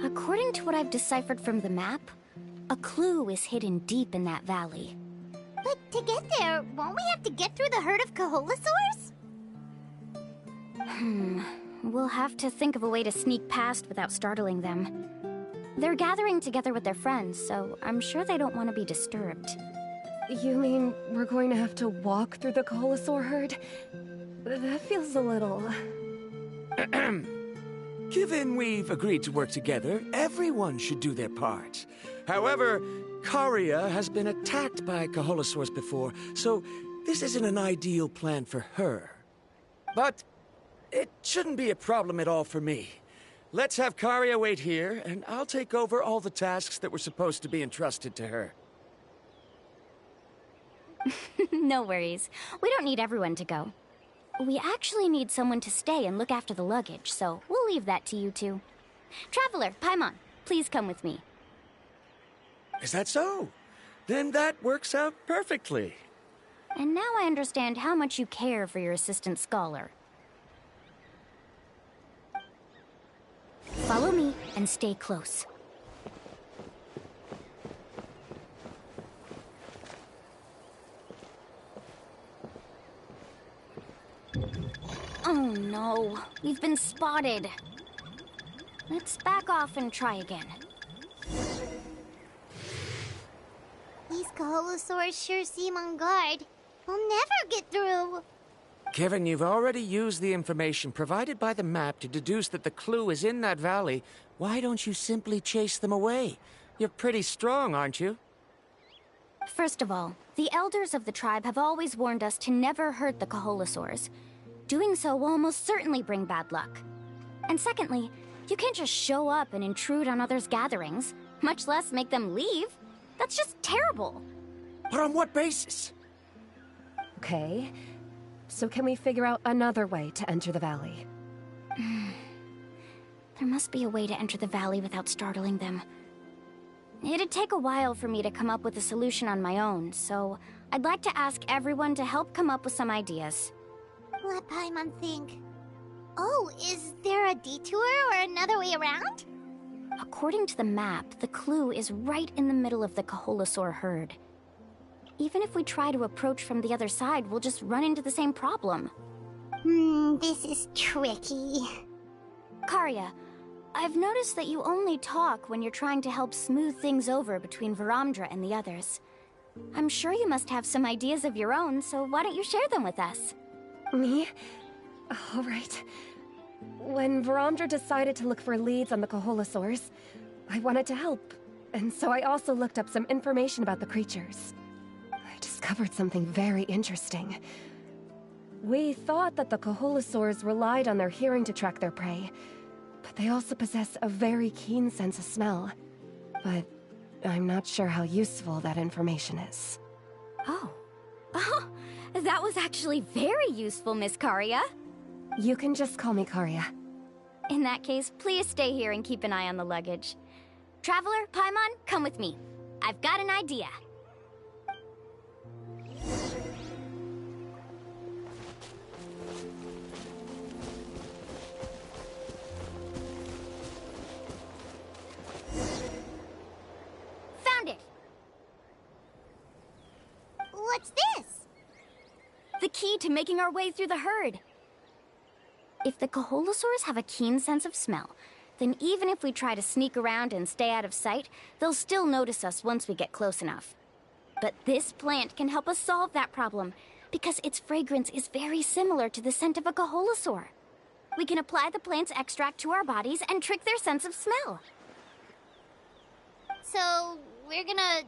According to what I've deciphered from the map, a clue is hidden deep in that valley. But to get there, won't we have to get through the herd of Kaholosaurs? We'll have to think of a way to sneak past without startling them. They're gathering together with their friends, so I'm sure they don't want to be disturbed. You mean we're going to have to walk through the Kaholosaur herd? That feels a little... Given we've agreed to work together, everyone should do their part. However, Karia has been attacked by Kaholosaurs before, so this isn't an ideal plan for her. But it shouldn't be a problem at all for me. Let's have Karia wait here, and I'll take over all the tasks that were supposed to be entrusted to her. No worries. We don't need everyone to go. We actually need someone to stay and look after the luggage, so we'll leave that to you two. Traveler, Paimon, please come with me. Is that so? Then that works out perfectly. And now I understand how much you care for your assistant scholar. Follow me and stay close. Oh no, we've been spotted. Let's back off and try again. These Kaholosaurs sure seem on guard. We'll never get through. Kevin, you've already used the information provided by the map to deduce that the clue is in that valley. Why don't you simply chase them away? You're pretty strong, aren't you? First of all, the elders of the tribe have always warned us to never hurt the Kaholosaurs. Doing so will almost certainly bring bad luck. And secondly, you can't just show up and intrude on others' gatherings, much less make them leave. That's just terrible. But on what basis? Okay, so can we figure out another way to enter the valley? There must be a way to enter the valley without startling them. It'd take a while for me to come up with a solution on my own, so I'd like to ask everyone to help come up with some ideas. Let Paimon think. Oh, is there a detour or another way around? According to the map, the clue is right in the middle of the Kaholosaur herd. Even if we try to approach from the other side, we'll just run into the same problem. This is tricky. Karia, I've noticed that you only talk when you're trying to help smooth things over between Varamdra and the others. I'm sure you must have some ideas of your own, so why don't you share them with us? Me? All right. When Varamdra decided to look for leads on the Kaholosaurs, I wanted to help, and so I also looked up some information about the creatures. I discovered something very interesting. We thought that the Kaholosaurs relied on their hearing to track their prey, but they also possess a very keen sense of smell. But I'm not sure how useful that information is. Oh, that was actually very useful, Miss Karia. You can just call me Karia. In that case, please stay here and keep an eye on the luggage. Traveler, Paimon, come with me. I've got an idea. What's this? The key to making our way through the herd. If the Kaholosaurs have a keen sense of smell, then even if we try to sneak around and stay out of sight, they'll still notice us once we get close enough. But this plant can help us solve that problem, because its fragrance is very similar to the scent of a Kaholosaur. We can apply the plant's extract to our bodies and trick their sense of smell. So, we're gonna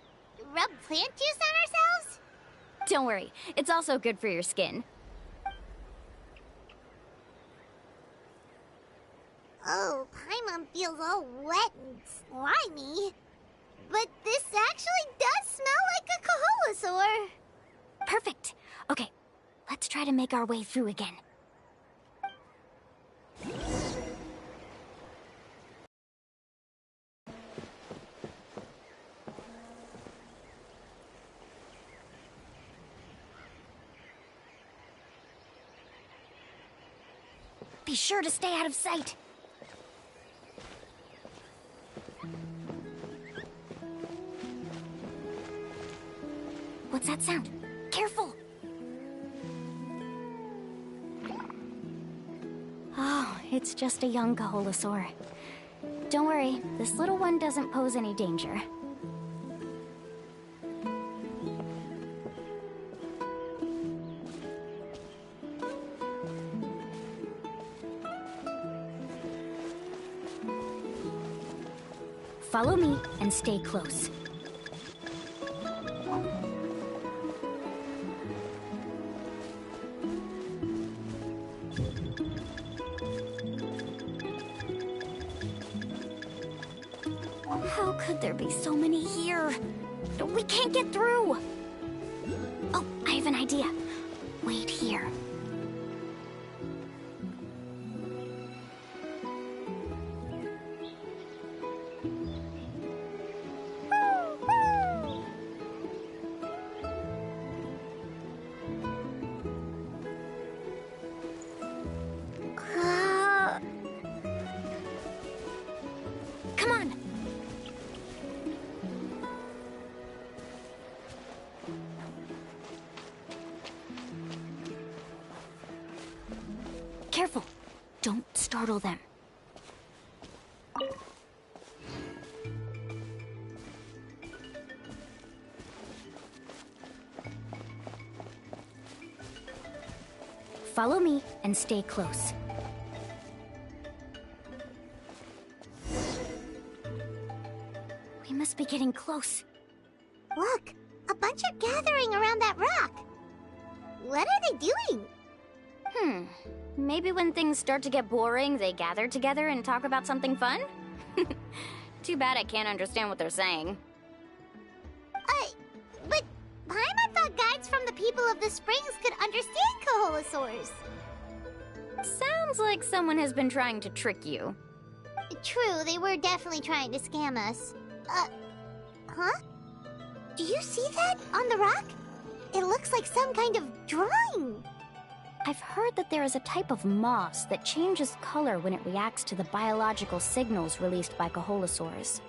rub plant juice on ourselves? Don't worry, it's also good for your skin. Oh, Paimon feels all wet and slimy. But this actually does smell like a Kaholosaur. Perfect. Okay, let's try to make our way through again. Be sure to stay out of sight. What's that sound? Careful! Oh, it's just a young Kaholosaur. Don't worry, this little one doesn't pose any danger. Follow me and stay close. How could there be so many here? We can't get through! Oh, I have an idea. Wait here. Come on! Careful! Don't startle them. Follow me and stay close. We must be getting close. Look, a bunch are gathering around that rock. What are they doing? Maybe when things start to get boring, they gather together and talk about something fun? Too bad I can't understand what they're saying. But Paimon thought guides from the people of the springs could understand Kaholosaurs. Sounds like someone has been trying to trick you. True, they were definitely trying to scam us. Huh? Do you see that on the rock? It looks like some kind of drawing. I've heard that there is a type of moss that changes color when it reacts to the biological signals released by Kaholosaurs.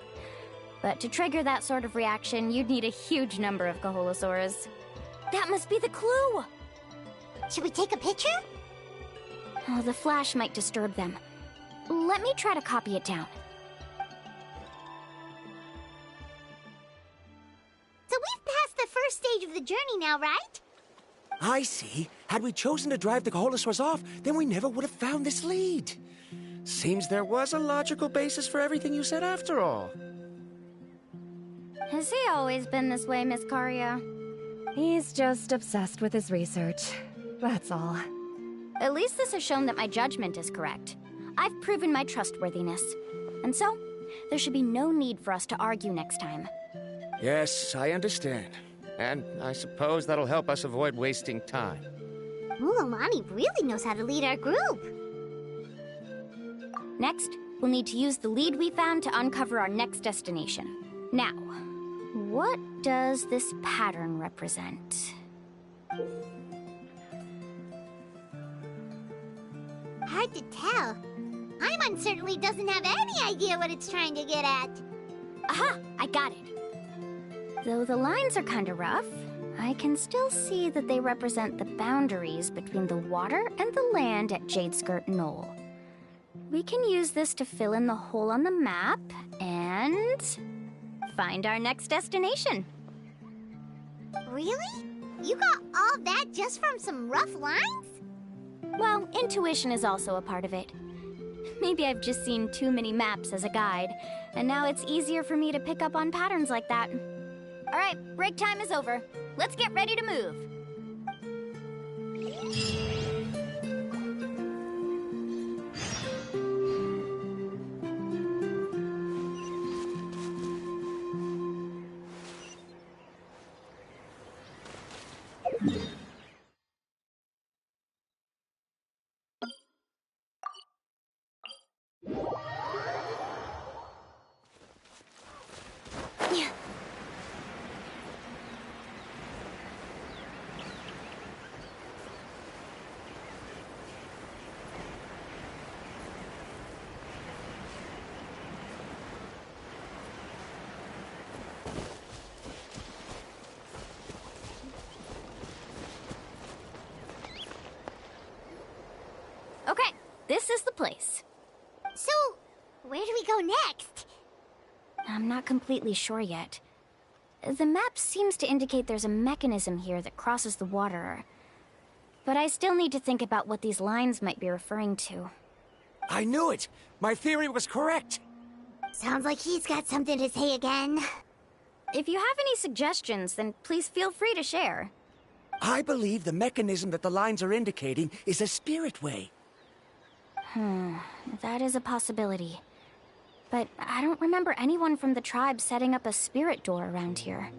But to trigger that sort of reaction, you'd need a huge number of Kaholosaurs. That must be the clue! Should we take a picture? Oh, the flash might disturb them. Let me try to copy it down. So we've passed the first stage of the journey now, right? I see. Had we chosen to drive the Kaholosaurs off, then we never would have found this lead. Seems there was a logical basis for everything you said after all. Has he always been this way, Miss Karia? He's just obsessed with his research. That's all. At least this has shown that my judgment is correct. I've proven my trustworthiness. And so, there should be no need for us to argue next time. Yes, I understand. And I suppose that'll help us avoid wasting time. Mualani really knows how to lead our group. Next, we'll need to use the lead we found to uncover our next destination. Now, what does this pattern represent? Hard to tell. Paimon certainly doesn't have any idea what it's trying to get at. Aha! I got it. Though the lines are kinda rough, I can still see that they represent the boundaries between the water and the land at Jadeskirt Knoll. We can use this to fill in the hole on the map and find our next destination. Really? You got all that just from some rough lines? Well, intuition is also a part of it. Maybe I've just seen too many maps as a guide, and now it's easier for me to pick up on patterns like that. All right, break time is over. Let's get ready to move. Okay, this is the place. So, where do we go next? I'm not completely sure yet. The map seems to indicate there's a mechanism here that crosses the water. But I still need to think about what these lines might be referring to. I knew it! My theory was correct! Sounds like he's got something to say again. If you have any suggestions, then please feel free to share. I believe the mechanism that the lines are indicating is a spirit way. That is a possibility. But I don't remember anyone from the tribe setting up a spirit door around here.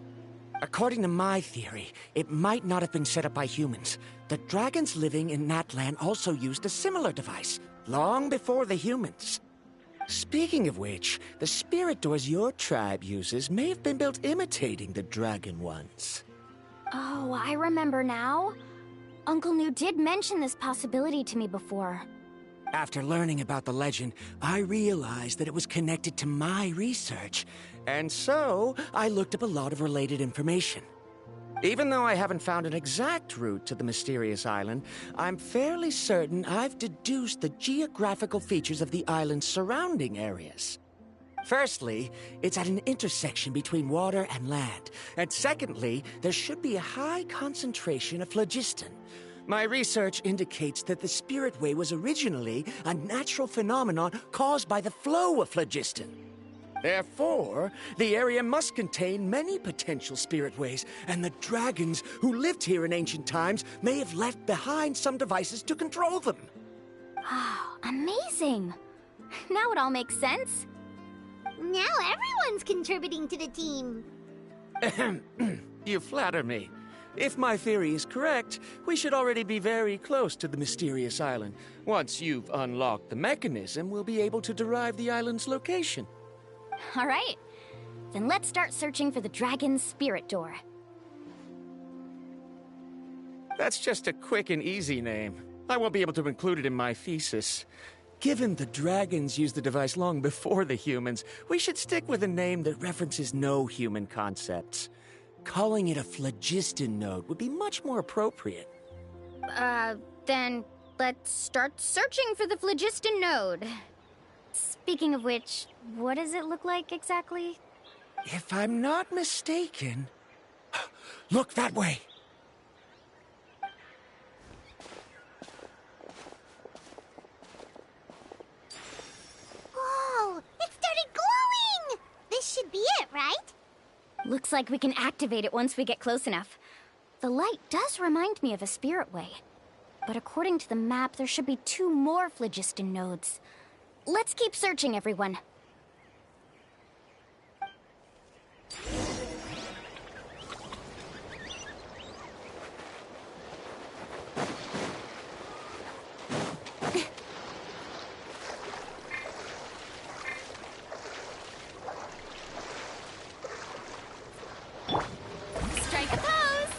According to my theory, it might not have been set up by humans. The dragons living in Natlan also used a similar device, long before the humans. Speaking of which, the spirit doors your tribe uses may have been built imitating the dragon ones. Oh, I remember now. Uncle New did mention this possibility to me before. After learning about the legend, I realized that it was connected to my research, and so I looked up a lot of related information. Even though I haven't found an exact route to the mysterious island, I'm fairly certain I've deduced the geographical features of the island's surrounding areas. Firstly, it's at an intersection between water and land, and secondly, there should be a high concentration of phlogiston. My research indicates that the Spirit Way was originally a natural phenomenon caused by the flow of phlogiston. Therefore, the area must contain many potential Spirit Ways, and the dragons who lived here in ancient times may have left behind some devices to control them. Oh, amazing! Now it all makes sense. Now everyone's contributing to the team. You flatter me. If my theory is correct, we should already be very close to the mysterious island. Once you've unlocked the mechanism, we'll be able to derive the island's location. All right. Then let's start searching for the dragon's spirit door. That's just a quick and easy name. I won't be able to include it in my thesis. Given the dragons used the device long before the humans, we should stick with a name that references no human concepts. Calling it a phlogiston node would be much more appropriate. Then let's start searching for the phlogiston node. Speaking of which, what does it look like exactly? If I'm not mistaken... Look that way! Whoa! It started glowing! This should be it, right? Looks like we can activate it once we get close enough. The light does remind me of a spirit way. But according to the map, there should be 2 more phlogiston nodes. Let's keep searching, everyone. Strike a pose!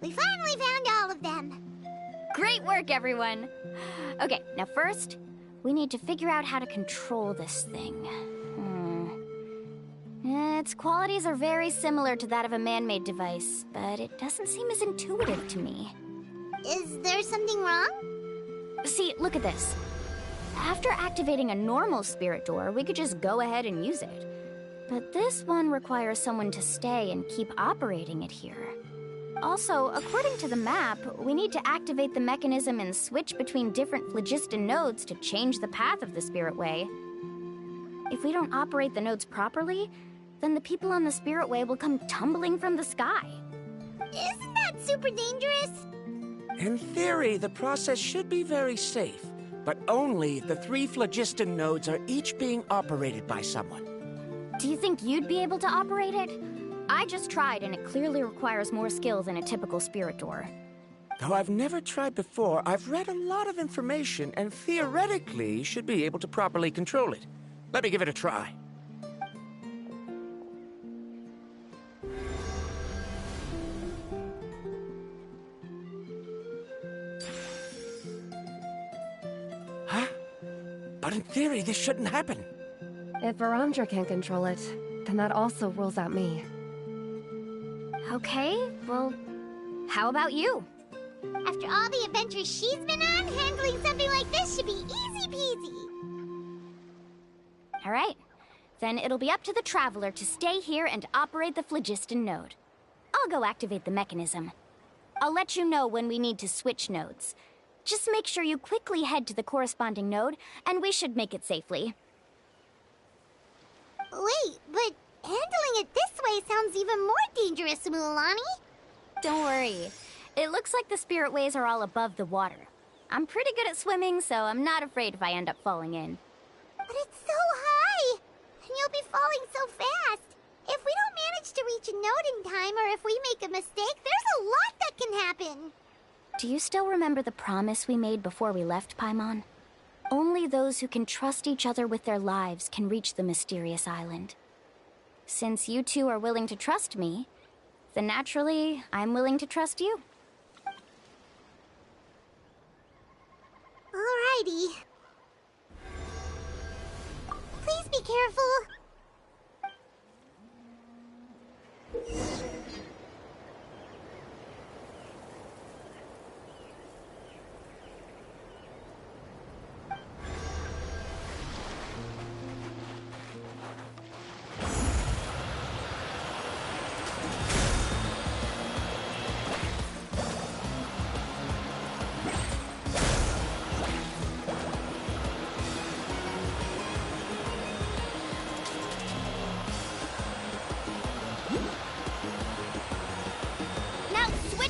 We finally found all of them. Great work, everyone. Okay, now first, we need to figure out how to control this thing. Its qualities are very similar to that of a man-made device, but it doesn't seem as intuitive to me. Is there something wrong? See, look at this. After activating a normal spirit door, we could just go ahead and use it. But this one requires someone to stay and keep operating it here. Also, according to the map, we need to activate the mechanism and switch between different phlogiston nodes to change the path of the spirit way. If we don't operate the nodes properly, then the people on the spirit way will come tumbling from the sky. Isn't that super dangerous? In theory, the process should be very safe, but only if the 3 phlogiston nodes are each being operated by someone. Do you think you'd be able to operate it? I just tried, and it clearly requires more skill than a typical spirit door. Though I've never tried before, I've read a lot of information and theoretically should be able to properly control it. Let me give it a try. Huh? But in theory, this shouldn't happen. If Varamdra can't control it, then that also rules out me. Okay, well, how about you? After all the adventures she's been on, handling something like this should be easy peasy. All right, then it'll be up to the Traveler to stay here and operate the phlogiston node. I'll go activate the mechanism. I'll let you know when we need to switch nodes. Just make sure you quickly head to the corresponding node, and we should make it safely. Wait, but handling it this way sounds even more dangerous, Mualani. Don't worry. It looks like the spirit ways are all above the water. I'm pretty good at swimming, so I'm not afraid if I end up falling in. But it's so high, and you'll be falling so fast. If we don't manage to reach a node in time, or if we make a mistake, there's a lot that can happen. Do you still remember the promise we made before we left, Paimon? Only those who can trust each other with their lives can reach the mysterious island. Since you two are willing to trust me, then naturally, I'm willing to trust you. Alrighty. Please be careful.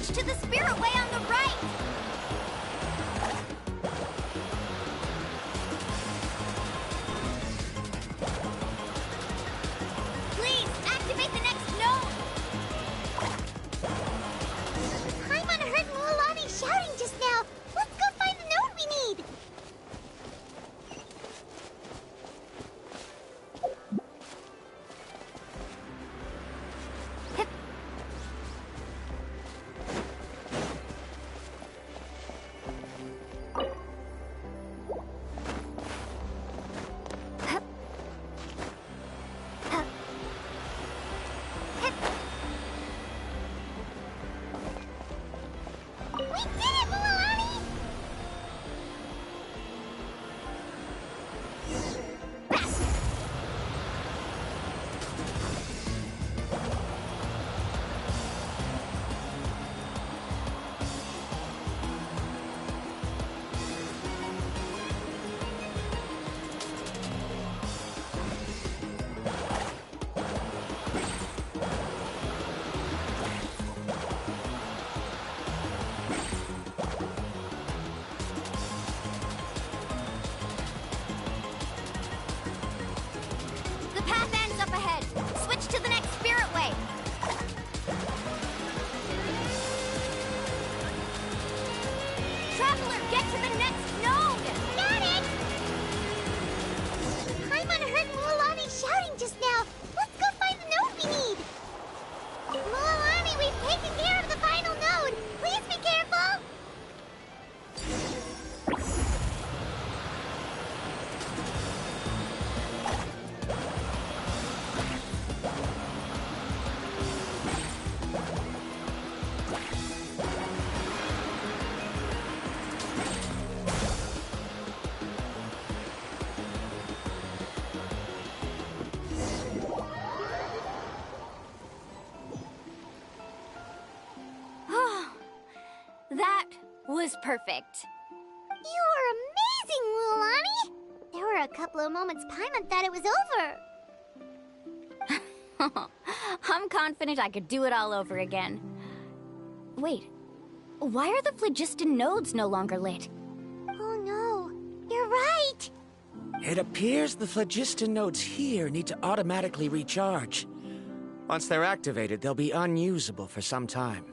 To the spirit way on the right! Please, activate the next node! Paimon heard Mualani shouting just now. Let's go find the node we need! Traveler, get to the next node! Got it! Paimon heard Mualani shouting just now. Let's go find the node we need. Mualani, we've taken care of the final node. Please be careful. That was perfect. You were amazing, Mualani. There were a couple of moments Paimon thought it was over. I'm confident I could do it all over again. Wait, why are the phlogiston nodes no longer lit? Oh no, you're right. It appears the phlogiston nodes here need to automatically recharge. Once they're activated, they'll be unusable for some time.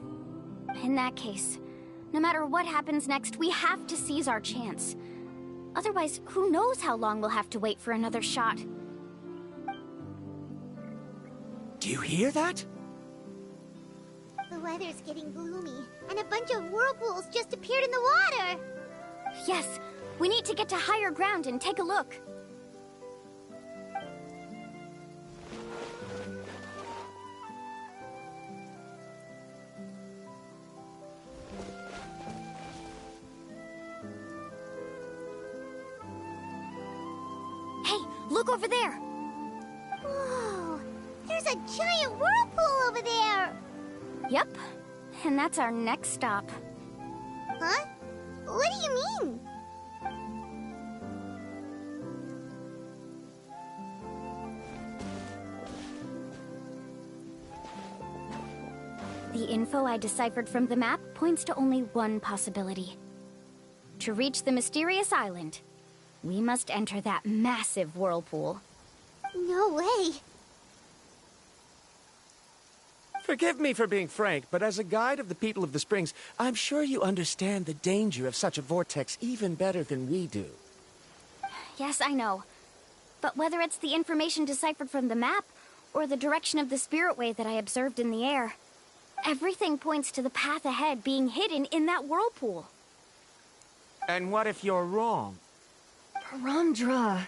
In that case, no matter what happens next, we have to seize our chance. Otherwise, who knows how long we'll have to wait for another shot. Do you hear that? The weather's getting gloomy, and a bunch of whirlpools just appeared in the water. Yes, we need to get to higher ground and take a look. Hey, look over there! Whoa, there's a giant whirlpool over there! Yep, and that's our next stop. Huh? What do you mean? The info I deciphered from the map points to only one possibility. To reach the mysterious island, we must enter that massive whirlpool. No way. Forgive me for being frank, but as a guide of the people of the Springs, I'm sure you understand the danger of such a vortex even better than we do. Yes, I know. But whether it's the information deciphered from the map, or the direction of the spirit wave that I observed in the air, everything points to the path ahead being hidden in that whirlpool. And what if you're wrong? Parandra.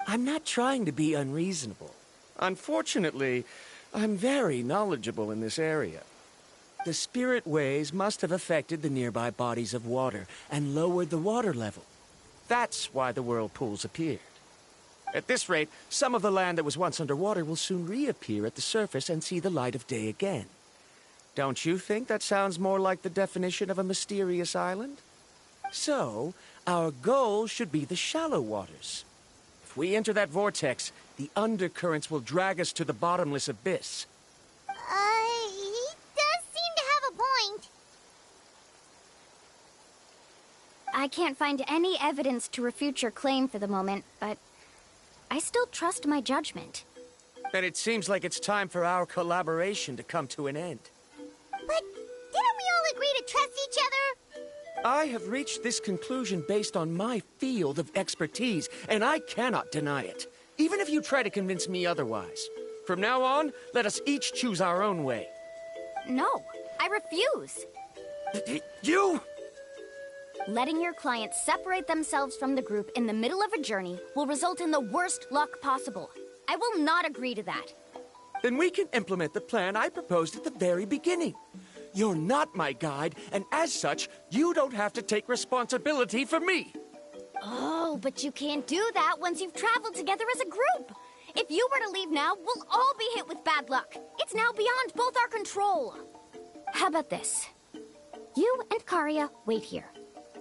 I'm not trying to be unreasonable. Unfortunately, I'm very knowledgeable in this area. The spirit waves must have affected the nearby bodies of water and lowered the water level. That's why the whirlpools appeared. At this rate, some of the land that was once underwater will soon reappear at the surface and see the light of day again. Don't you think that sounds more like the definition of a mysterious island? So, our goal should be the shallow waters. If we enter that vortex, the undercurrents will drag us to the bottomless abyss. He does seem to have a point. I can't find any evidence to refute your claim for the moment, but I still trust my judgment. Then it seems like it's time for our collaboration to come to an end. But didn't we all agree to trust each other? I have reached this conclusion based on my field of expertise, and I cannot deny it, even if you try to convince me otherwise. From now on, let us each choose our own way. No, I refuse. You! Letting your clients separate themselves from the group in the middle of a journey will result in the worst luck possible. I will not agree to that. Then we can implement the plan I proposed at the very beginning. You're not my guide, and as such, you don't have to take responsibility for me. Oh, but you can't do that once you've traveled together as a group. If you were to leave now, we'll all be hit with bad luck. It's now beyond both our control. How about this? You and Karia wait here.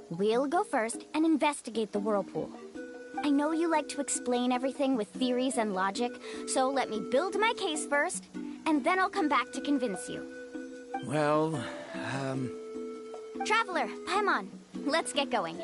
We'll go first and investigate the whirlpool. I know you like to explain everything with theories and logic, so let me build my case first, and then I'll come back to convince you. Well, Traveler, Paimon, let's get going.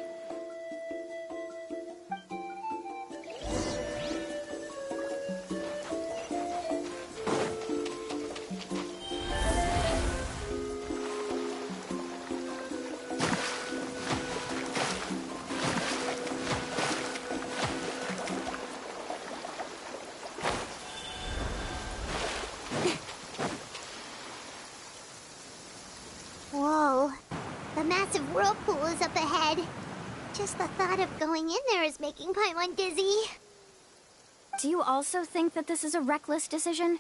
Whoa. The massive whirlpool is up ahead. Just the thought of going in there is making Paimon dizzy. Do you also think that this is a reckless decision?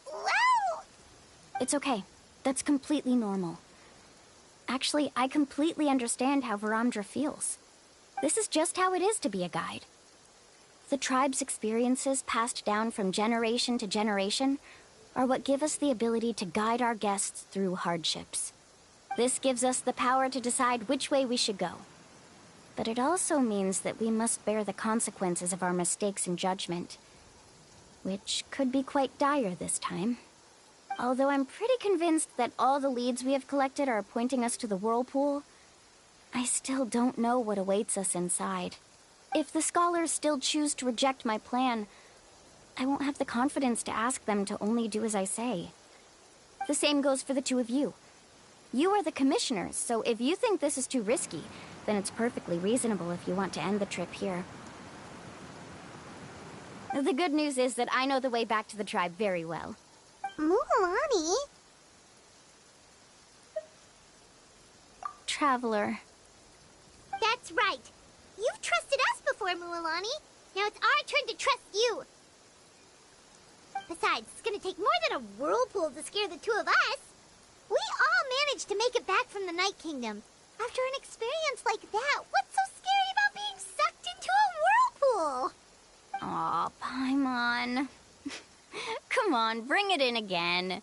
Well... It's okay. That's completely normal. Actually, I completely understand how Varamdra feels. This is just how it is to be a guide. The tribe's experiences passed down from generation to generation are what give us the ability to guide our guests through hardships. This gives us the power to decide which way we should go. But it also means that we must bear the consequences of our mistakes and judgment, which could be quite dire this time. Although I'm pretty convinced that all the leads we have collected are pointing us to the whirlpool, I still don't know what awaits us inside. If the scholars still choose to reject my plan, I won't have the confidence to ask them to only do as I say. The same goes for the two of you. You are the commissioners, so if you think this is too risky, then it's perfectly reasonable if you want to end the trip here. The good news is that I know the way back to the tribe very well. Mualani? Traveler. That's right. You've trusted us before, Mualani. Now it's our turn to trust you. Besides, it's gonna take more than a whirlpool to scare the two of us. We all managed to make it back from the Night Kingdom. After an experience like that, what's so scary about being sucked into a whirlpool? Aw, Paimon. Come on, bring it in again.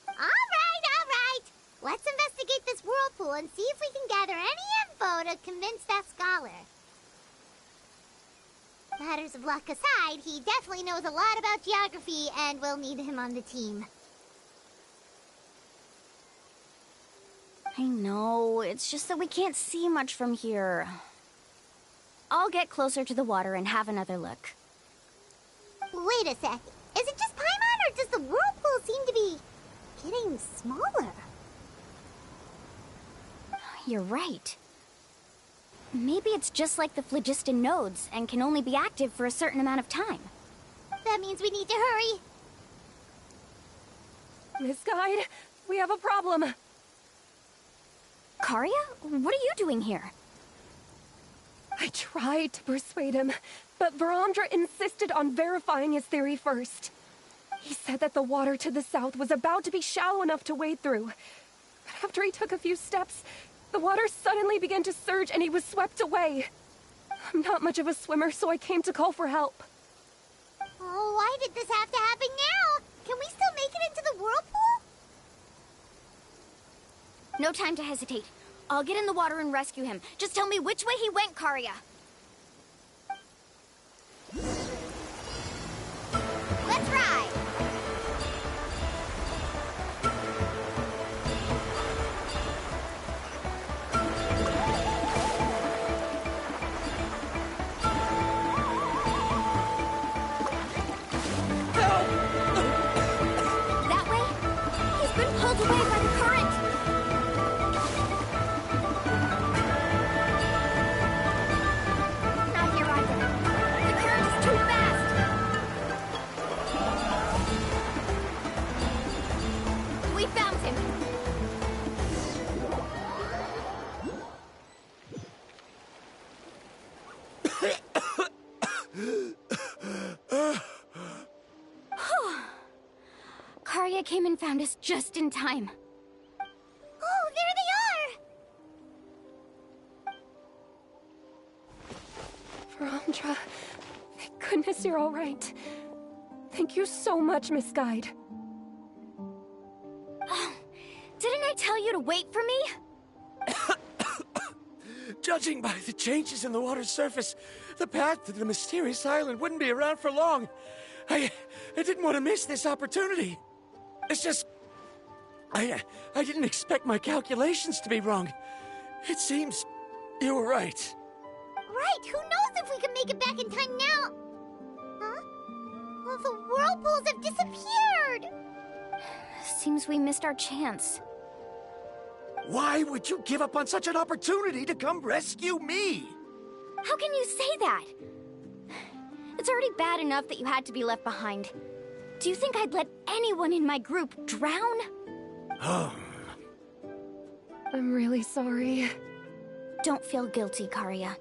All right. Let's investigate this whirlpool and see if we can gather any info to convince that scholar. Matters of luck aside, he definitely knows a lot about geography, and we'll need him on the team. I know, it's just that we can't see much from here. I'll get closer to the water and have another look. Wait a sec. Is it just Paimon, or does the whirlpool seem to be getting smaller? You're right. Maybe it's just like the phlogiston nodes and can only be active for a certain amount of time. That means we need to hurry. Miss Guide, we have a problem. Karya? What are you doing here? I tried to persuade him, but Varamdra insisted on verifying his theory first. He said that the water to the south was about to be shallow enough to wade through. But after he took a few steps, the water suddenly began to surge and he was swept away. I'm not much of a swimmer, so I came to call for help. Oh, why did this have to happen now? Can we still make it into the whirlpool? No time to hesitate. I'll get in the water and rescue him. Just tell me which way he went, Karya. Let's ride! That way? He's been pulled away by the current! Not here either. The current is too fast! We found him! Karya came and found us just in time. Oh, there they are! Varamdra, thank goodness you're all right. Thank you so much, Miss Guide. Oh, didn't I tell you to wait for me? Judging by the changes in the water's surface, the path to the mysterious island wouldn't be around for long. I didn't want to miss this opportunity. It's just... I didn't expect my calculations to be wrong. It seems you were right. Right, who knows if we can make it back in time now? Huh? Well, the whirlpools have disappeared! Seems we missed our chance. Why would you give up on such an opportunity to come rescue me? How can you say that? It's already bad enough that you had to be left behind. Do you think I'd let anyone in my group drown? I'm really sorry. Don't feel guilty, Karia.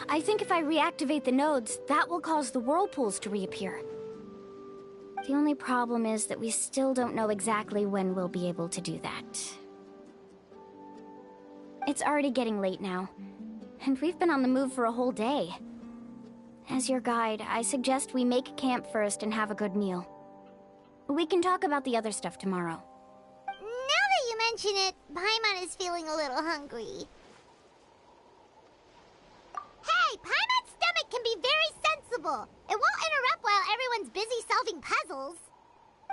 I think if I reactivate the nodes, that will cause the whirlpools to reappear. The only problem is that we still don't know exactly when we'll be able to do that. It's already getting late now, and we've been on the move for a whole day. As your guide, I suggest we make camp first and have a good meal. We can talk about the other stuff tomorrow. Now that you mention it, Paimon is feeling a little hungry. Hey, Paimon's stomach can be very sensible. It won't interrupt while everyone's busy solving puzzles.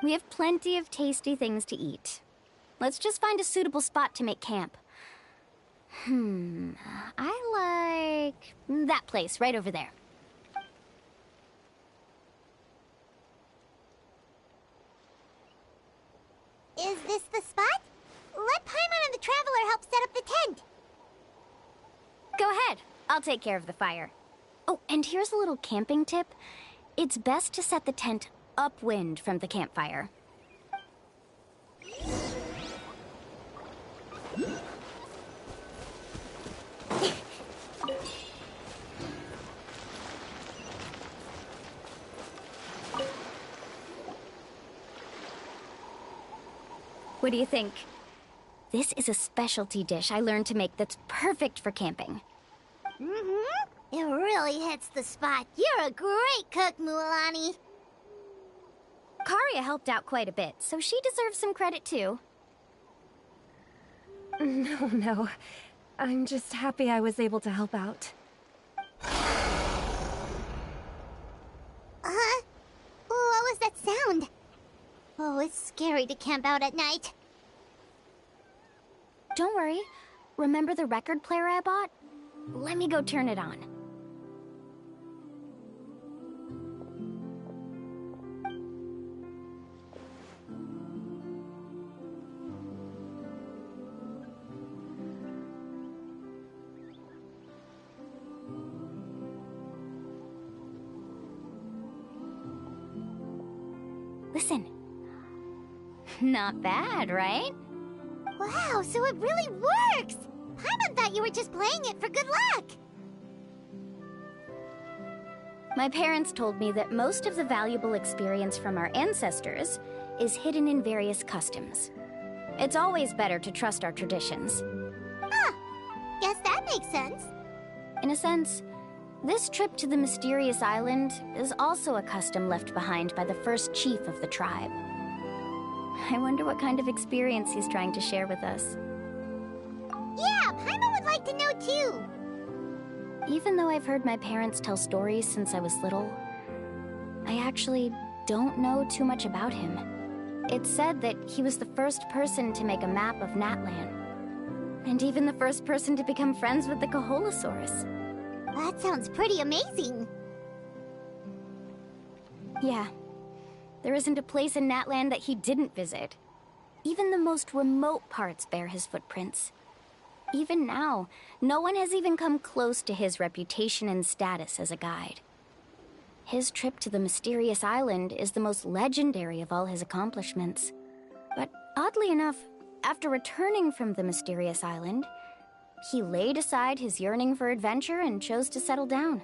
We have plenty of tasty things to eat. Let's just find a suitable spot to make camp. I like that place right over there. Is this the spot? Let Paimon and the Traveler help set up the tent. Go ahead. I'll take care of the fire. Oh, and here's a little camping tip. It's best to set the tent upwind from the campfire. What do you think? This is a specialty dish I learned to make that's perfect for camping. It really hits the spot. You're a great cook, Mualani. Karia helped out quite a bit, so she deserves some credit too. No. I'm just happy I was able to help out. What was that sound? Oh, it's scary to camp out at night. Don't worry. Remember the record player I bought? Let me go turn it on. Listen. Not bad, right? Wow, so it really works! Paimon thought you were just playing it for good luck! My parents told me that most of the valuable experience from our ancestors is hidden in various customs. It's always better to trust our traditions. Guess that makes sense. In a sense, this trip to the mysterious island is also a custom left behind by the first chief of the tribe. I wonder what kind of experience he's trying to share with us. Yeah, Paimon would like to know too. Even though I've heard my parents tell stories since I was little, I actually don't know too much about him. It's said that he was the first person to make a map of Natlan, and even the first person to become friends with the Kaholosaurus. That sounds pretty amazing. Yeah. There isn't a place in Natlan that he didn't visit. Even the most remote parts bear his footprints. Even now, no one has even come close to his reputation and status as a guide. His trip to the mysterious island is the most legendary of all his accomplishments. But oddly enough, after returning from the mysterious island, he laid aside his yearning for adventure and chose to settle down.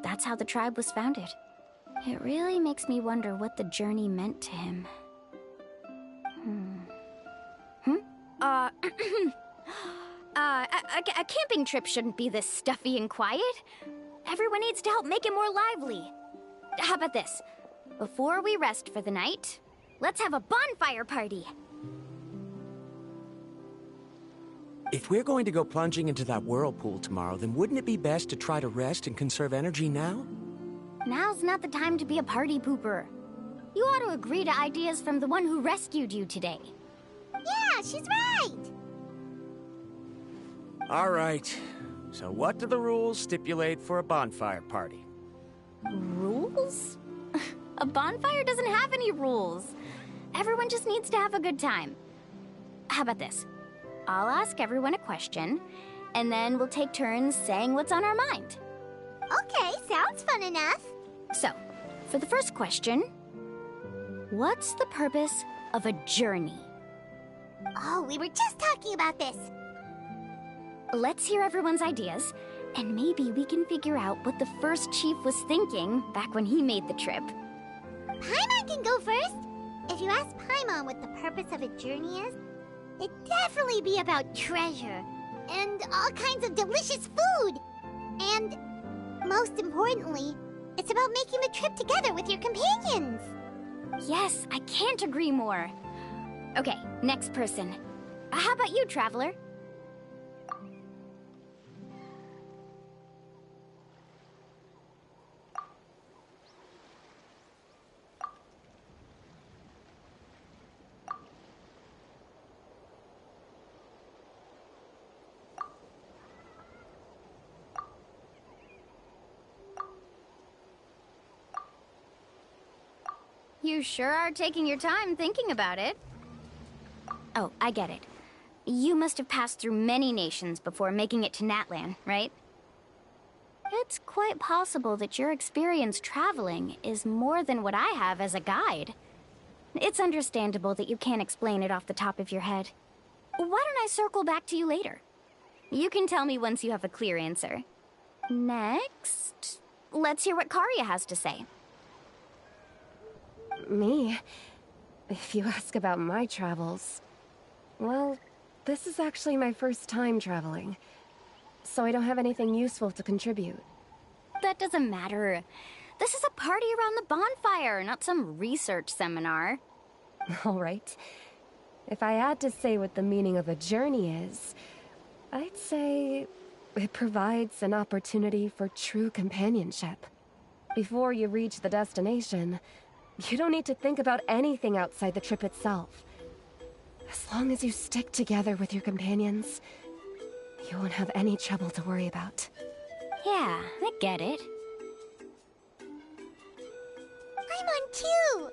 That's how the tribe was founded. It really makes me wonder what the journey meant to him. A camping trip shouldn't be this stuffy and quiet. Everyone needs to help make it more lively. How about this? Before we rest for the night, let's have a bonfire party. If we're going to go plunging into that whirlpool tomorrow, then wouldn't it be best to try to rest and conserve energy now? Now's not the time to be a party pooper. You ought to agree to ideas from the one who rescued you today. Yeah, she's right! All right. So what do the rules stipulate for a bonfire party? Rules? A bonfire doesn't have any rules. Everyone just needs to have a good time. How about this? I'll ask everyone a question, and then we'll take turns saying what's on our mind. Okay, sounds fun enough. So, for the first question, What's the purpose of a journey? Oh, we were just talking about this. Let's hear everyone's ideas, and maybe we can figure out what the first chief was thinking back when he made the trip. Paimon can go first. If you ask Paimon what the purpose of a journey is, it'd definitely be about treasure and all kinds of delicious food. And most importantly, it's about making the trip together with your companions. Yes, I can't agree more. Okay, next person. How about you, Traveler? You sure are taking your time thinking about it. Oh, I get it. You must have passed through many nations before making it to Natlan, right? It's quite possible that your experience traveling is more than what I have as a guide. It's understandable that you can't explain it off the top of your head. Why don't I circle back to you later? You can tell me once you have a clear answer. Next, let's hear what Karya has to say. Me? If you ask about my travels... Well, this is actually my first time traveling, so I don't have anything useful to contribute. That doesn't matter. This is a party around the bonfire, not some research seminar. All right. If I had to say what the meaning of a journey is, I'd say it provides an opportunity for true companionship. Before you reach the destination, you don't need to think about anything outside the trip itself. As long as you stick together with your companions, you won't have any trouble to worry about. Yeah, I get it. I'm on too!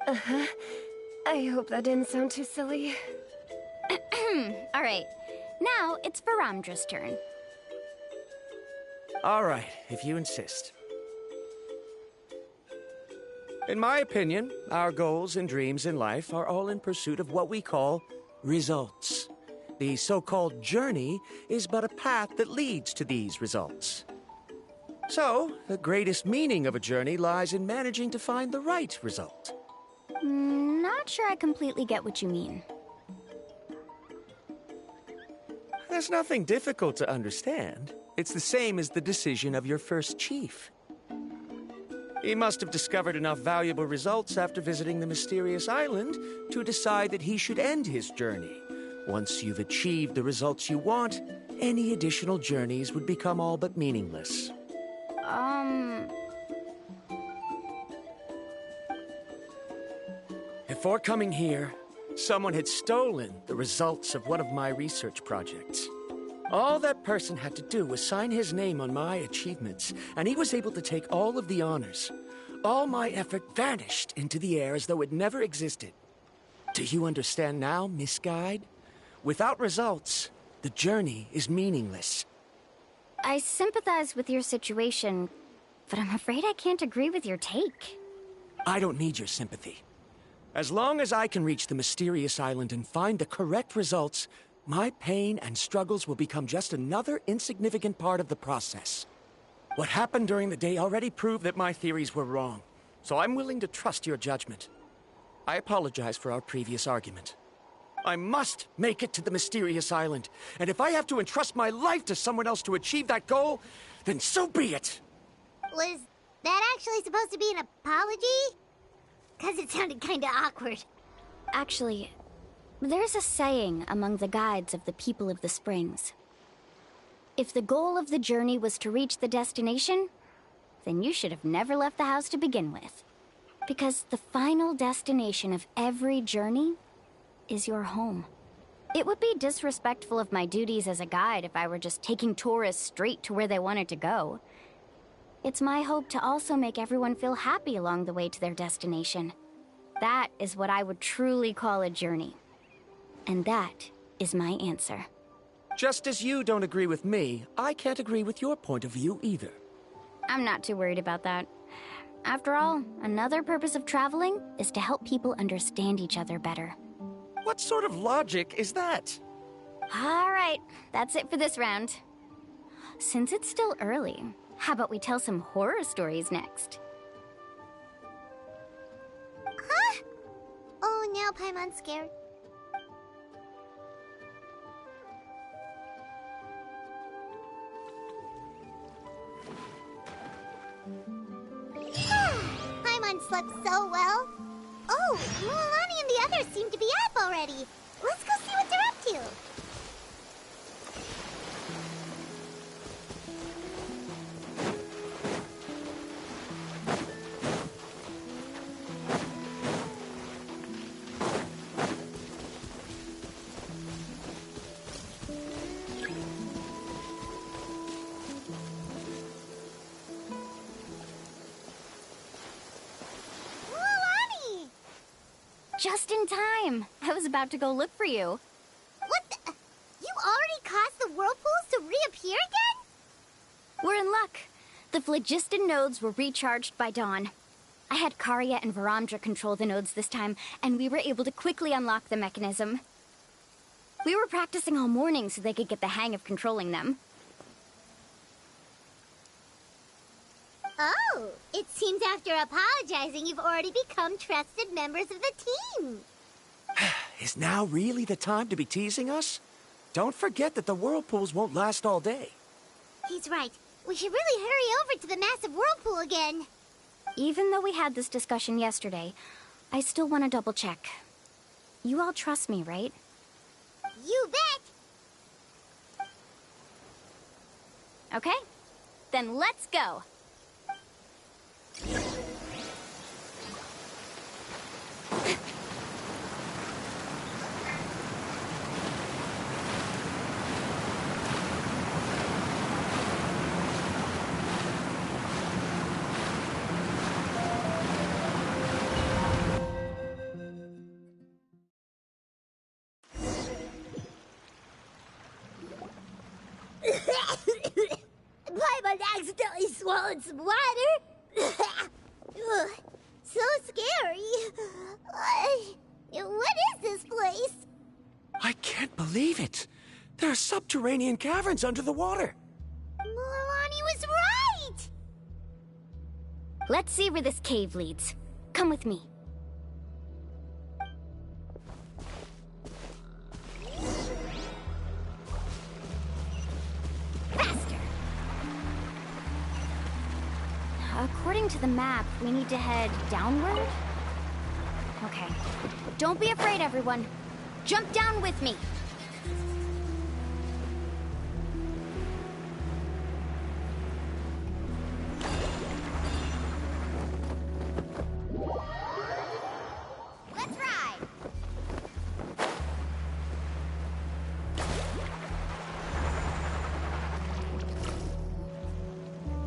Uh-huh. I hope that didn't sound too silly. Alright, now it's Varamdra's turn. All right, if you insist. In my opinion, our goals and dreams in life are all in pursuit of what we call results. The so-called journey is but a path that leads to these results. So, the greatest meaning of a journey lies in managing to find the right result. Not sure I completely get what you mean. There's nothing difficult to understand. It's the same as the decision of your first chief. He must have discovered enough valuable results after visiting the mysterious island to decide that he should end his journey. Once you've achieved the results you want, any additional journeys would become all but meaningless. Before coming here, someone had stolen the results of one of my research projects. All that person had to do was sign his name on my achievements, and he was able to take all of the honors. All my effort vanished into the air as though it never existed. Do you understand now, Miss Guide? Without results, the journey is meaningless. I sympathize with your situation, but I'm afraid I can't agree with your take. I don't need your sympathy. As long as I can reach the mysterious island and find the correct results, my pain and struggles will become just another insignificant part of the process. What happened during the day already proved that my theories were wrong, so I'm willing to trust your judgment. I apologize for our previous argument. I must make it to the mysterious island, and if I have to entrust my life to someone else to achieve that goal, then so be it! Was that actually supposed to be an apology? Because it sounded kinda awkward. Actually, there's a saying among the guides of the people of the Springs. If the goal of the journey was to reach the destination, then you should have never left the house to begin with. Because the final destination of every journey is your home. It would be disrespectful of my duties as a guide if I were just taking tourists straight to where they wanted to go. It's my hope to also make everyone feel happy along the way to their destination. That is what I would truly call a journey. And that is my answer. Just as you don't agree with me, I can't agree with your point of view either. I'm not too worried about that. After all, another purpose of traveling is to help people understand each other better. What sort of logic is that? All right, that's it for this round. Since it's still early, how about we tell some horror stories next? Huh? Oh, now Paimon's scared. Paimon slept so well. Oh, Mualani and the others seem to be up already. Let's go see what they're up to. Mualani! Just in time. I was about to go look for you. What the? You already caused the whirlpools to reappear again? We're in luck. The phlogiston nodes were recharged by dawn. I had Karya and Varamdra control the nodes this time, and we were able to quickly unlock the mechanism. We were practicing all morning so they could get the hang of controlling them. Oh, it seems after apologizing, you've already become trusted members of the team. Is now really the time to be teasing us? Don't forget that the whirlpools won't last all day. He's right. We should really hurry over to the massive whirlpool again. Even though we had this discussion yesterday, I still want to double check. You all trust me, right? You bet! Okay, then let's go. Paimon accidentally swallowed some water. Ugh, so scary. What is this place? I can't believe it. There are subterranean caverns under the water. Mualani was right! Let's see where this cave leads. Come with me. Faster! According to the map, we need to head downward? Okay. Don't be afraid, everyone. Jump down with me. Let's ride.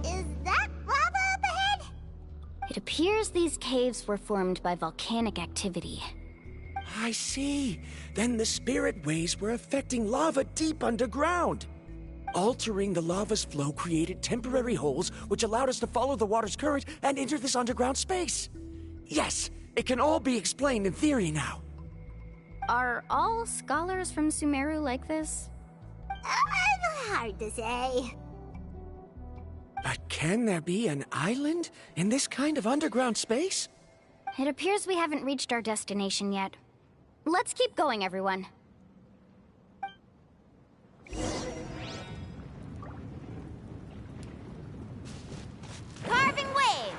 Is that lava up ahead? It appears these caves were formed by volcanic activity. I see. Then the spirit waves were affecting lava deep underground. Altering the lava's flow created temporary holes which allowed us to follow the water's current and enter this underground space. Yes, it can all be explained in theory now. Are all scholars from Sumeru like this? Hard to say. But can there be an island in this kind of underground space? It appears we haven't reached our destination yet. Let's keep going, everyone. Carving waves!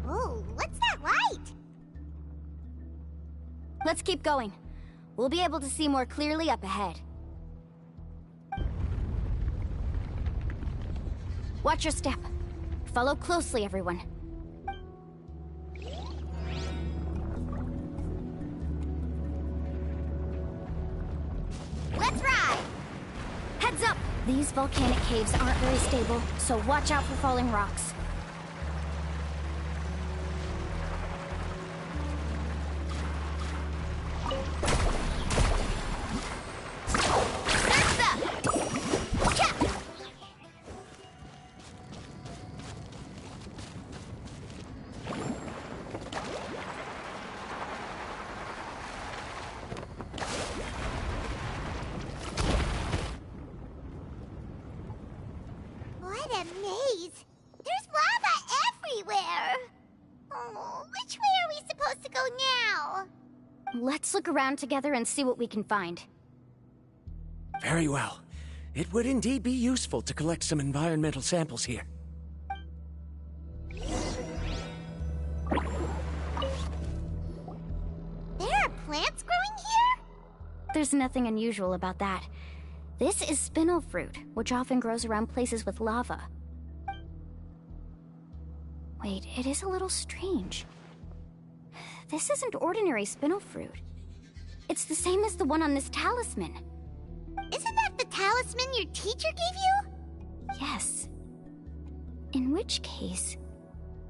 Ooh, what's that light? Let's keep going. We'll be able to see more clearly up ahead. Watch your step. Follow closely, everyone. Let's ride! Heads up! These volcanic caves aren't very stable, so watch out for falling rocks. What a maze! There's lava everywhere! Oh, which way are we supposed to go now? Let's look around together and see what we can find. Very well. It would indeed be useful to collect some environmental samples here. There are plants growing here? There's nothing unusual about that. This is spinel fruit, which often grows around places with lava. Wait, it is a little strange. This isn't ordinary spinel fruit. It's the same as the one on this talisman. Isn't that the talisman your teacher gave you? Yes. In which case,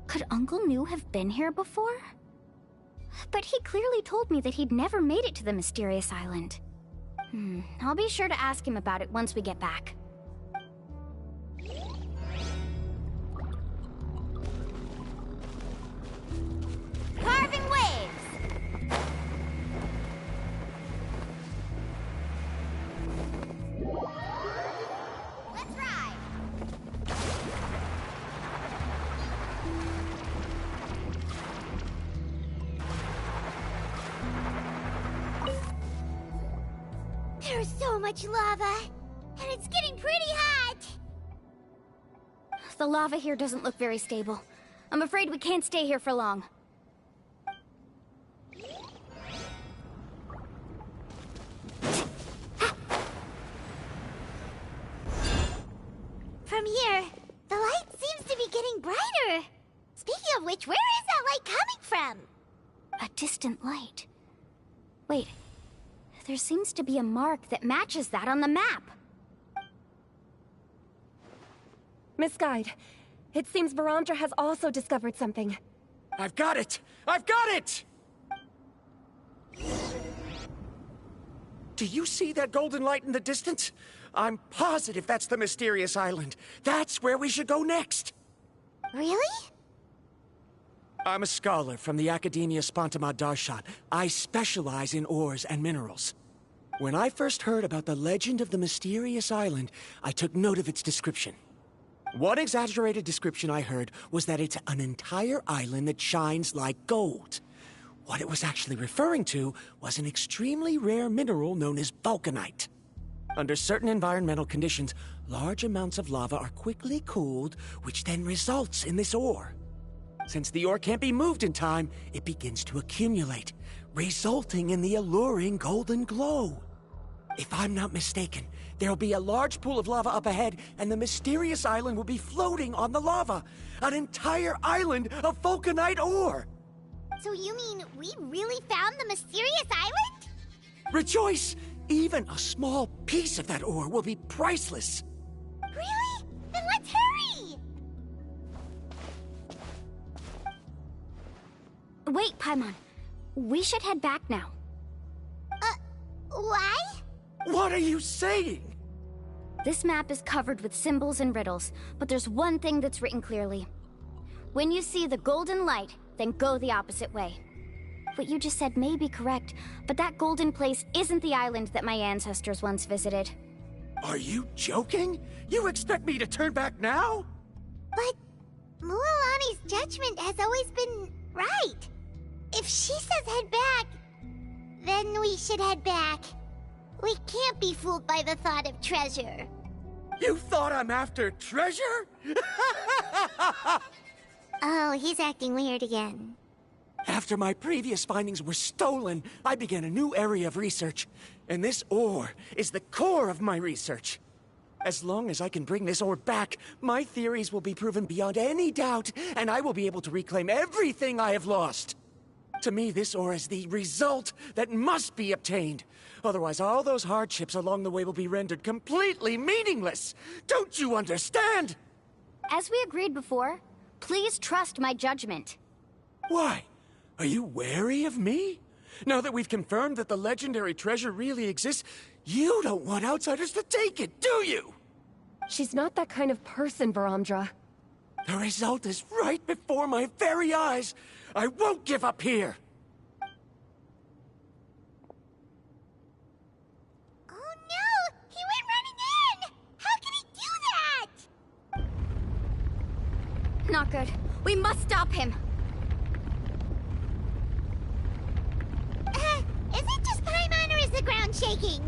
could Uncle New have been here before? But he clearly told me that he'd never made it to the mysterious island. I'll be sure to ask him about it once we get back. Carving waves! Let's ride! There's so much lava, and it's getting pretty hot. The lava here doesn't look very stable. I'm afraid we can't stay here for long. From here, the light seems to be getting brighter. Speaking of which, where is that light coming from? A distant light. Wait, there seems to be a mark that matches that on the map. Miss Guide, it seems Varamdra has also discovered something. I've got it! I've got it! Do you see that golden light in the distance? I'm positive that's the mysterious island. That's where we should go next. Really? I'm a scholar from the Academia Spontamad Darshan. I specialize in ores and minerals. When I first heard about the legend of the mysterious island, I took note of its description. One exaggerated description I heard was that it's an entire island that shines like gold. What it was actually referring to was an extremely rare mineral known as vulcanite. Under certain environmental conditions, large amounts of lava are quickly cooled, which then results in this ore. Since the ore can't be moved in time, it begins to accumulate, resulting in the alluring golden glow. If I'm not mistaken, there'll be a large pool of lava up ahead, and the mysterious island will be floating on the lava. An entire island of vulcanite ore! So you mean we really found the mysterious island? Rejoice! Even a small piece of that ore will be priceless. Really? Then let's hurry! Wait, Paimon. We should head back now. Why? What are you saying? This map is covered with symbols and riddles, but there's one thing that's written clearly. When you see the golden light, then go the opposite way. What you just said may be correct, but that golden place isn't the island that my ancestors once visited. Are you joking? You expect me to turn back now? But Mualani's judgment has always been right. If she says head back, then we should head back. We can't be fooled by the thought of treasure. You thought I'm after treasure? Oh, he's acting weird again. After my previous findings were stolen, I began a new area of research. And this ore is the core of my research. As long as I can bring this ore back, my theories will be proven beyond any doubt, and I will be able to reclaim everything I have lost. To me, this ore is the result that must be obtained. Otherwise, all those hardships along the way will be rendered completely meaningless. Don't you understand? As we agreed before, please trust my judgment. Why? Are you wary of me? Now that we've confirmed that the legendary treasure really exists, you don't want outsiders to take it, do you? She's not that kind of person, Varamdra. The result is right before my very eyes. I won't give up here. Oh no! He went running in! How can he do that? Not good. We must stop him. Is it just Paimon or is the ground shaking?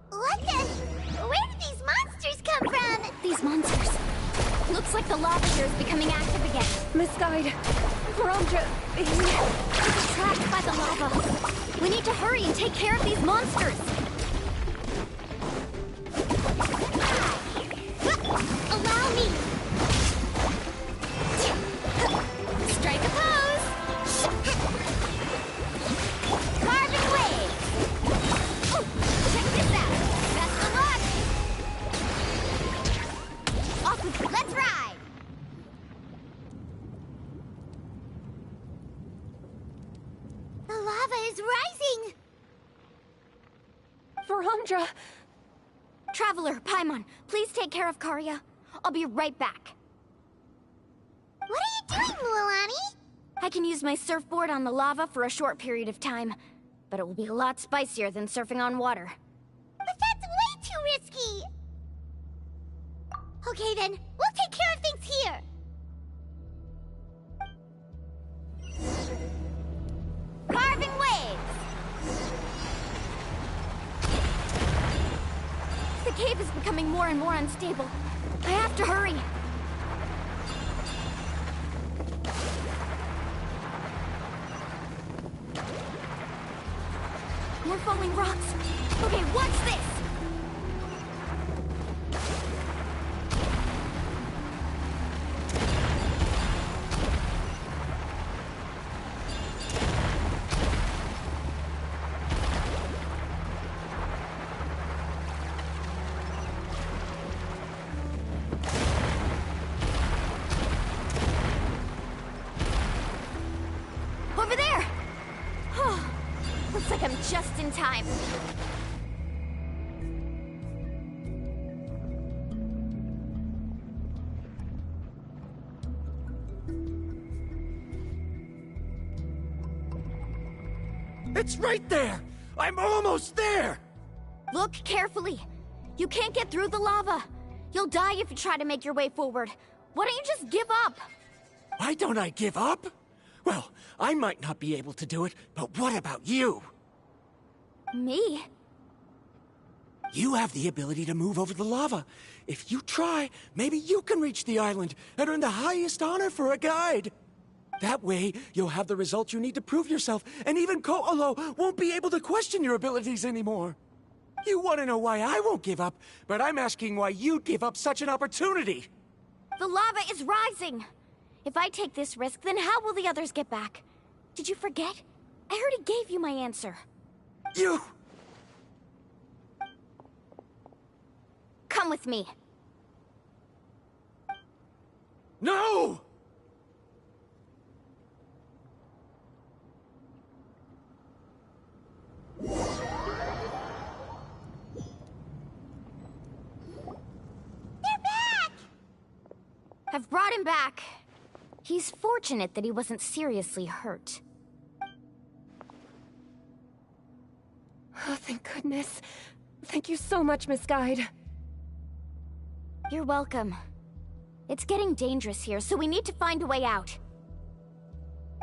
What the? Where did these monsters come from? These monsters. Looks like the lava here is becoming active again. Misguide. Varamdra, He's trapped by the lava. We need to hurry and take care of these monsters. Allow me. Strike a pose. Carving wave. Oh, check this out. Best of luck. Awesome. Let's ride. The lava is rising. Varamdra. Traveler, Paimon, please take care of Karya. I'll be right back. What are you doing, Mualani? I can use my surfboard on the lava for a short period of time, but it will be a lot spicier than surfing on water. But that's way too risky. Okay then, we'll take care of things here. Carving waves! The cave is becoming more and more unstable. I have to hurry. More falling rocks. Okay, watch this! Over there! Oh, looks like I'm just in time. It's right there! I'm almost there! Look carefully. You can't get through the lava. You'll die if you try to make your way forward. Why don't you just give up? Why don't I give up? Well, I might not be able to do it, but what about you? Me? You have the ability to move over the lava. If you try, maybe you can reach the island and earn the highest honor for a guide. That way, you'll have the results you need to prove yourself, and even Ko'olo won't be able to question your abilities anymore. You want to know why I won't give up, but I'm asking why you'd give up such an opportunity. The lava is rising. If I take this risk, then how will the others get back? Did you forget? I already gave you my answer. You... Come with me. No! brought him back. He's fortunate that he wasn't seriously hurt. Oh, thank goodness. Thank you so much, Miss Guide. You're welcome. It's getting dangerous here, so we need to find a way out.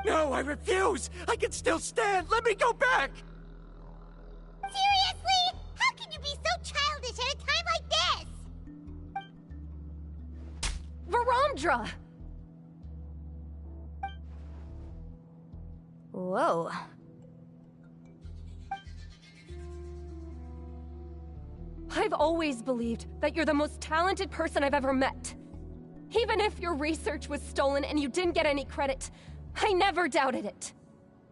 No, I refuse! I can still stand! Let me go back! Seriously? How can you be so childish at a time like this? Verandra! Whoa. I've always believed that you're the most talented person I've ever met. Even if your research was stolen and you didn't get any credit, I never doubted it.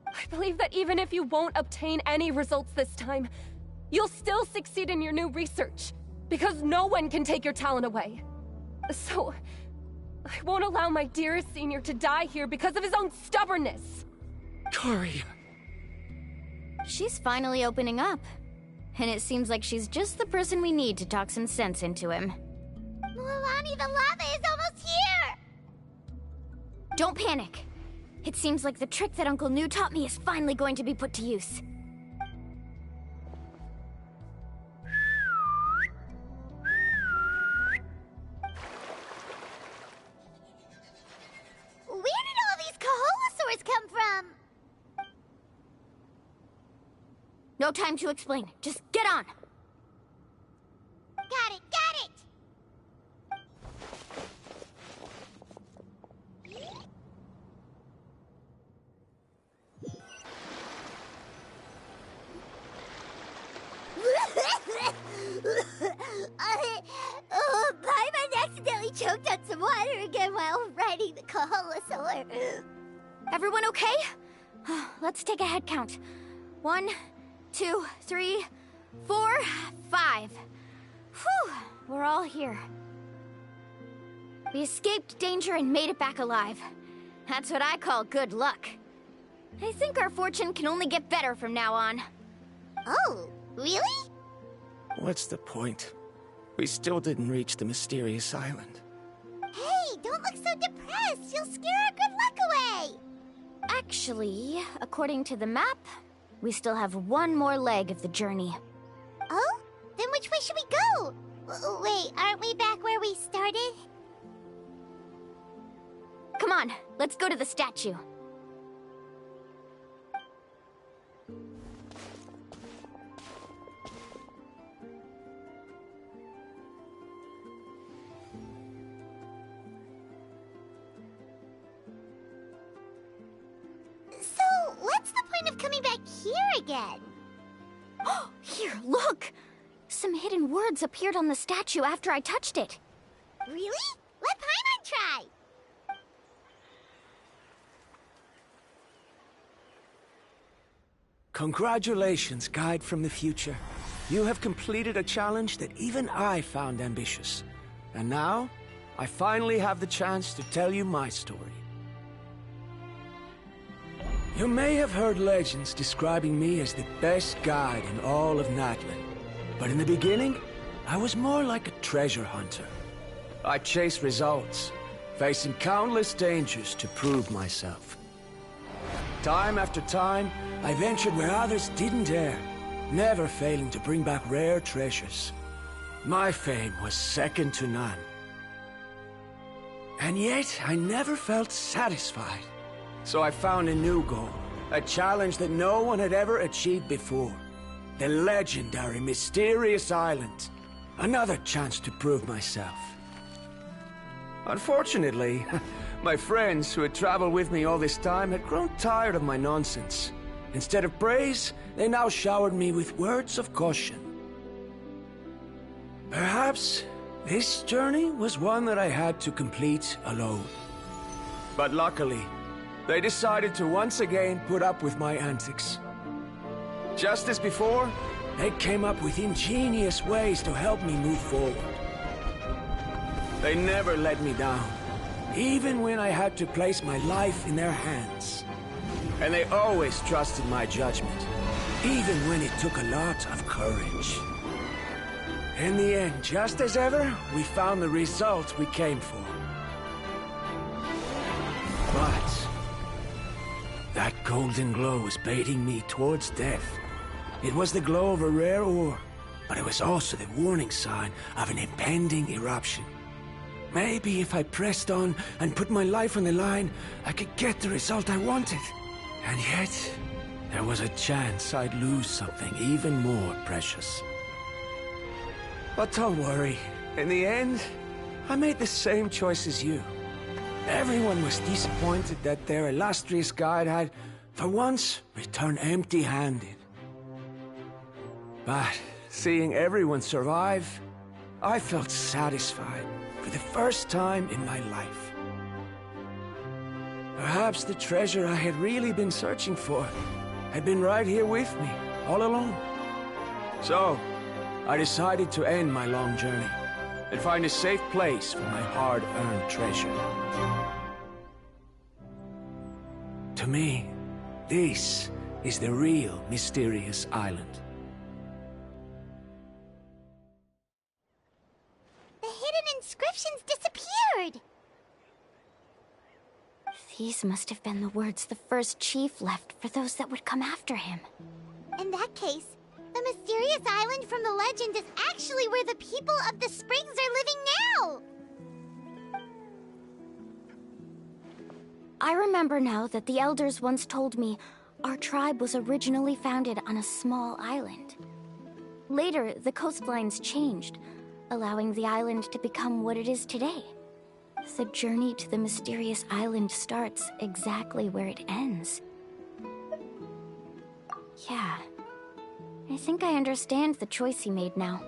I believe that even if you won't obtain any results this time, you'll still succeed in your new research, because no one can take your talent away. So, I won't allow my dearest senior to die here because of his own stubbornness. Kari. She's finally opening up. And it seems like she's just the person we need to talk some sense into him. Mualani, the lava is almost here! Don't panic. It seems like the trick that Uncle New taught me is finally going to be put to use. Where did all these Kaholosaurs come from? No time to explain. Just get on. Got it, got it! Paimon accidentally choked on some water again while riding the Kaholosaur. Everyone okay? Let's take a head count. 1, 2, 3, 4, 5. Whew, we're all here. We escaped danger and made it back alive. That's what I call good luck. I think our fortune can only get better from now on. Oh, really? What's the point? We still didn't reach the mysterious island. Hey, don't look so depressed. You'll scare our good luck away. Actually, according to the map, we still have one more leg of the journey. Oh? Then which way should we go? Wait, aren't we back where we started? Come on, let's go to the statue. So, what's the point of coming back here again? Here, look! Some hidden words appeared on the statue after I touched it. Really? Let Paimon try! Congratulations, Guide from the Future. You have completed a challenge that even I found ambitious. And now, I finally have the chance to tell you my story. You may have heard legends describing me as the best guide in all of Natlan. But in the beginning, I was more like a treasure hunter. I chased results, facing countless dangers to prove myself. Time after time, I ventured where others didn't dare, never failing to bring back rare treasures. My fame was second to none. And yet, I never felt satisfied. So I found a new goal, a challenge that no one had ever achieved before. The legendary Mysterious Island. Another chance to prove myself. Unfortunately, my friends who had traveled with me all this time had grown tired of my nonsense. Instead of praise, they now showered me with words of caution. Perhaps this journey was one that I had to complete alone. But luckily, they decided to once again put up with my antics. Just as before, they came up with ingenious ways to help me move forward. They never let me down, even when I had to place my life in their hands. And they always trusted my judgment, even when it took a lot of courage. In the end, just as ever, we found the result we came for. golden glow was baiting me towards death. It was the glow of a rare ore, but it was also the warning sign of an impending eruption. Maybe if I pressed on and put my life on the line, I could get the result I wanted. And yet, there was a chance I'd lose something even more precious. But don't worry. In the end, I made the same choice as you. Everyone was disappointed that their illustrious guide had, for once, returned empty-handed. But seeing everyone survive, I felt satisfied for the first time in my life. Perhaps the treasure I had really been searching for had been right here with me, all along. So, I decided to end my long journey and find a safe place for my hard-earned treasure. To me, this is the real mysterious island. The hidden inscriptions disappeared! These must have been the words the first chief left for those that would come after him. In that case, the mysterious island from the legend is actually where the people of the springs are living now! I remember now that the elders once told me our tribe was originally founded on a small island. Later, the coastlines changed, allowing the island to become what it is today. The journey to the mysterious island starts exactly where it ends. Yeah, I think I understand the choice he made now.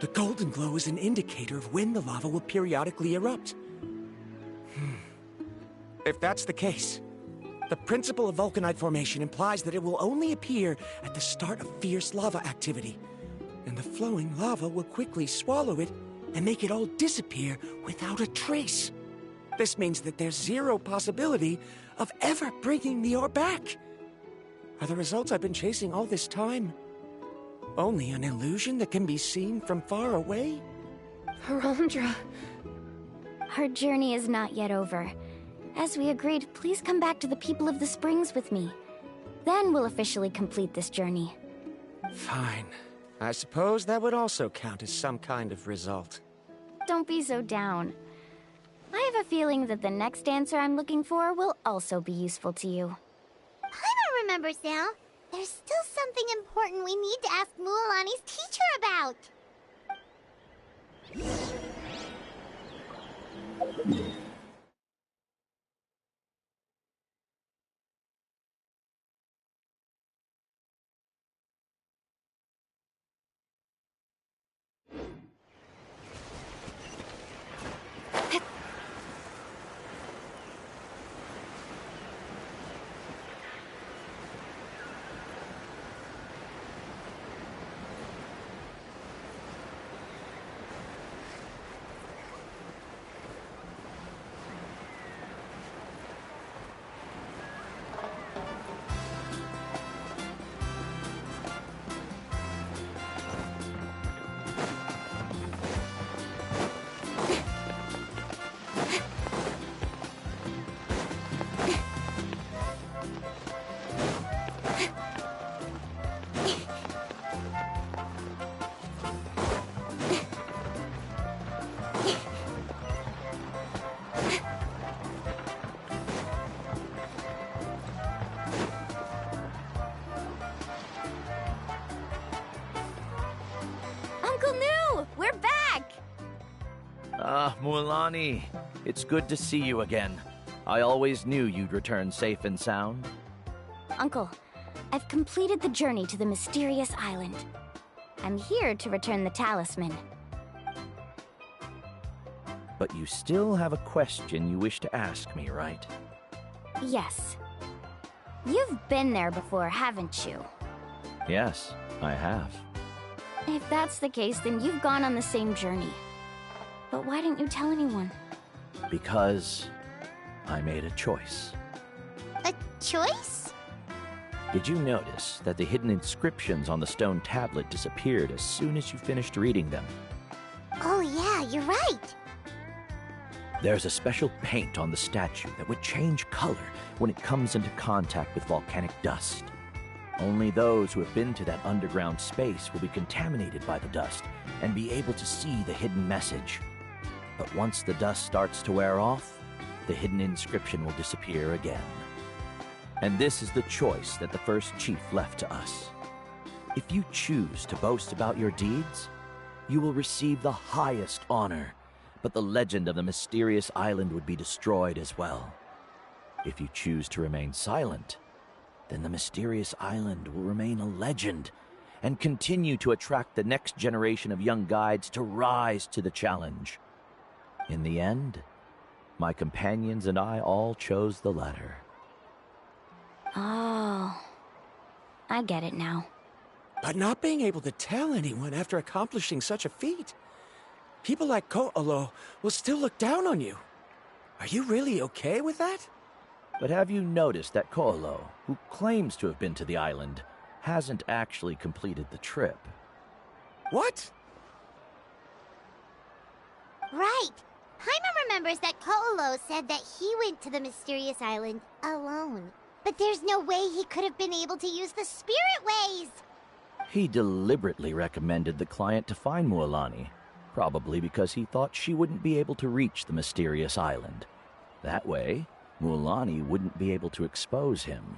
The golden glow is an indicator of when the lava will periodically erupt. If that's the case, the principle of vulcanite formation implies that it will only appear at the start of fierce lava activity, and the flowing lava will quickly swallow it and make it all disappear without a trace. This means that there's zero possibility of ever bringing the ore back. Are the results I've been chasing all this time only an illusion that can be seen from far away? Harandra. Our journey is not yet over. As we agreed, please come back to the people of the springs with me. Then we'll officially complete this journey. Fine. I suppose that would also count as some kind of result. Don't be so down. I have a feeling that the next answer I'm looking for will also be useful to you. Paimon remembers now. There's still something important we need to ask Mualani's teacher about. Mualani, it's good to see you again. I always knew you'd return safe and sound. Uncle, I've completed the journey to the mysterious island. I'm here to return the talisman. But you still have a question you wish to ask me, right? Yes. You've been there before, haven't you? Yes, I have. If that's the case, then you've gone on the same journey. But why didn't you tell anyone? Because I made a choice. A choice? Did you notice that the hidden inscriptions on the stone tablet disappeared as soon as you finished reading them? Oh yeah, you're right. There's a special paint on the statue that would change color when it comes into contact with volcanic dust. Only those who have been to that underground space will be contaminated by the dust and be able to see the hidden message. But once the dust starts to wear off, the hidden inscription will disappear again. And this is the choice that the first chief left to us. If you choose to boast about your deeds, you will receive the highest honor, but the legend of the mysterious island would be destroyed as well. If you choose to remain silent, then the mysterious island will remain a legend and continue to attract the next generation of young guides to rise to the challenge. In the end, my companions and I all chose the latter. Oh, I get it now. But not being able to tell anyone after accomplishing such a feat. People like Ko'olo will still look down on you. Are you really okay with that? But have you noticed that Ko'olo, who claims to have been to the island, hasn't actually completed the trip? What? Right. Paimon remembers that Ko'olo said that he went to the mysterious island alone. But there's no way he could have been able to use the spirit ways! He deliberately recommended the client to find Mualani, probably because he thought she wouldn't be able to reach the mysterious island. That way, Mualani wouldn't be able to expose him.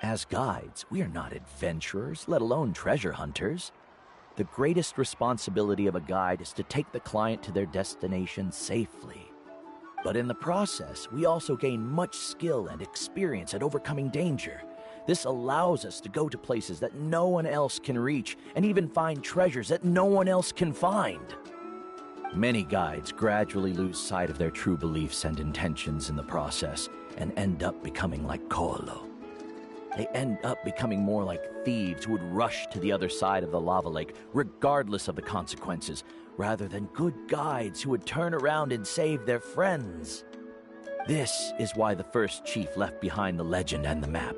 As guides, we are not adventurers, let alone treasure hunters. The greatest responsibility of a guide is to take the client to their destination safely. But in the process, we also gain much skill and experience at overcoming danger. This allows us to go to places that no one else can reach, and even find treasures that no one else can find. Many guides gradually lose sight of their true beliefs and intentions in the process, and end up becoming like Ko'olo. They end up becoming more like thieves who would rush to the other side of the lava lake, regardless of the consequences, rather than good guides who would turn around and save their friends. This is why the first chief left behind the legend and the map.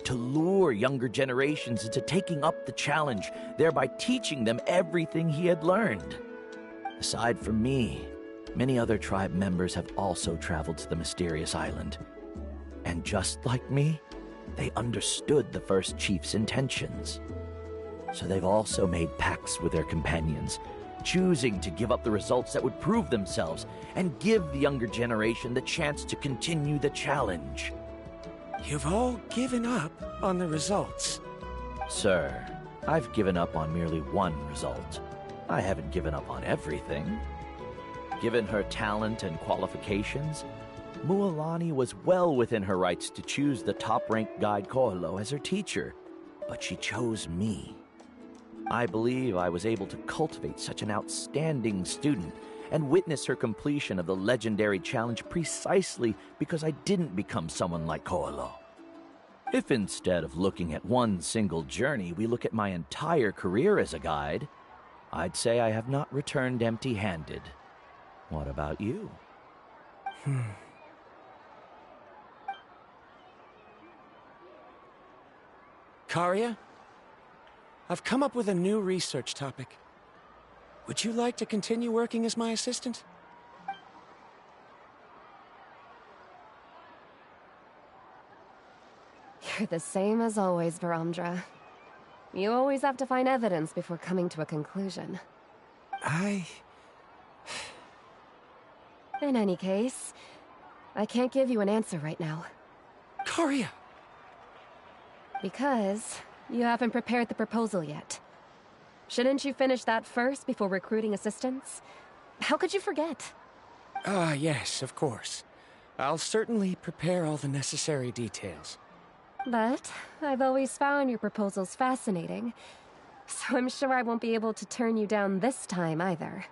To lure younger generations into taking up the challenge, thereby teaching them everything he had learned. Aside from me, many other tribe members have also traveled to the mysterious island. And just like me, they understood the first chief's intentions. So they've also made pacts with their companions, choosing to give up the results that would prove themselves and give the younger generation the chance to continue the challenge. You've all given up on the results. Sir, I've given up on merely one result. I haven't given up on everything. Given her talent and qualifications, Mualani was well within her rights to choose the top-ranked guide Ko'olo as her teacher, but she chose me. I believe I was able to cultivate such an outstanding student and witness her completion of the legendary challenge precisely because I didn't become someone like Ko'olo. If instead of looking at one single journey, we look at my entire career as a guide, I'd say I have not returned empty-handed. What about you? Karia, I've come up with a new research topic. Would you like to continue working as my assistant? You're the same as always, Varamdra. You always have to find evidence before coming to a conclusion. In any case, I can't give you an answer right now. Karia! Because you haven't prepared the proposal yet. Shouldn't you finish that first before recruiting assistants? How could you forget? Yes, of course. I'll certainly prepare all the necessary details. But I've always found your proposals fascinating, so I'm sure I won't be able to turn you down this time either.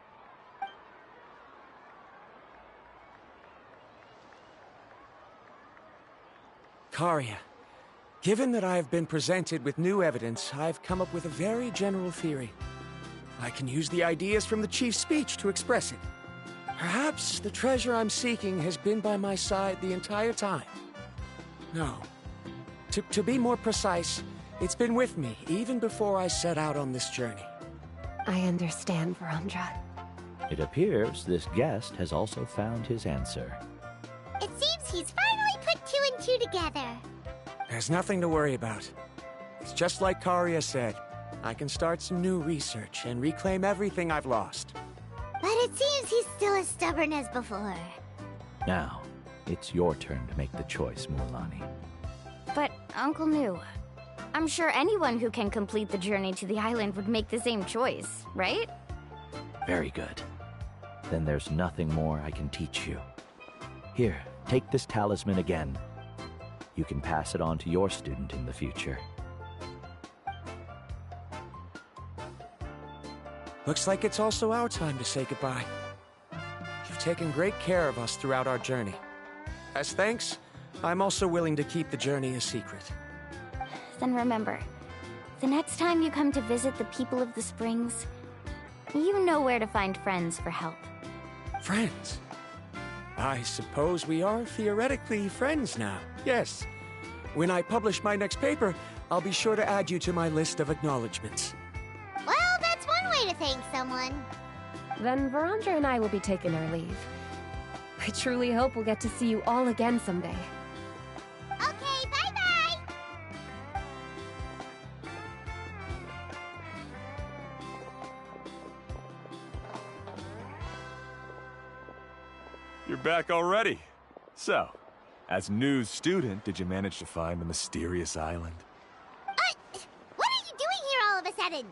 Karia, given that I have been presented with new evidence, I've come up with a very general theory. I can use the ideas from the Chief's speech to express it. Perhaps the treasure I'm seeking has been by my side the entire time. No. To be more precise, it's been with me even before I set out on this journey. I understand, Varamdra. It appears this guest has also found his answer. It seems he's finally put two and two together. There's nothing to worry about. It's just like Karia said. I can start some new research and reclaim everything I've lost. But it seems he's still as stubborn as before. Now, it's your turn to make the choice, Mualani. But, Uncle New, I'm sure anyone who can complete the journey to the island would make the same choice, right? Very good. Then there's nothing more I can teach you. Here, take this talisman again. You can pass it on to your student in the future. Looks like it's also our time to say goodbye. You've taken great care of us throughout our journey. As thanks, I'm also willing to keep the journey a secret. Then remember, the next time you come to visit the people of the Springs, you know where to find friends for help. Friends? I suppose we are theoretically friends now, yes. When I publish my next paper, I'll be sure to add you to my list of acknowledgements. Well, that's one way to thank someone. Then Verandra and I will be taking our leave. I truly hope we'll get to see you all again someday. Okay, bye-bye! You're back already. So, as news student, did you manage to find the mysterious island? What are you doing here all of a sudden?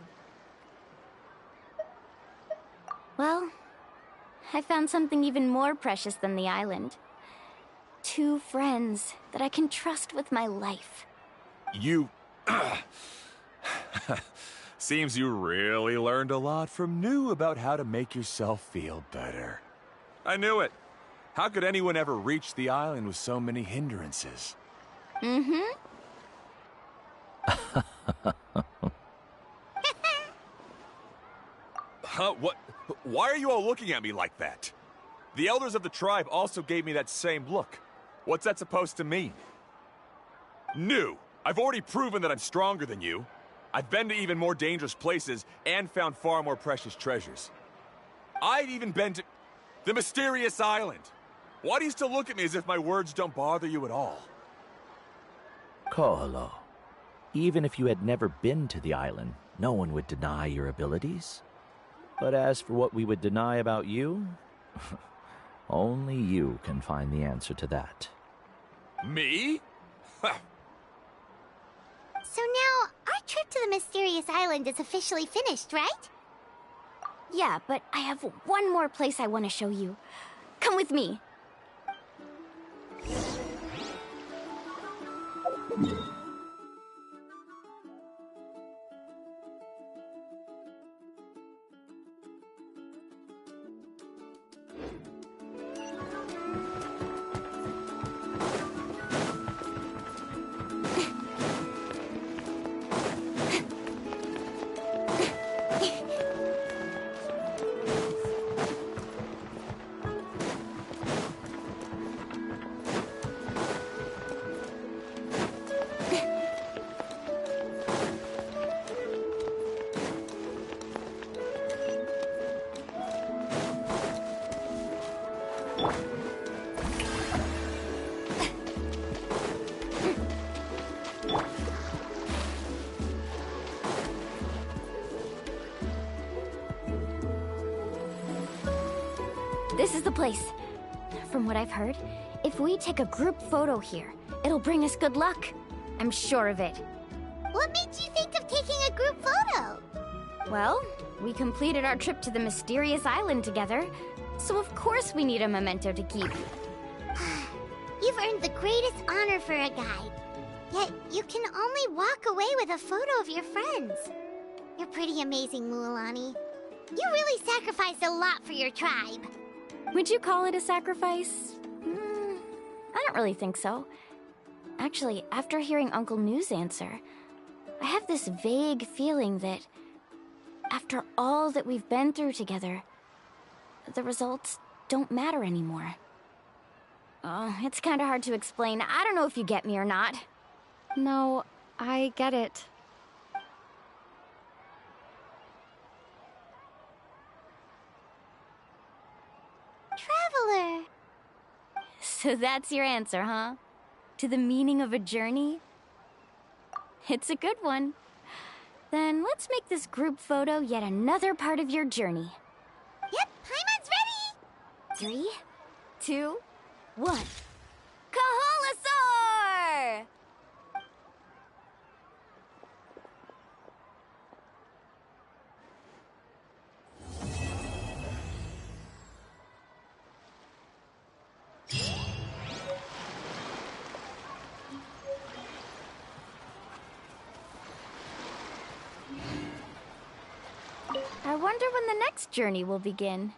Well, I found something even more precious than the island. 2 friends that I can trust with my life. You... Seems you really learned a lot from New about how to make yourself feel better. I knew it. How could anyone ever reach the island with so many hindrances? Mm-hmm. Huh? What? Why are you all looking at me like that? The elders of the tribe also gave me that same look. What's that supposed to mean? New! I've already proven that I'm stronger than you. I've been to even more dangerous places and found far more precious treasures. I've even been to the mysterious island. Why do you still look at me as if my words don't bother you at all? Koholo, even if you had never been to the island, no one would deny your abilities. But as for what we would deny about you, only you can find the answer to that. Me? So now, our trip to the mysterious island is officially finished, right? Yeah, but I have one more place I want to show you. Come with me. This is the place. From what I've heard, if we take a group photo here, it'll bring us good luck. I'm sure of it. What made you think of taking a group photo? Well, we completed our trip to the mysterious island together, so of course we need a memento to keep. You've earned the greatest honor for a guide. Yet, you can only walk away with a photo of your friends. You're pretty amazing, Mualani. You really sacrificed a lot for your tribe. Would you call it a sacrifice? I don't really think so. Actually, after hearing Uncle New's answer, I have this vague feeling that after all that we've been through together, the results don't matter anymore. Oh, it's kind of hard to explain. I don't know if you get me or not. No, I get it. So that's your answer, huh? To the meaning of a journey? It's a good one. Then let's make this group photo yet another part of your journey. Yep, Paimon's ready! 3, 2, 1. Kaholasaur! I wonder when the next journey will begin.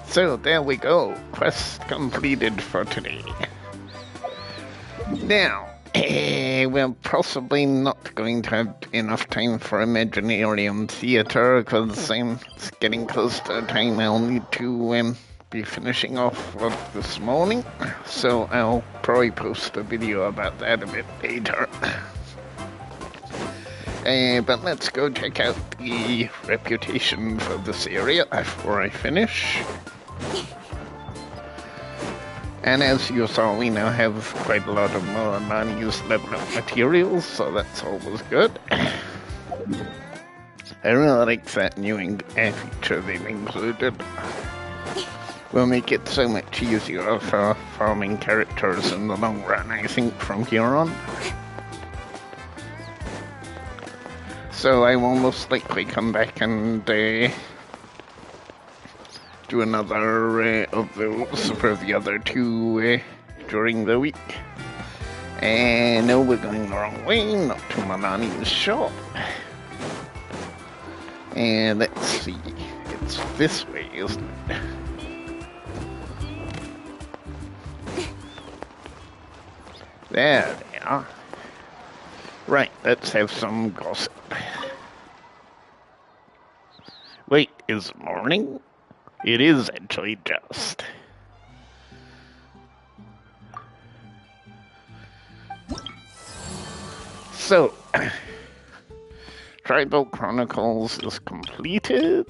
So there we go, quest completed for today. Now, we're possibly not going to have enough time for Imaganarium Theatre because it's getting close to the time I'll need to be finishing off work this morning. So I'll probably post a video about that a bit later. But let's go check out the reputation for this area before I finish. And as you saw, we now have quite a lot of Mualani's level up materials, so that's always good. I really like that new feature they've included. Will make it so much easier for farming characters in the long run, I think, from here on. So I will most likely come back and do another of those for the other two during the week. And no, we're going the wrong way, not to Mualani's shop. And let's see, it's this way, isn't it? There they are. Right, let's have some gossip. Wait, is it morning? It is actually just. So, Tribal Chronicles is completed.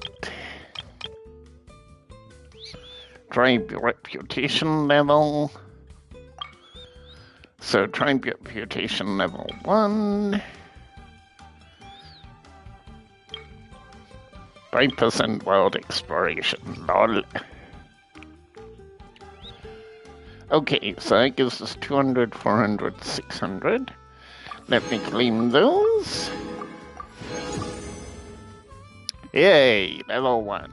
Tribe Reputation level. So, Tribe Reputation level 1. 5% world exploration, lol. Okay, so that gives us 200, 400, 600. Let me claim those. Yay, level 1.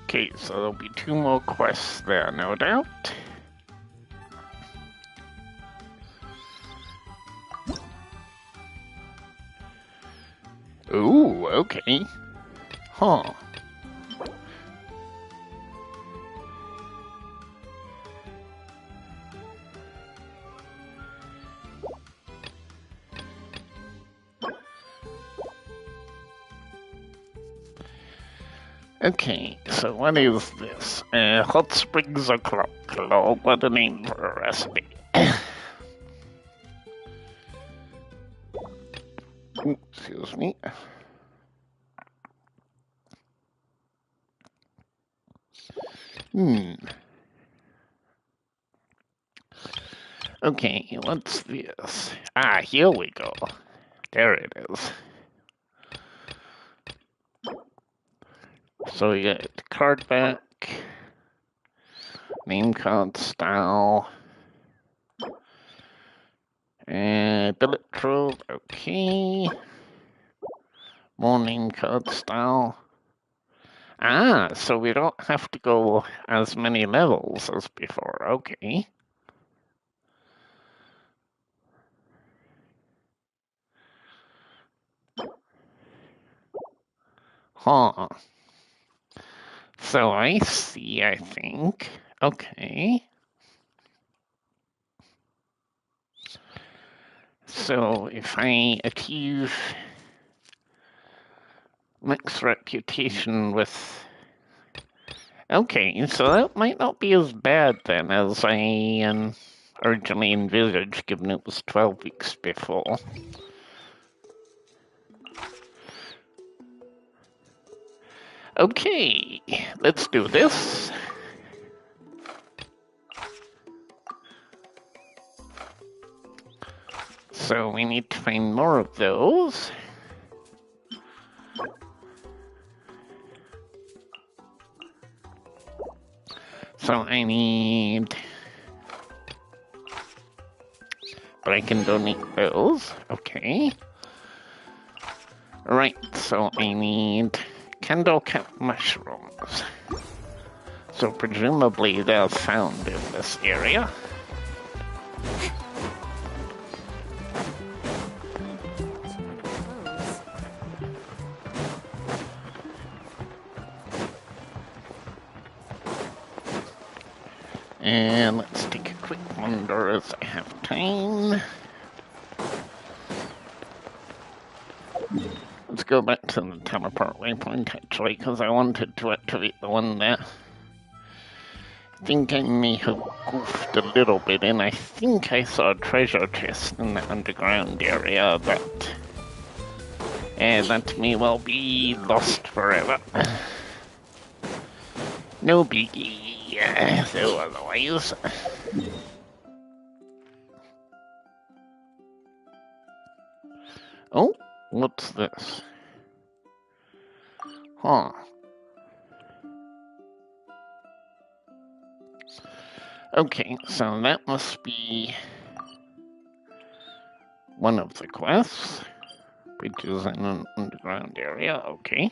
Okay, so there'll be 2 more quests there, no doubt. Ooh, okay. Huh. Okay, so what is this? Hot Springs O'Clock. Lord, what a name for a recipe. Ooh, excuse me. Okay, what's this? Ah, here we go. There it is. So we get card back, name card style, and bullet trove, okay. More name card style. Ah, so we don't have to go as many levels as before. Okay. Huh. So I see, I think. Okay. So if I achieve max reputation with... Okay, so that might not be as bad then as I originally envisaged, given it was 12 weeks before. Okay, let's do this. So we need to find more of those. So I need... But I can donate those. Okay. Right, so I need candlecap mushrooms. So presumably they're found in this area. And let's take a quick wander as I have time. Let's go back to the teleport waypoint actually, because I wanted to activate the one there. I think I may have goofed a little bit, and I think I saw a treasure chest in the underground area, but that may well be lost forever. No biggie. So otherwise... Oh, what's this? Huh. Okay, so that must be one of the quests, which is in an underground area. Okay.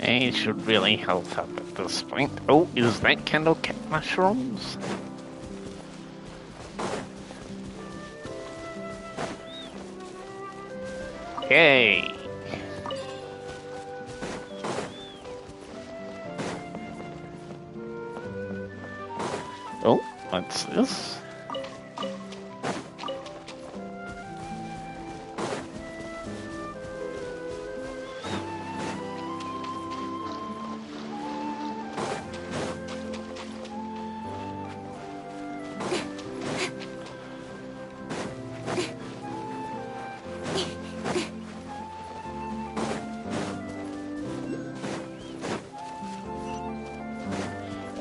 I should really health up at this point. Oh, is that candlecap mushrooms? Yay! Oh, what's this?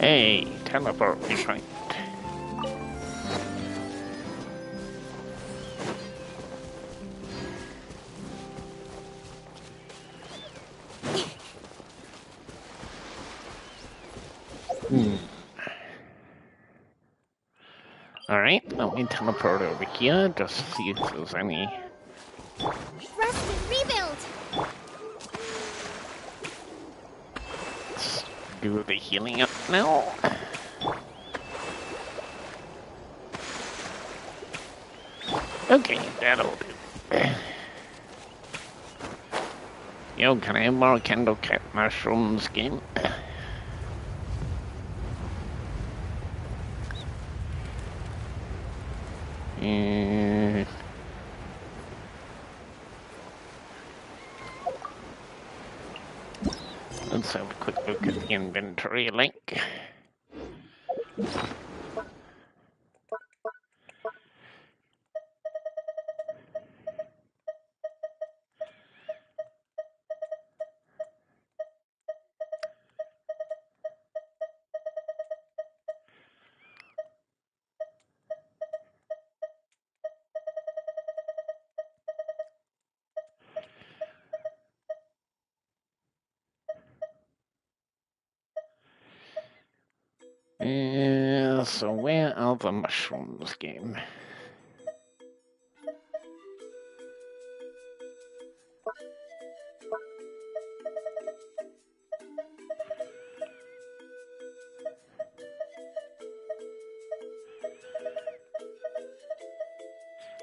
Hey, teleport waypoint. Alright, let me teleport over here, just to see if there's any... Rusty, rebuild! Let's do the healing up now. Okay, that'll do. Yo, can I have more candlecap mushrooms, game? Let's have a quick look at the inventory link. So where are the mushrooms, game?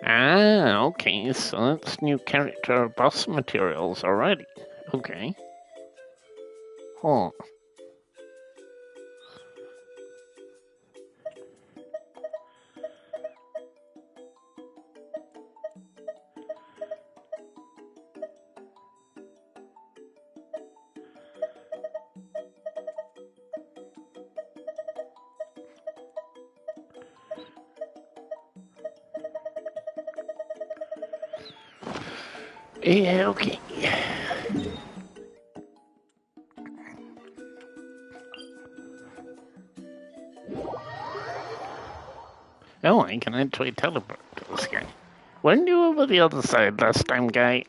Ah, okay, so that's new character boss materials already. Okay. Huh. Yeah, okay. Oh, I can actually teleport to this guy. Weren't you over the other side last time, guy?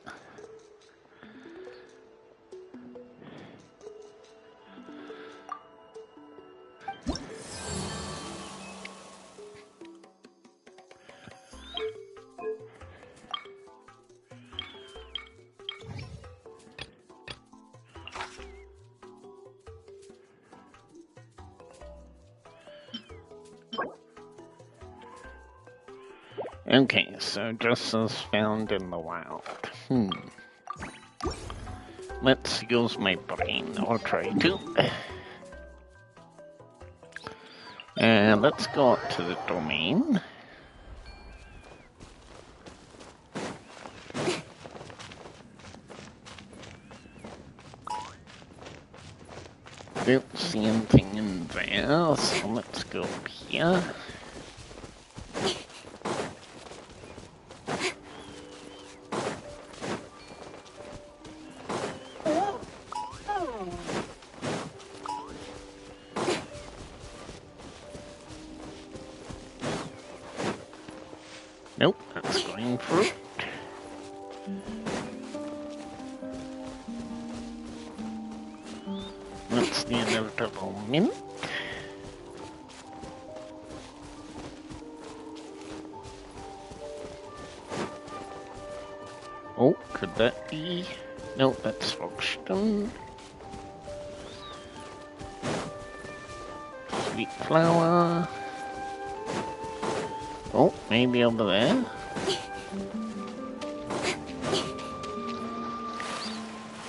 Okay, so just as found in the wild. Let's use my brain, or try to. And let's go up to the domain. Don't see anything in there, so let's go up here. Nope, that's green fruit. That's the inevitable mint. Oh, could that be? No, that's Folkestone. Sweet flower. Oh, maybe over there.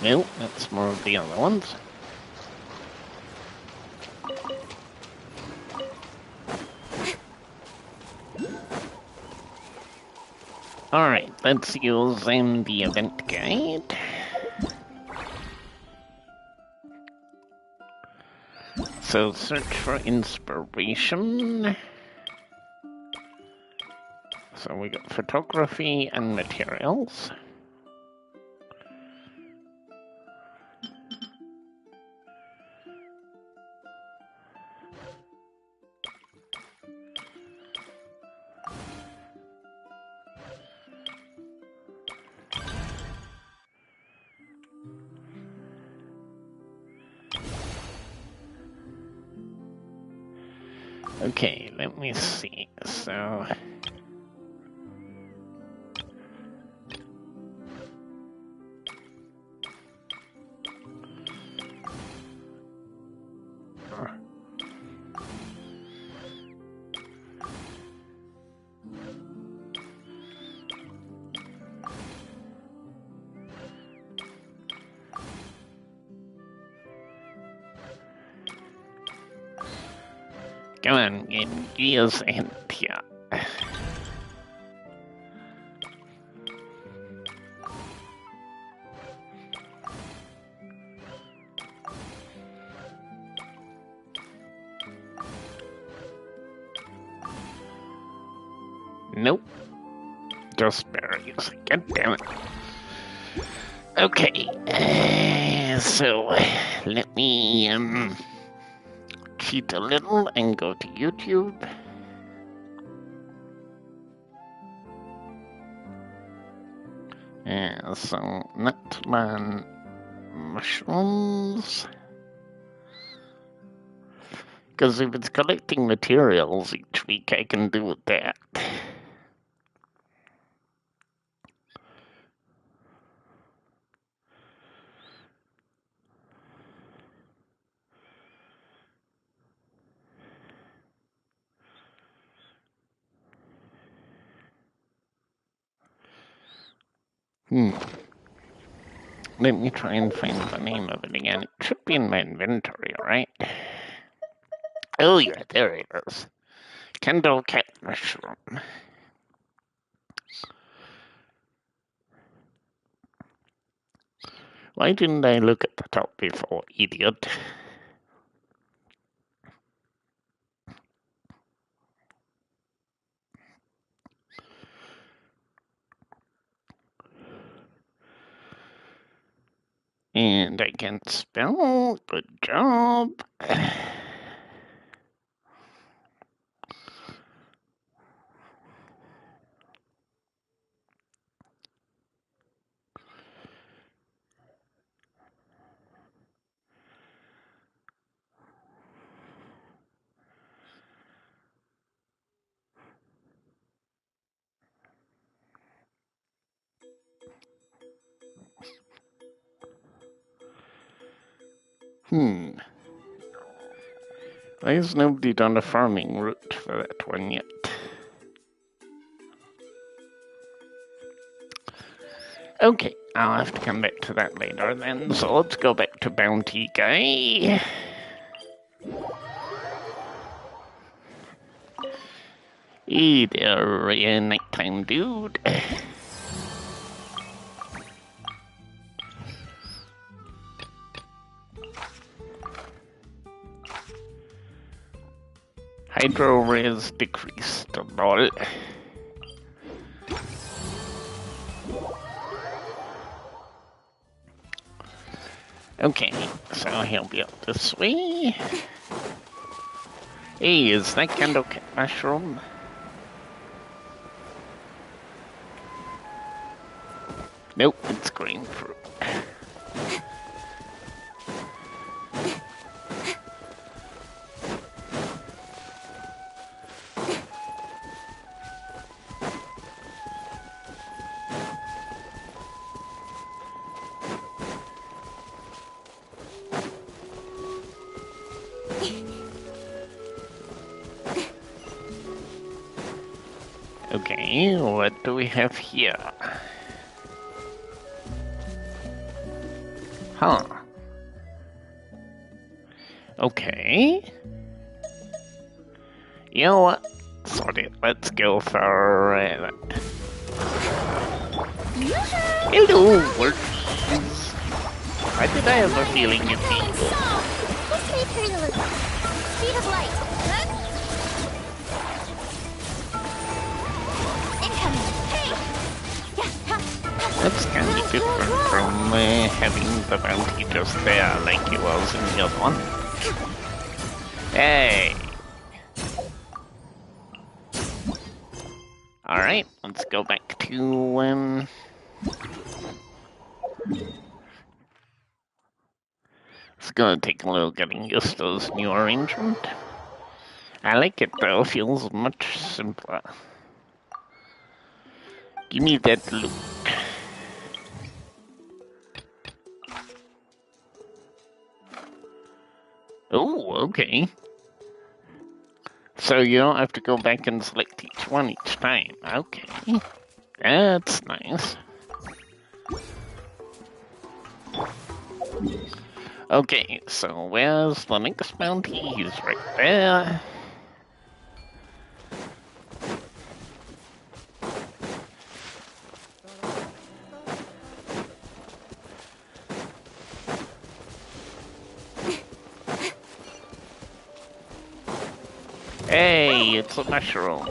Nope, that's more of the other ones. Alright, let's use the event guide. So search for inspiration. So we got photography and materials. Okay, let me see. So come on, get gears in here. Nope. Just berries. God damn it. Okay. So let me cheat a little and go to YouTube. So Natlan mushrooms. Because if it's collecting materials each week, I can do that. Let me try and find the name of it again. It should be in my inventory, right? Oh yeah, there it is. Kendall cat mushroom. Why didn't I look at the top before, idiot? And I can spell. Good job. Why has nobody done a farming route for that one yet? Okay, I'll have to come back to that later then, so let's go back to Bounty Guy. Hey there, nighttime dude. Hydro res decreased a lot. Okay, so he'll be up this way. Hey, is that candle cat mushroom? Nope, it's grapefruit. Okay, what do we have here? Huh. Okay. You know what? Sort it. Let's go for that. Hello, workers. Why did I have a feeling you'd be? Speed of light. That's kind of different from having the bounty just there like it was in the other one. Hey! Alright, let's go back to, It's gonna take a little getting used to this new arrangement. I like it though, it feels much simpler. Give me that loot. Oh, okay. So you don't have to go back and select each one each time. Okay. That's nice. Okay, so where's the next bounty? He's right there. Hey, it's a mushroom.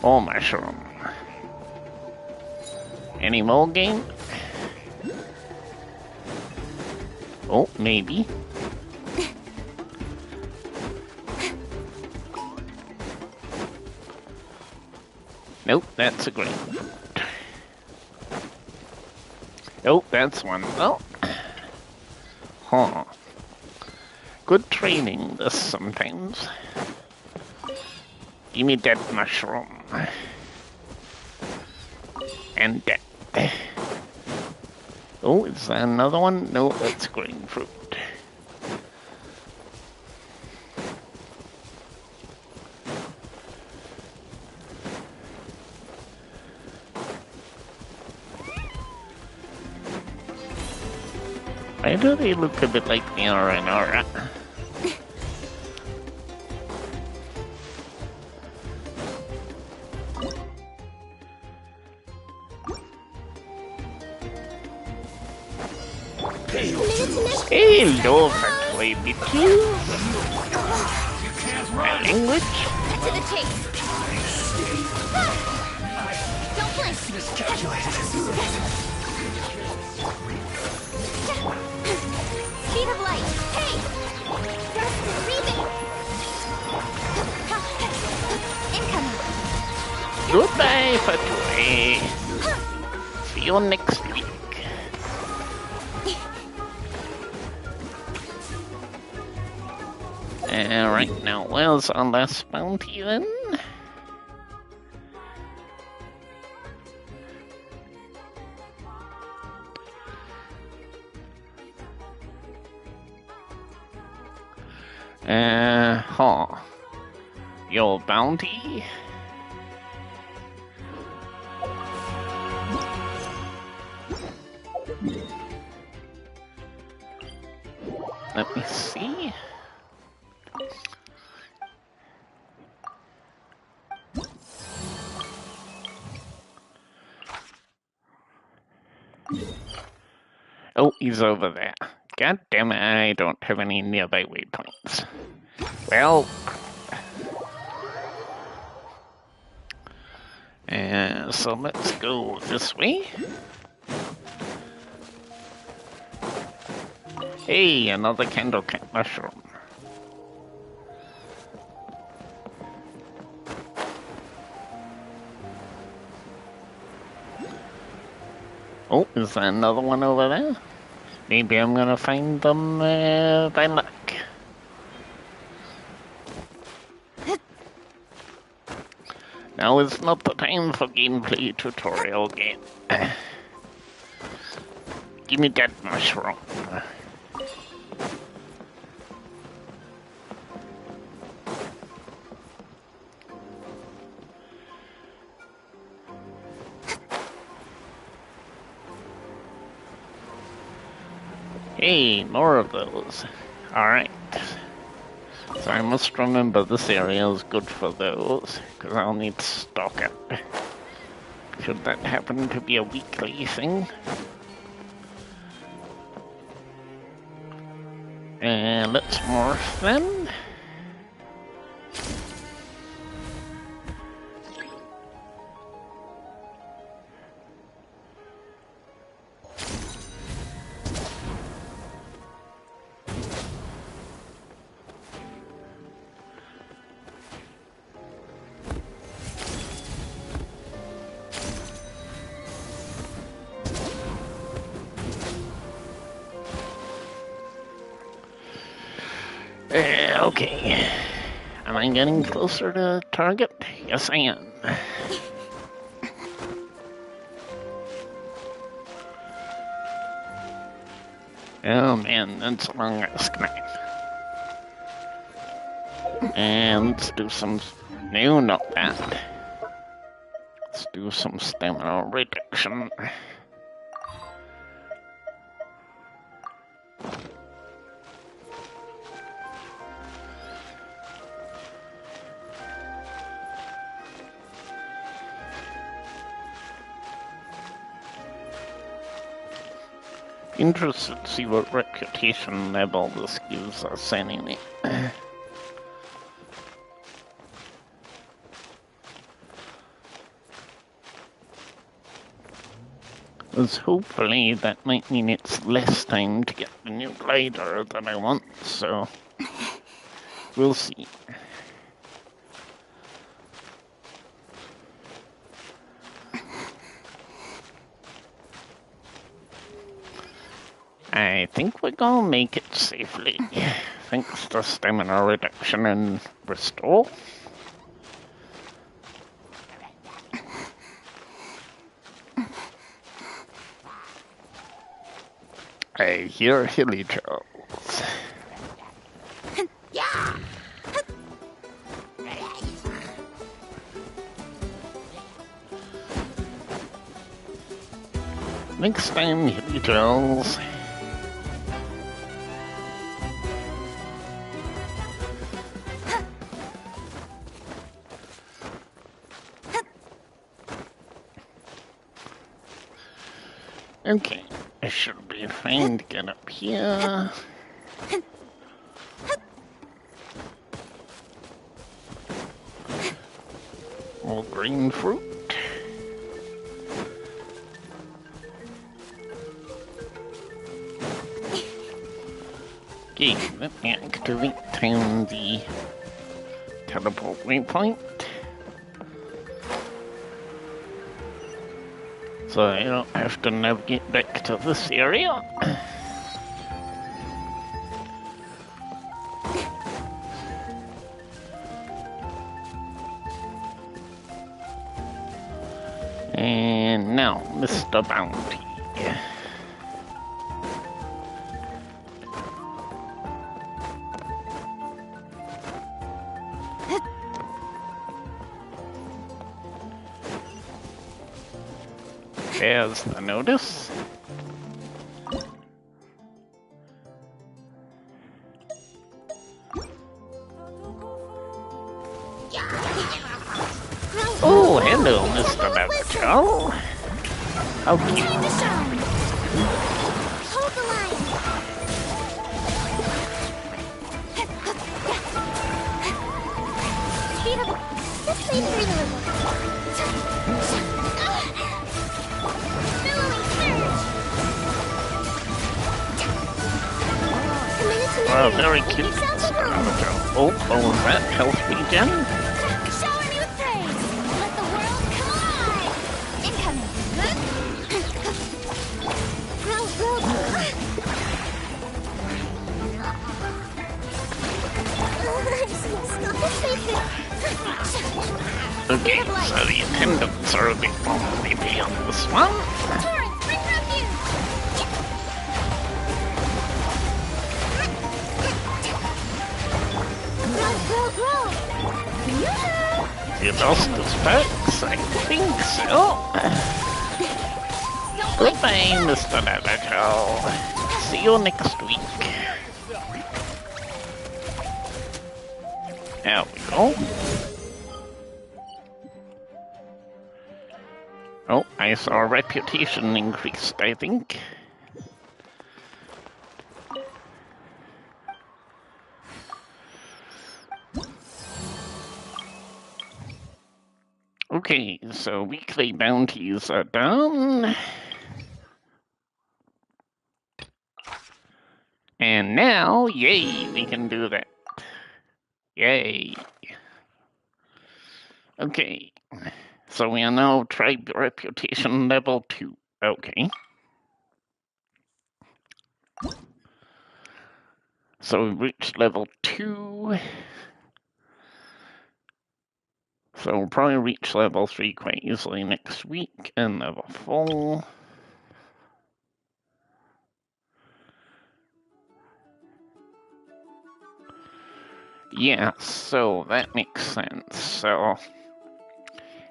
Oh, mushroom. Any more game? Oh, maybe. Nope, that's a grapefruit. Nope, that's one. Oh. Huh. Good training, this sometimes. Give me that mushroom. And that. Oh, is that another one? No, that's green fruit. Why do they look a bit like the Aura? Hello, fat baby too. My language? Cut to the chase. Don't blink. Speed of light. Hey! Faster breathing. Incoming. Goodbye, Fatui. See you next week. Right now, where's our last bounty then? Your bounty? Let me see. Oh, he's over there. God damn it, I don't have any nearby waypoints. Well... so let's go this way. Hey, another candlecat mushroom. Oh, is there another one over there? Maybe I'm gonna find them by luck. Now is not the time for gameplay tutorial game. Give me that mushroom. Hey, more of those. Alright. So I must remember this area is good for those, because I'll need to stock it. Should that happen to be a weekly thing. And let's morph then. Okay. Am I getting closer to target? Yes, I am. Oh man, that's a long ass knife. And let's do some... No, not that. Let's do some stamina reduction. Interested to see what reputation level this gives us anyway. Because hopefully that might mean it's less time to get the new glider that I want, so we'll see. I think we're gonna make it safely. thanks to stamina reduction and restore. I hear hilly trolls. Next time, hilly trolls. Okay, I should be fine to get up here. More green fruit. Okay, let me activate the teleport waypoint. So I don't have to navigate back to this area. And now, Mr. Bounty. There's the notice. Oh, hello, Mr. Navigator. How cute. Hold the line. Speed up. Just wait for a little. Wow, very cute, Mr. Navigator. Oh, that health regen. Shower me with praise. Let the world come alive. Incoming. Okay, so the attendants are a bit more maybe on this one. Torrance, bring refuge. Grow. You lost the specs? I think so. Goodbye, Mr. Navigator. See you next week. There we go. Oh, I saw reputation increased, I think. Okay, so weekly bounties are done. And now, yay, we can do that. Yay. Okay, so we are now tribe reputation level 2. Okay. So we reached level 2. So we'll probably reach level 3 quite easily next week, and level 4. Yeah, so that makes sense. So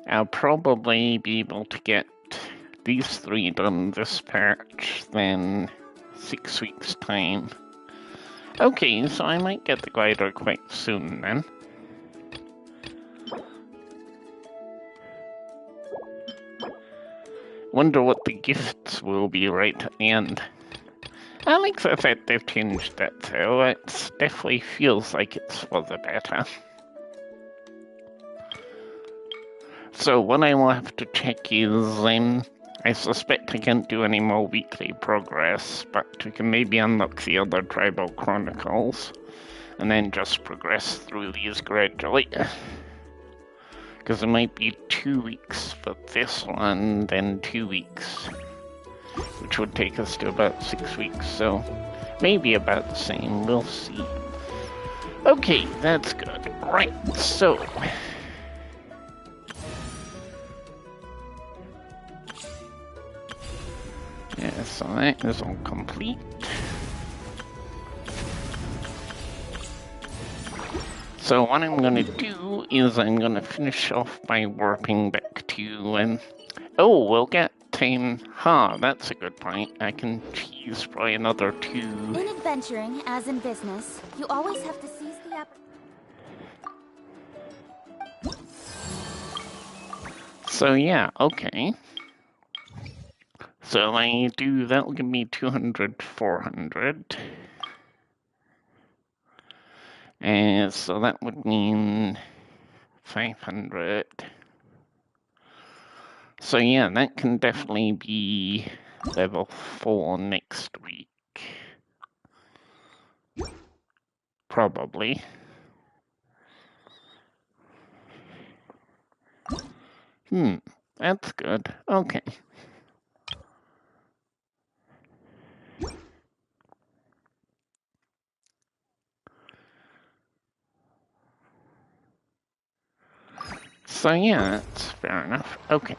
I'll probably be able to get these 3 done this patch, then 6 weeks' time. Okay, so I might get the glider quite soon then. Wonder what the gifts will be right at the end. I like the fact they've changed that though. It definitely feels like it's for the better. So what I will have to check is, I suspect I can't do any more weekly progress, but we can maybe unlock the other Tribal Chronicles, and then just progress through these gradually. Because it might be 2 weeks for this one, then 2 weeks, which would take us to about 6 weeks, so maybe about the same, we'll see. Okay, that's good. Right, so... yeah, so that is all complete. So what I'm gonna do is I'm gonna finish off by warping back to, oh, we'll get time. That's a good point. I can cheese probably another 2. In adventuring, as in business, you always have to seize the So yeah, okay. So I do, that'll give me 200, 400. And so that would mean 500. So yeah, that can definitely be level 4 next week. Probably. That's good. Okay. So yeah, that's fair enough. Okay.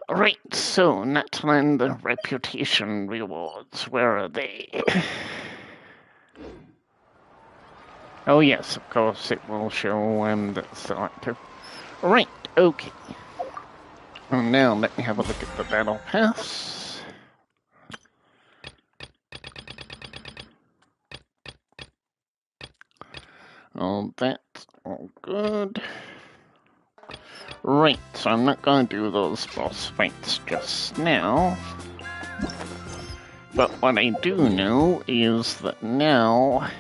Right, so Natlan, the reputation rewards, where are they? Oh yes, of course, it will show that's selective. Right, okay. And now let me have a look at the battle pass. Oh, that's all good. Right, so I'm not going to do those boss fights just now. But what I do know is that now...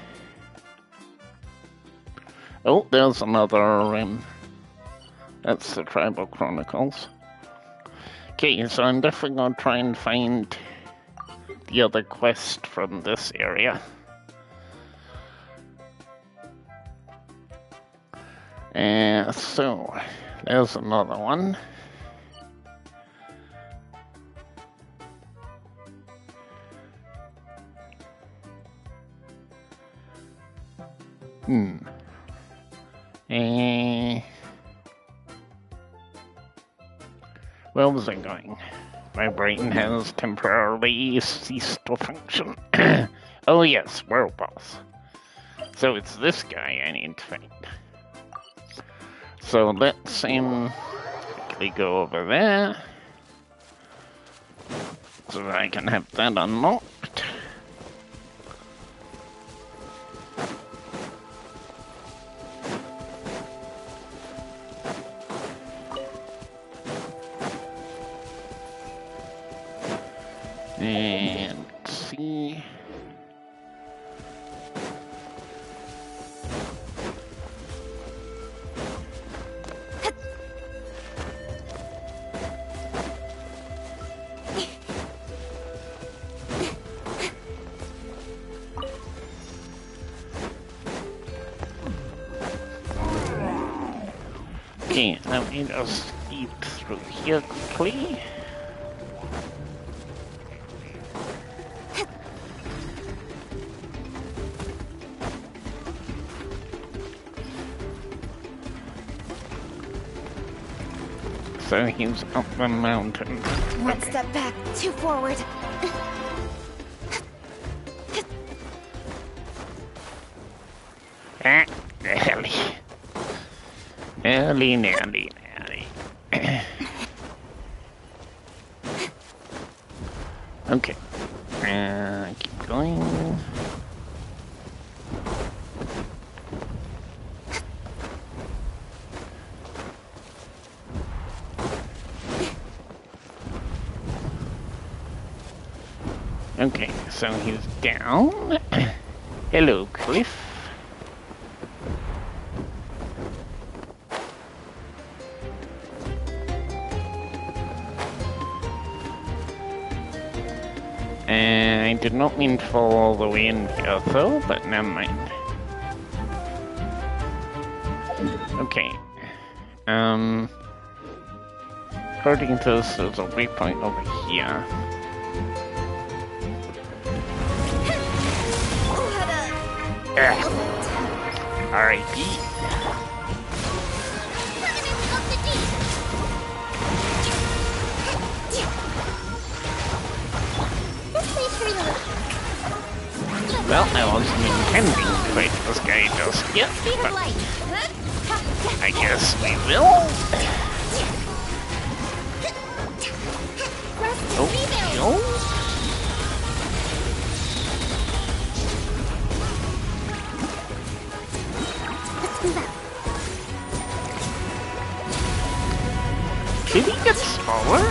oh, there's another... that's the Tribal Chronicles. Okay, so I'm definitely going to try and find the other quest from this area. So, there's another one. Where was I going? My brain has temporarily ceased to function. Oh yes, world boss. So it's this guy I need to find. So let's quickly go over there. So that I can have that unlocked. And let's see. Okay, let me just eat through here quickly. So he's up the mountain. One step back, 2 forward. Nearly. Okay. Keep going. Okay, so he's down. Hello, Cliff. I did not mean to fall all the way in here, though, but never mind. Okay. According to this, there's a waypoint over here. R.I.P. Well, I wasn't intending to fight this guy just yet, but I guess we will. Oh, did he get smaller?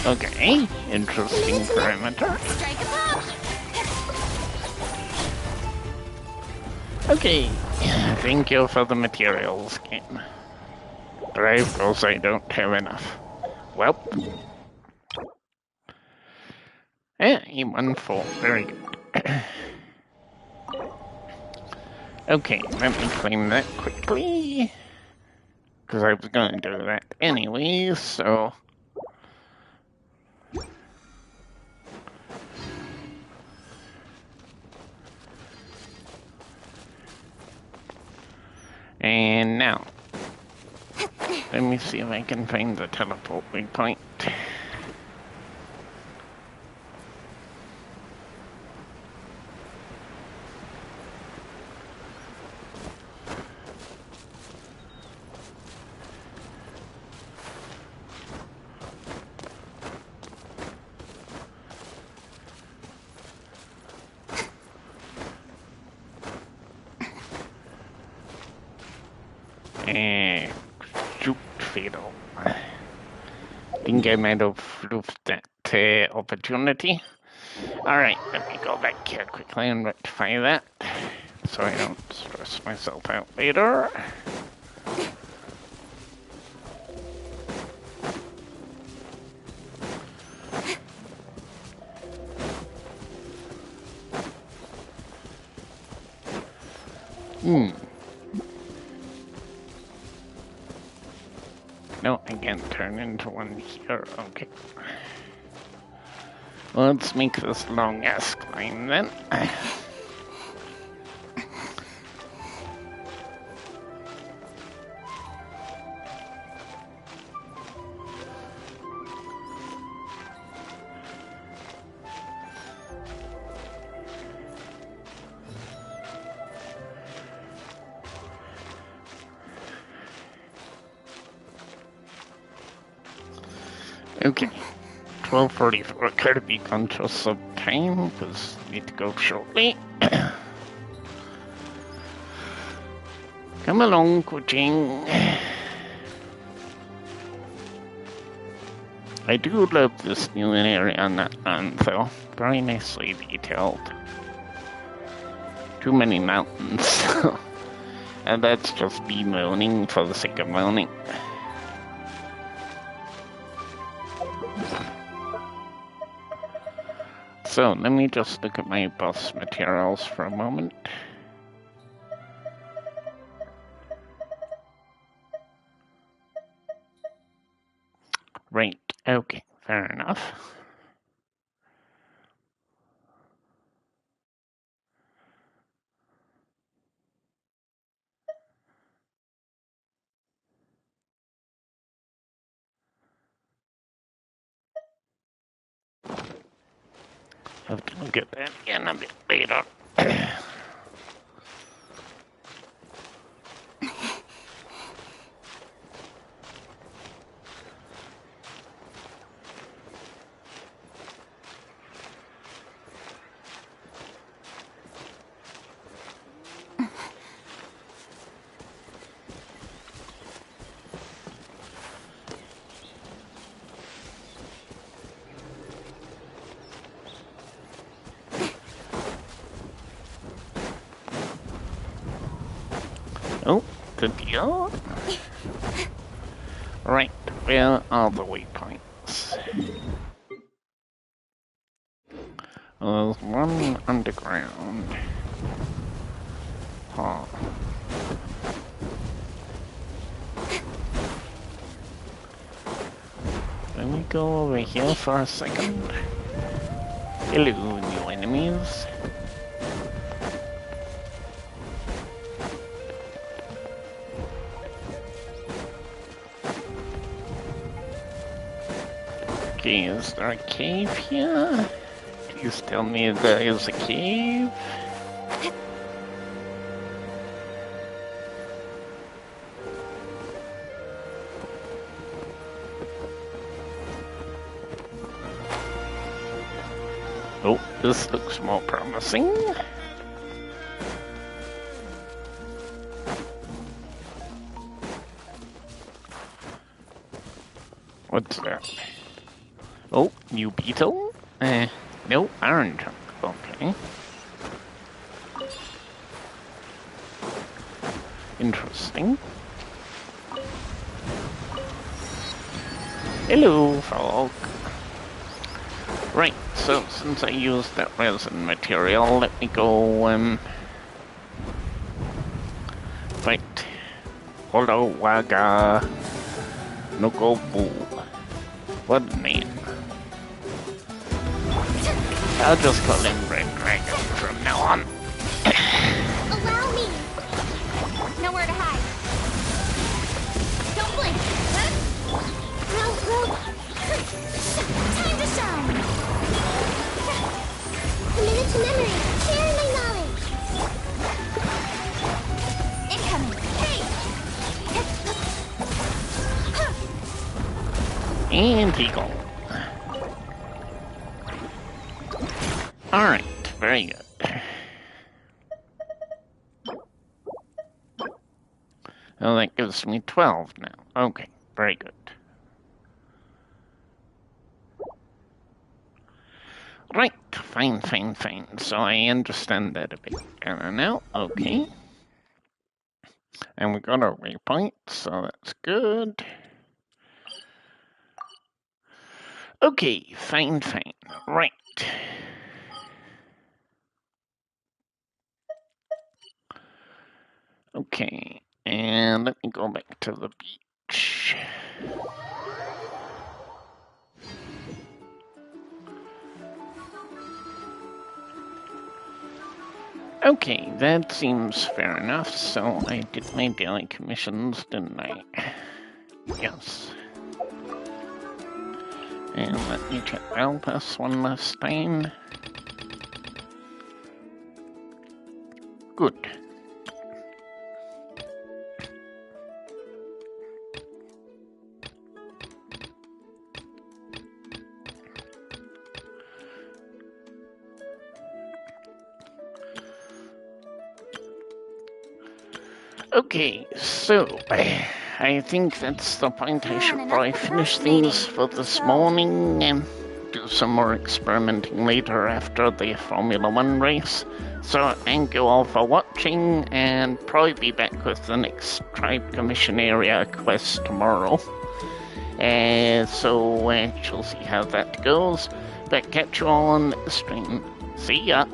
Okay, interesting perimeter. Okay, thank you for the materials, game. But I suppose I don't have enough. Well. Yeah, he won 4. Very good. Okay, let me claim that quickly. Because I was going to do that anyway, so... And now, let me see if I can find the teleport waypoint. Shoot, fatal. Think I might have lost that opportunity. Alright, let me go back here quickly and rectify that, so I don't stress myself out later. No, I can't turn into one here. Okay. Let's make this long-ass climb then. Okay, 12:44. Care to be conscious of time, because I need to go shortly. Come along, Kuching. I do love this new area on Natlan, though. Very nicely detailed. Too many mountains. And that's just me moaning for the sake of moaning. So, let me just look at my boss materials for a moment. Right, okay, fair enough. Have to look at that again a bit later. Oh, good deal. Right, where are the waypoints? There's one underground. Huh. Let me go over here for a second. Hello, new enemies. Okay, is there a cave here? Please tell me there is a cave. Oh, this looks more promising. What's that? Oh, new beetle? No, iron chunk. Okay. Interesting. Hello, frog. Right, so since I used that resin material, let me go, fight Holowaga Nokobu. What a name. I'll just call him Red Dragon from now on. Allow me! Nowhere to hide. Don't blink! Time to shine! Committed to memory! Share my knowledge! Incoming! Hey! And he gone. Alright, very good. Well, that gives me 12 now. Okay, very good. Right, fine. So I understand that a bit better now. Okay. And we got our waypoint, so that's good. Okay, fine. Right. Okay, and let me go back to the beach. Okay, that seems fair enough. So I did my daily commissions, didn't I? Yes. And let me check Alpus one last time. Good. Okay, so I think that's the point. I should probably finish things for this morning and do some more experimenting later after the Formula 1 race. So thank you all for watching, and probably be back with the next Tribe Commission area quest tomorrow. So we'll see how that goes, but catch you all on the stream. See ya!